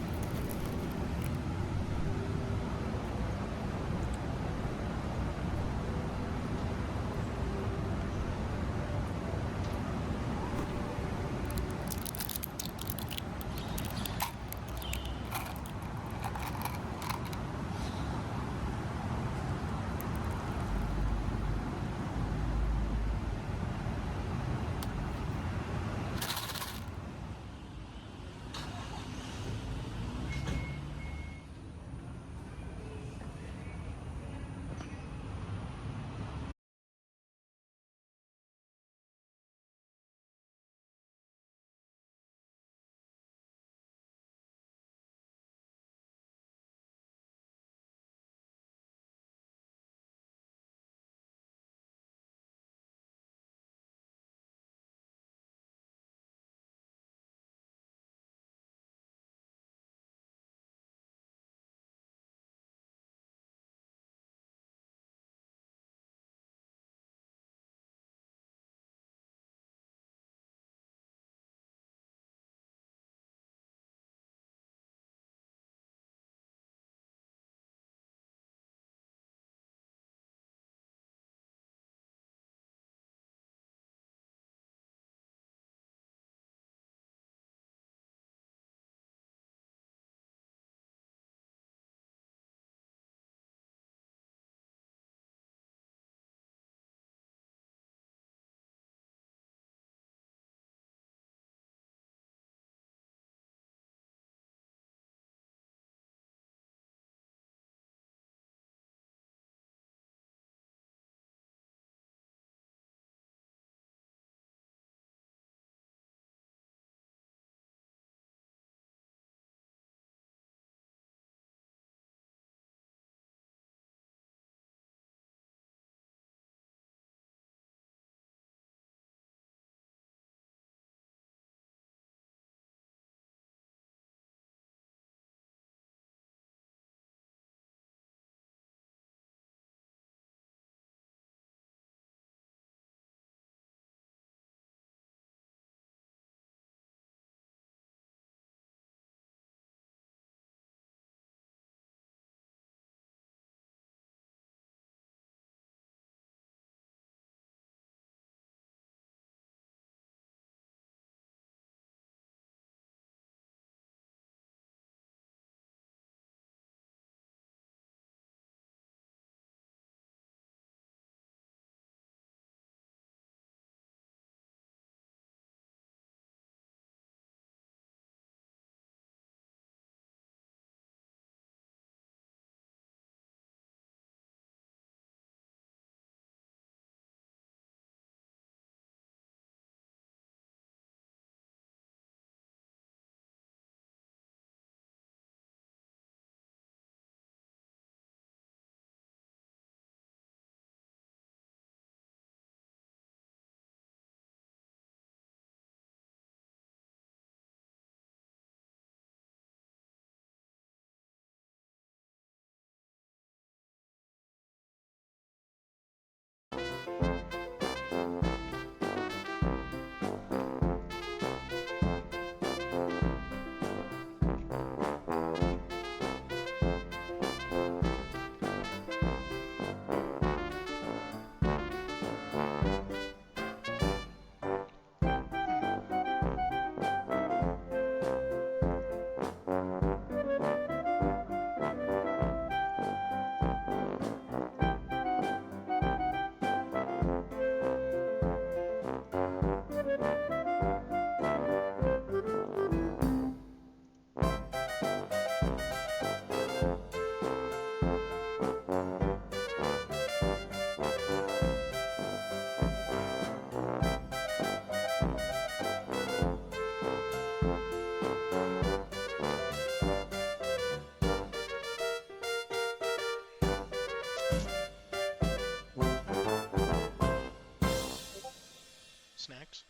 Snacks.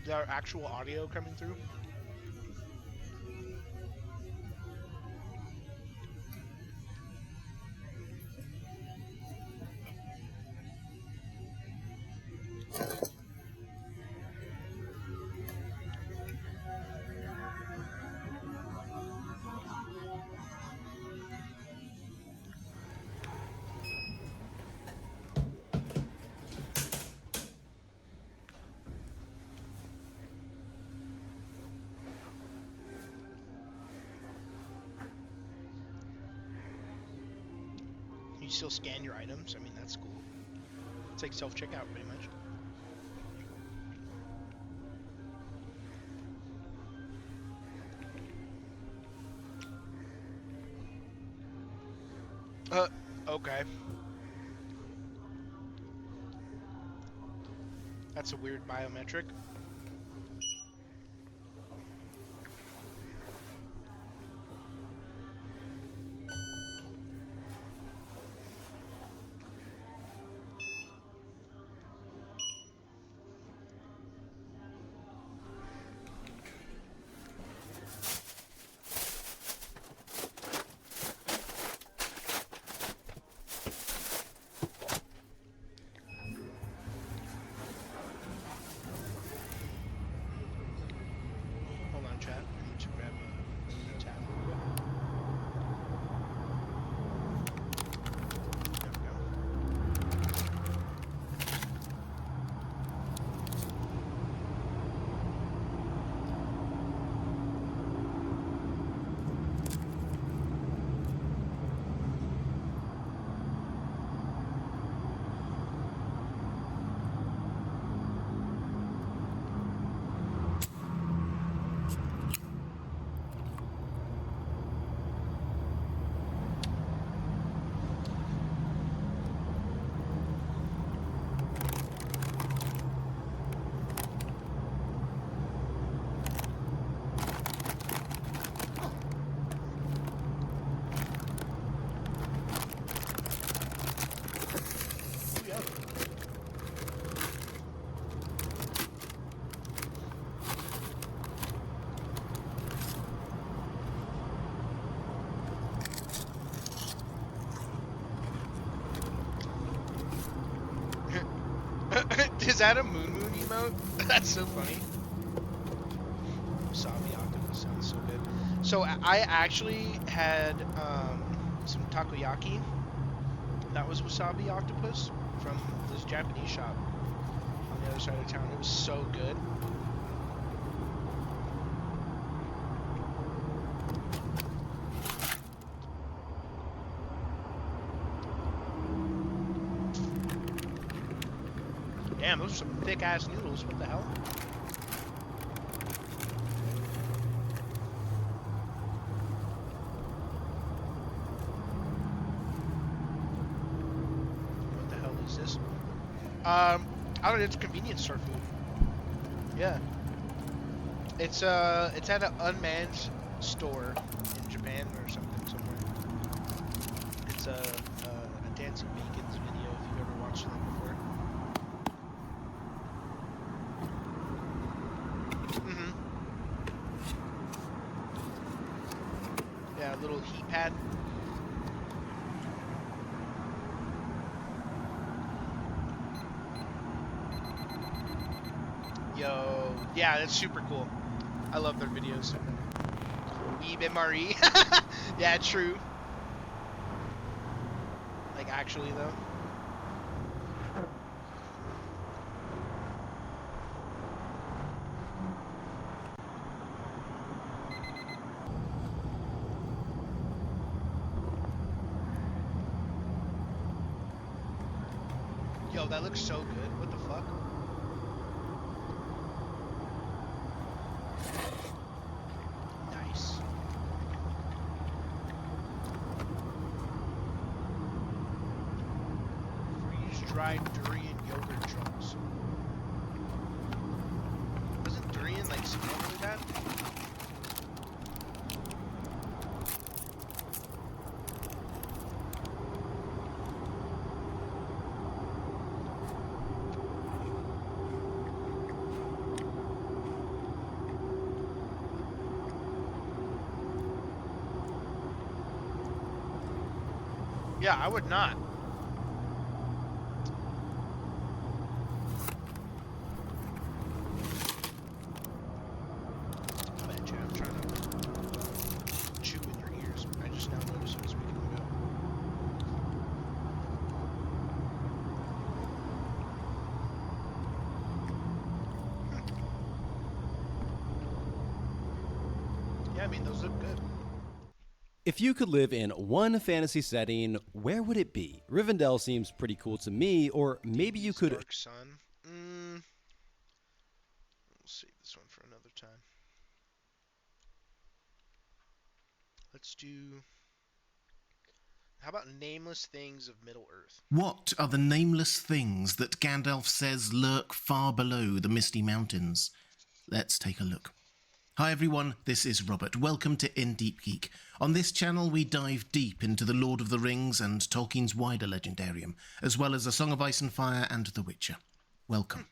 Is our actual audio coming through? You still scan your items. I mean, that's cool. It's like self-checkout, pretty much. Okay. That's a weird biometric. Hold on, chat. I need to grab a tab real quick. There we go. Is that a Moon Moon emote? That's so funny. Wasabi octopus sounds so good. So I actually had some takoyaki. That was wasabi octopus from this Japanese shop on the other side of town. It was so good. Damn, those are some thick ass noodles. What the hell? What the hell is this? I don't know. It's convenience store food. Yeah. It's at an unmanned store in Japan or something somewhere. It's a Dancing Bacon's video if you've ever watched them before. Yeah, a little heat pad. Yo, yeah, that's super cool. I love their videos. Weeb MRE. Yeah, true. Like, actually, though. Yo, that looks so good. What the fuck? Nice. Freeze-dried durian yogurt trunks. Wasn't durian like smell really bad? Yeah, I would not. Yeah, I mean, those look good. If you could live in one fantasy setting, where would it be? Rivendell seems pretty cool to me, or maybe you could... Dark Sun. We'll save this one for another time. Let's do... How about Nameless Things of Middle-earth? What are the nameless things that Gandalf says lurk far below the misty mountains? Let's take a look. Hi everyone, this is Robert. Welcome to In Deep Geek. On this channel we dive deep into the Lord of the Rings and Tolkien's wider legendarium, as well as A Song of Ice and Fire and The Witcher. Welcome.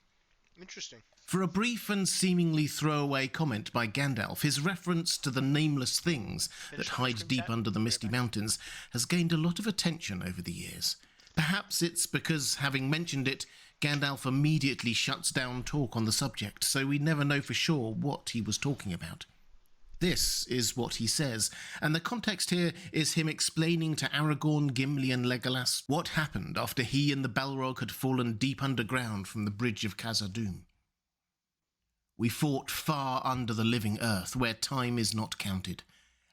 Interesting. For a brief and seemingly throwaway comment by Gandalf, his reference to the nameless things that hide deep under the misty mountains has gained a lot of attention over the years. Perhaps it's because, having mentioned it, Gandalf immediately shuts down talk on the subject, so we never know for sure what he was talking about. This is what he says, and the context here is him explaining to Aragorn, Gimli and Legolas what happened after he and the Balrog had fallen deep underground from the bridge of Khazad-dûm. We fought far under the living earth, where time is not counted.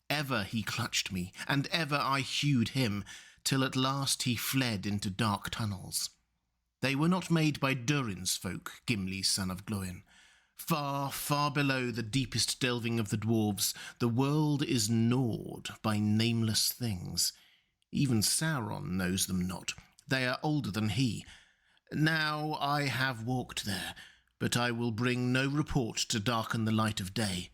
Ever he clutched me, and ever I hewed him, till at last he fled into dark tunnels. They were not made by Durin's folk, Gimli, son of Glóin. Far, far below the deepest delving of the dwarves, the world is gnawed by nameless things. Even Sauron knows them not. They are older than he. Now I have walked there, but I will bring no report to darken the light of day.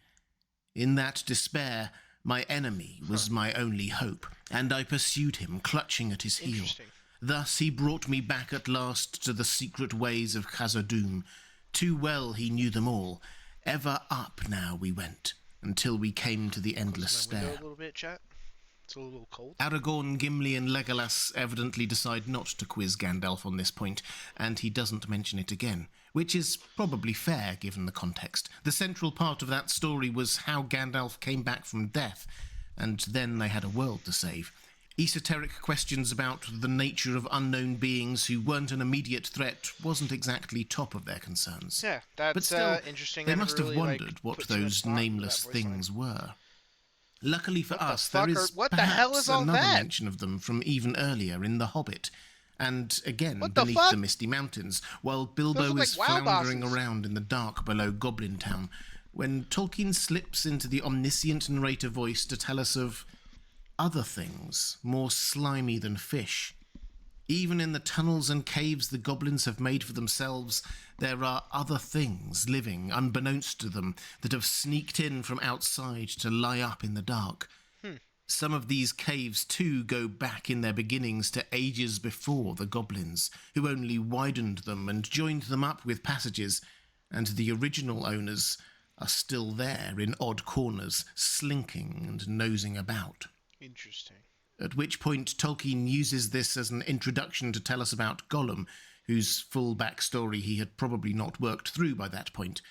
In that despair, my enemy was my only hope, and I pursued him, clutching at his heel. Thus he brought me back at last to the secret ways of Khazad-dûm. Too well he knew them all. Ever up now we went, until we came to the endless stair. A little bit, chat. It's a little cold. Aragorn, Gimli and Legolas evidently decide not to quiz Gandalf on this point, and he doesn't mention it again, which is probably fair given the context. The central part of that story was how Gandalf came back from death, and then they had a world to save. Esoteric questions about the nature of unknown beings who weren't an immediate threat wasn't exactly top of their concerns. Yeah, that's but still, interesting. They must have wondered what those nameless things were. Luckily for us, there is perhaps another mention of them from even earlier in The Hobbit, and again beneath the misty mountains, while Bilbo is floundering around in the dark below Goblin Town, when Tolkien slips into the omniscient narrator voice to tell us of other things, more slimy than fish. Even in the tunnels and caves the goblins have made for themselves, there are other things living, unbeknownst to them, that have sneaked in from outside to lie up in the dark. Some of these caves, too, go back in their beginnings to ages before the goblins, who only widened them and joined them up with passages, and the original owners are still there in odd corners, slinking and nosing about. Interesting. At which point Tolkien uses this as an introduction to tell us about Gollum, whose full backstory he had probably not worked through by that point.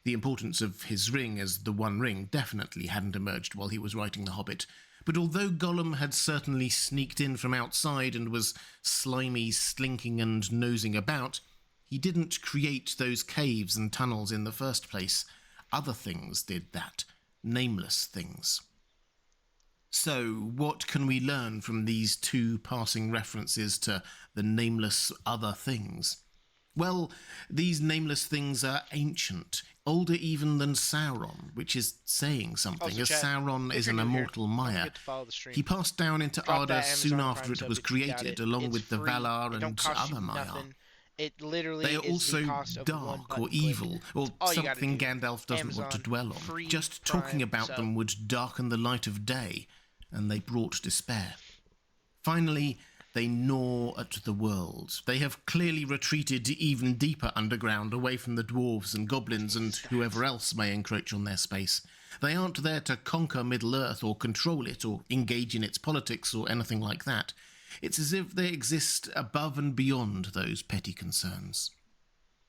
The importance of his ring as the One Ring definitely hadn't emerged while he was writing The Hobbit. But although Gollum had certainly sneaked in from outside and was slimy, slinking and nosing about, he didn't create those caves and tunnels in the first place. Other things did that. Nameless things. So, what can we learn from these two passing references to the nameless other things? Well, these nameless things are ancient, older even than Sauron, which is saying something, as Sauron is an immortal Maya. He passed down into Arda soon after it was created, along with the Valar and other Maiar. It literally they are also dark or evil, or something Gandalf doesn't want to dwell on. Just talking about them would darken the light of day, and they brought despair. Finally, they gnaw at the world. They have clearly retreated even deeper underground, away from the dwarves and goblins and whoever else may encroach on their space. They aren't there to conquer Middle-earth or control it or engage in its politics or anything like that. It's as if they exist above and beyond those petty concerns.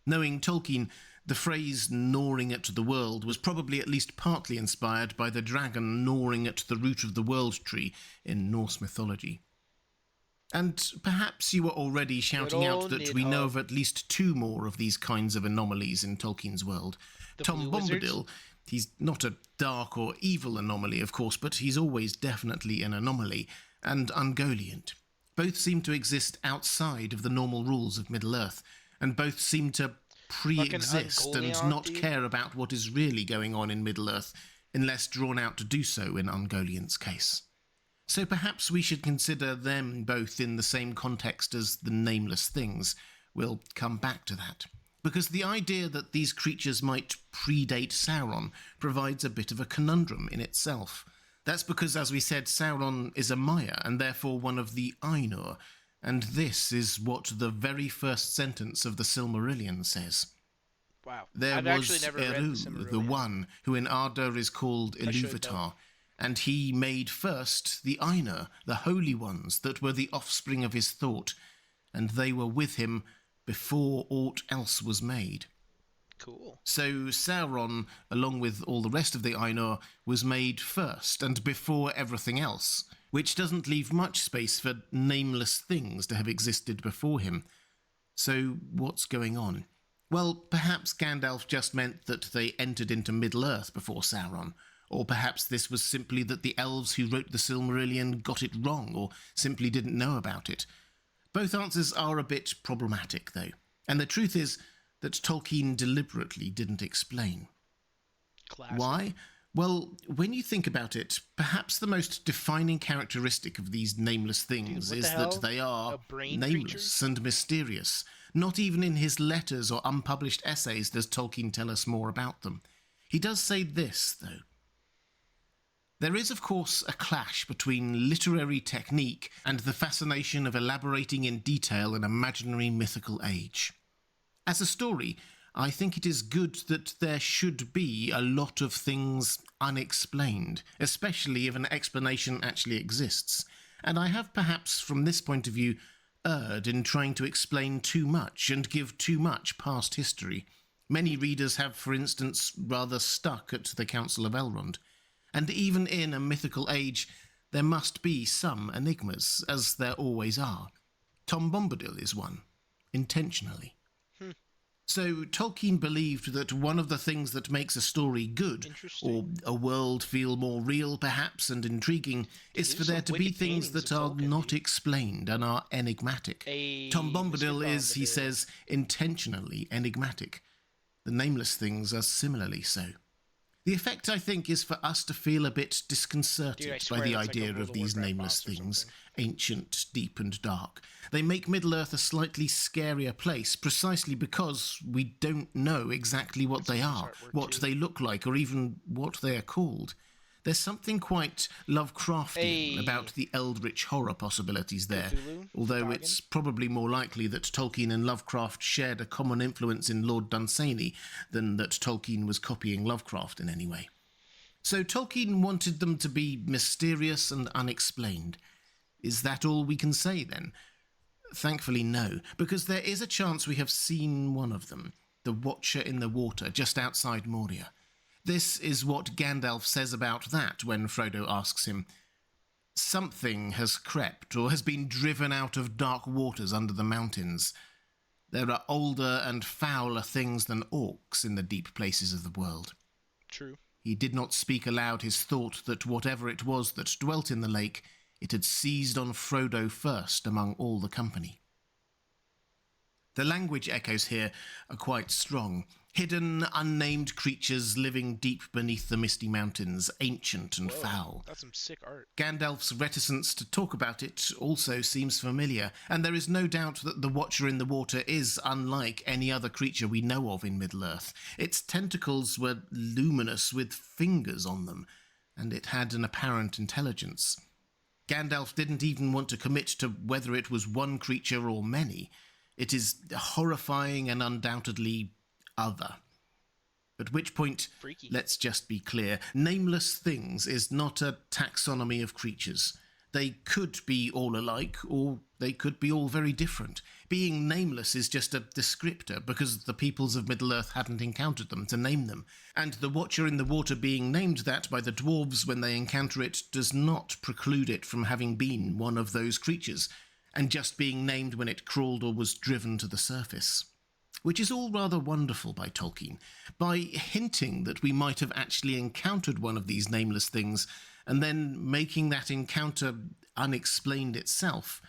Knowing Tolkien, the phrase gnawing at the world was probably at least partly inspired by the dragon gnawing at the root of the world tree in Norse mythology. And perhaps you were already shouting out that we know of at least two more of these kinds of anomalies in Tolkien's world. Tom Bombadil, He's not a dark or evil anomaly, of course, but he's always definitely an anomaly, and Ungoliant. Both seem to exist outside of the normal rules of Middle-earth, and both seem to pre-exist and not care about what is really going on in Middle-earth, unless drawn out to do so in Ungoliant's case. So perhaps we should consider them both in the same context as the Nameless Things. We'll come back to that. Because the idea that these creatures might predate Sauron provides a bit of a conundrum in itself. That's because, as we said, Sauron is a Maya, and therefore one of the Ainur, and this is what the very first sentence of the Silmarillion says. Wow. There I've was actually never read Eru, the Silmarillion. the one, who in Ardor is called I should, Iluvatar, and he made first the Ainur, the holy ones, that were the offspring of his thought, and they were with him before aught else was made. Cool. So Sauron, along with all the rest of the Ainur, was made first and before everything else, which doesn't leave much space for nameless things to have existed before him. So what's going on? Well, perhaps Gandalf just meant that they entered into Middle-earth before Sauron, or perhaps this was simply that the elves who wrote the Silmarillion got it wrong, or simply didn't know about it. Both answers are a bit problematic, though, and the truth is that Tolkien deliberately didn't explain. Classic. Why? Well, when you think about it, perhaps the most defining characteristic of these nameless things Dude, is what the hell? that they are A brain nameless creature? and mysterious. Not even in his letters or unpublished essays does Tolkien tell us more about them. He does say this, though. There is, of course, a clash between literary technique and the fascination of elaborating in detail an imaginary mythical age. As a story, I think it is good that there should be a lot of things unexplained, especially if an explanation actually exists, and I have perhaps, from this point of view, erred in trying to explain too much and give too much past history. Many readers have, for instance, rather stuck at the Council of Elrond. And even in a mythical age, there must be some enigmas, as there always are. Tom Bombadil is one, intentionally. So Tolkien believed that one of the things that makes a story good, or a world feel more real perhaps and intriguing, is for there to be things that are not explained and are enigmatic. Tom Bombadil is, he says, intentionally enigmatic. The nameless things are similarly so. The effect, I think, is for us to feel a bit disconcerted by the idea of these nameless things, ancient, deep and dark. They make Middle-earth a slightly scarier place precisely because we don't know exactly what they are, what they look like, or even what they are called. There's something quite Lovecraftian about the eldritch horror possibilities there, although it's probably more likely that Tolkien and Lovecraft shared a common influence in Lord Dunsany than that Tolkien was copying Lovecraft in any way. So Tolkien wanted them to be mysterious and unexplained. Is that all we can say then? Thankfully no, because there is a chance we have seen one of them, the Watcher in the Water, just outside Moria. This is what Gandalf says about that when Frodo asks him, "Something has crept or has been driven out of dark waters under the mountains. There are older and fouler things than orcs in the deep places of the world." True. He did not speak aloud his thought that whatever it was that dwelt in the lake, it had seized on Frodo first among all the company. The language echoes here are quite strong. Hidden, unnamed creatures living deep beneath the misty mountains, ancient and foul. That's some sick art. Gandalf's reticence to talk about it also seems familiar, and there is no doubt that the Watcher in the Water is unlike any other creature we know of in Middle-earth. Its tentacles were luminous with fingers on them, and it had an apparent intelligence. Gandalf didn't even want to commit to whether it was one creature or many. It is horrifying and undoubtedly other. At which point, Freaky. Let's just be clear, nameless things is not a taxonomy of creatures. They could be all alike, or they could be all very different. Being nameless is just a descriptor, because the peoples of Middle-earth hadn't encountered them to name them. And the Watcher in the Water being named that by the dwarves when they encounter it does not preclude it from having been one of those creatures, and just being named when it crawled or was driven to the surface. which is all rather wonderful by Tolkien, by hinting that we might have actually encountered one of these nameless things and then making that encounter unexplained itself.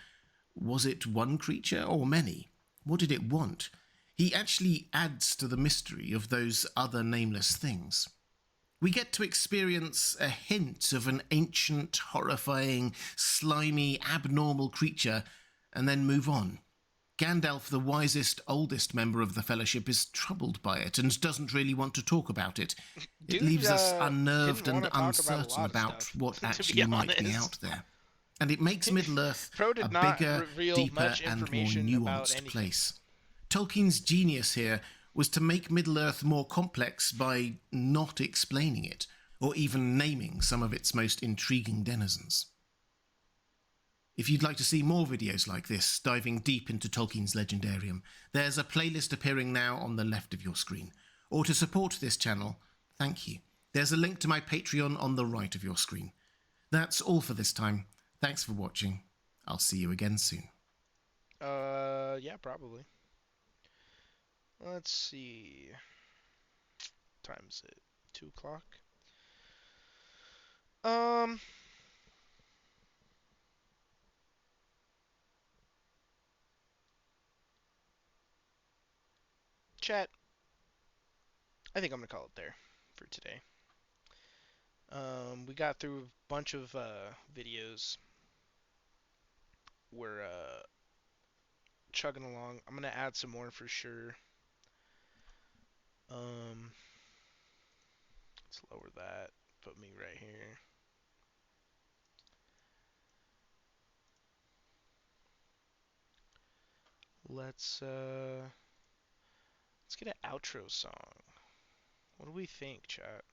Was it one creature or many? What did it want? He actually adds to the mystery of those other nameless things. We get to experience a hint of an ancient, horrifying, slimy, abnormal creature, and then move on. Gandalf, the wisest, oldest member of the Fellowship, is troubled by it and doesn't really want to talk about it. It leaves us unnerved and uncertain about what actually might be out there. And it makes Middle-earth a bigger, deeper, and more nuanced place. Tolkien's genius here was to make Middle-earth more complex by not explaining it, or even naming some of its most intriguing denizens. If you'd like to see more videos like this, diving deep into Tolkien's Legendarium, there's a playlist appearing now on the left of your screen. Or to support this channel, thank you. There's a link to my Patreon on the right of your screen. That's all for this time. Thanks for watching. I'll see you again soon. Yeah, probably. Let's see. What time is it? 2 o'clock? Chat. I think I'm gonna call it there for today. We got through a bunch of videos. We're chugging along. I'm gonna add some more for sure. Let's lower that. Put me right here. Let's get an outro song. What do we think, chat?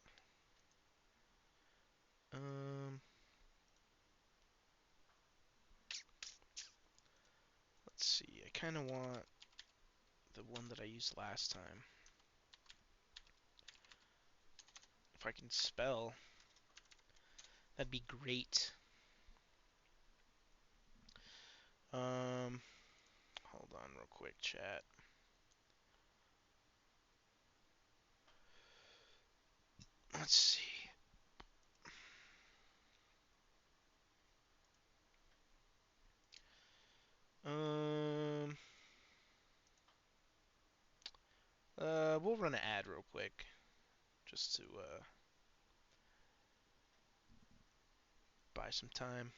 Let's see. I kind of want the one that I used last time. If I can spell, that'd be great. Hold on real quick, chat. Let's see. We'll run an ad real quick, just to buy some time.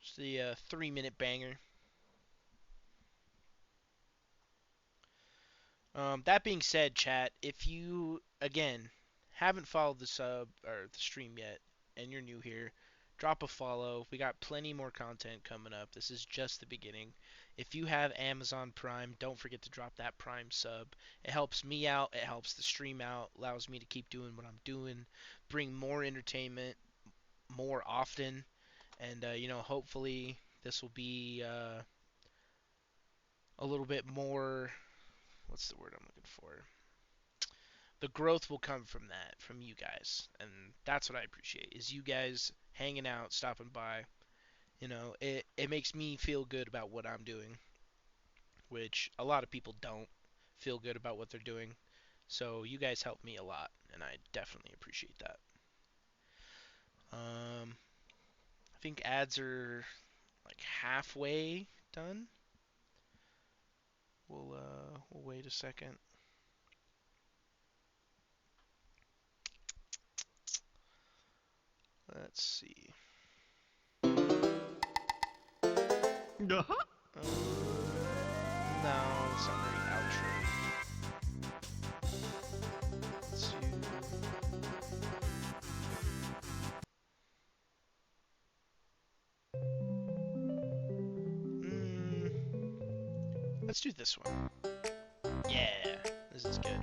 Just the 3-minute banger. That being said, chat, if you, again, haven't followed the sub or the stream yet, and you're new here, drop a follow. We got plenty more content coming up. This is just the beginning. If you have Amazon Prime, don't forget to drop that Prime sub. It helps me out. It helps the stream out. Allows me to keep doing what I'm doing. Bring more entertainment more often. And, you know, hopefully this will be a little bit more... What's the word I'm looking for? The growth will come from that, from you guys. And that's what I appreciate, is you guys hanging out, stopping by. You know, it makes me feel good about what I'm doing, which a lot of people don't feel good about what they're doing. So you guys help me a lot, and I definitely appreciate that. I think ads are like halfway done. We'll wait a second. Let's see. No, summary outro. Let's see. Let's do this one. Yeah, this is good.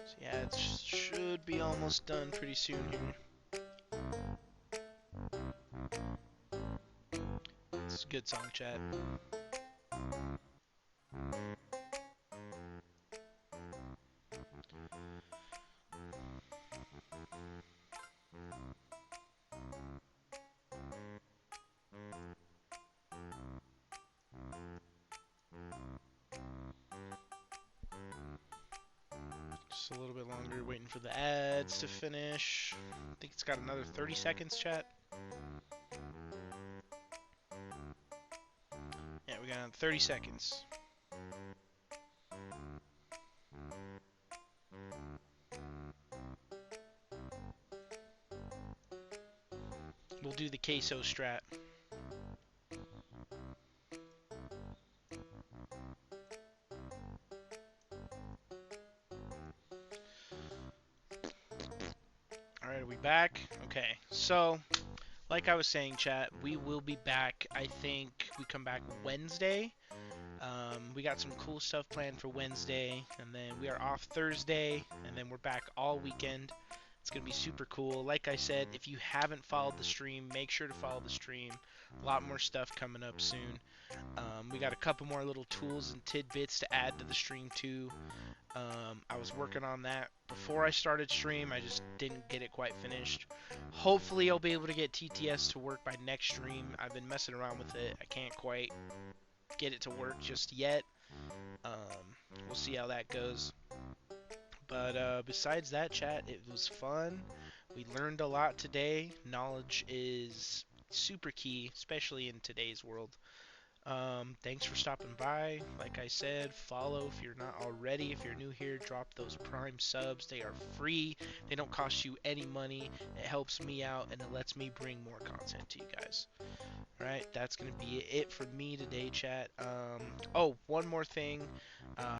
So yeah, it should be almost done pretty soon here. It's a good song, chat. So a little bit longer, waiting for the ads to finish. I think it's got another 30 seconds, chat. Yeah, we got 30 seconds. We'll do the queso strat. Alright, are we back? Okay, so, like I was saying, chat, we will be back. I think we come back Wednesday. We got some cool stuff planned for Wednesday, and then we are off Thursday, and then we're back all weekend. It's going to be super cool. Like I said, if you haven't followed the stream, make sure to follow the stream. A lot more stuff coming up soon. We got a couple more little tools and tidbits to add to the stream too. I was working on that before I started stream. I just didn't get it quite finished. Hopefully I'll be able to get TTS to work by next stream. I've been messing around with it. I can't quite get it to work just yet. We'll see how that goes. But besides that, chat, it was fun. We learned a lot today. Knowledge is super key, especially in today's world. Thanks for stopping by. Like I said, follow if you're not already. If you're new here, drop those Prime subs. They are free. They don't cost you any money. It helps me out, and it lets me bring more content to you guys. Alright, that's going to be it for me today, chat. Oh, one more thing.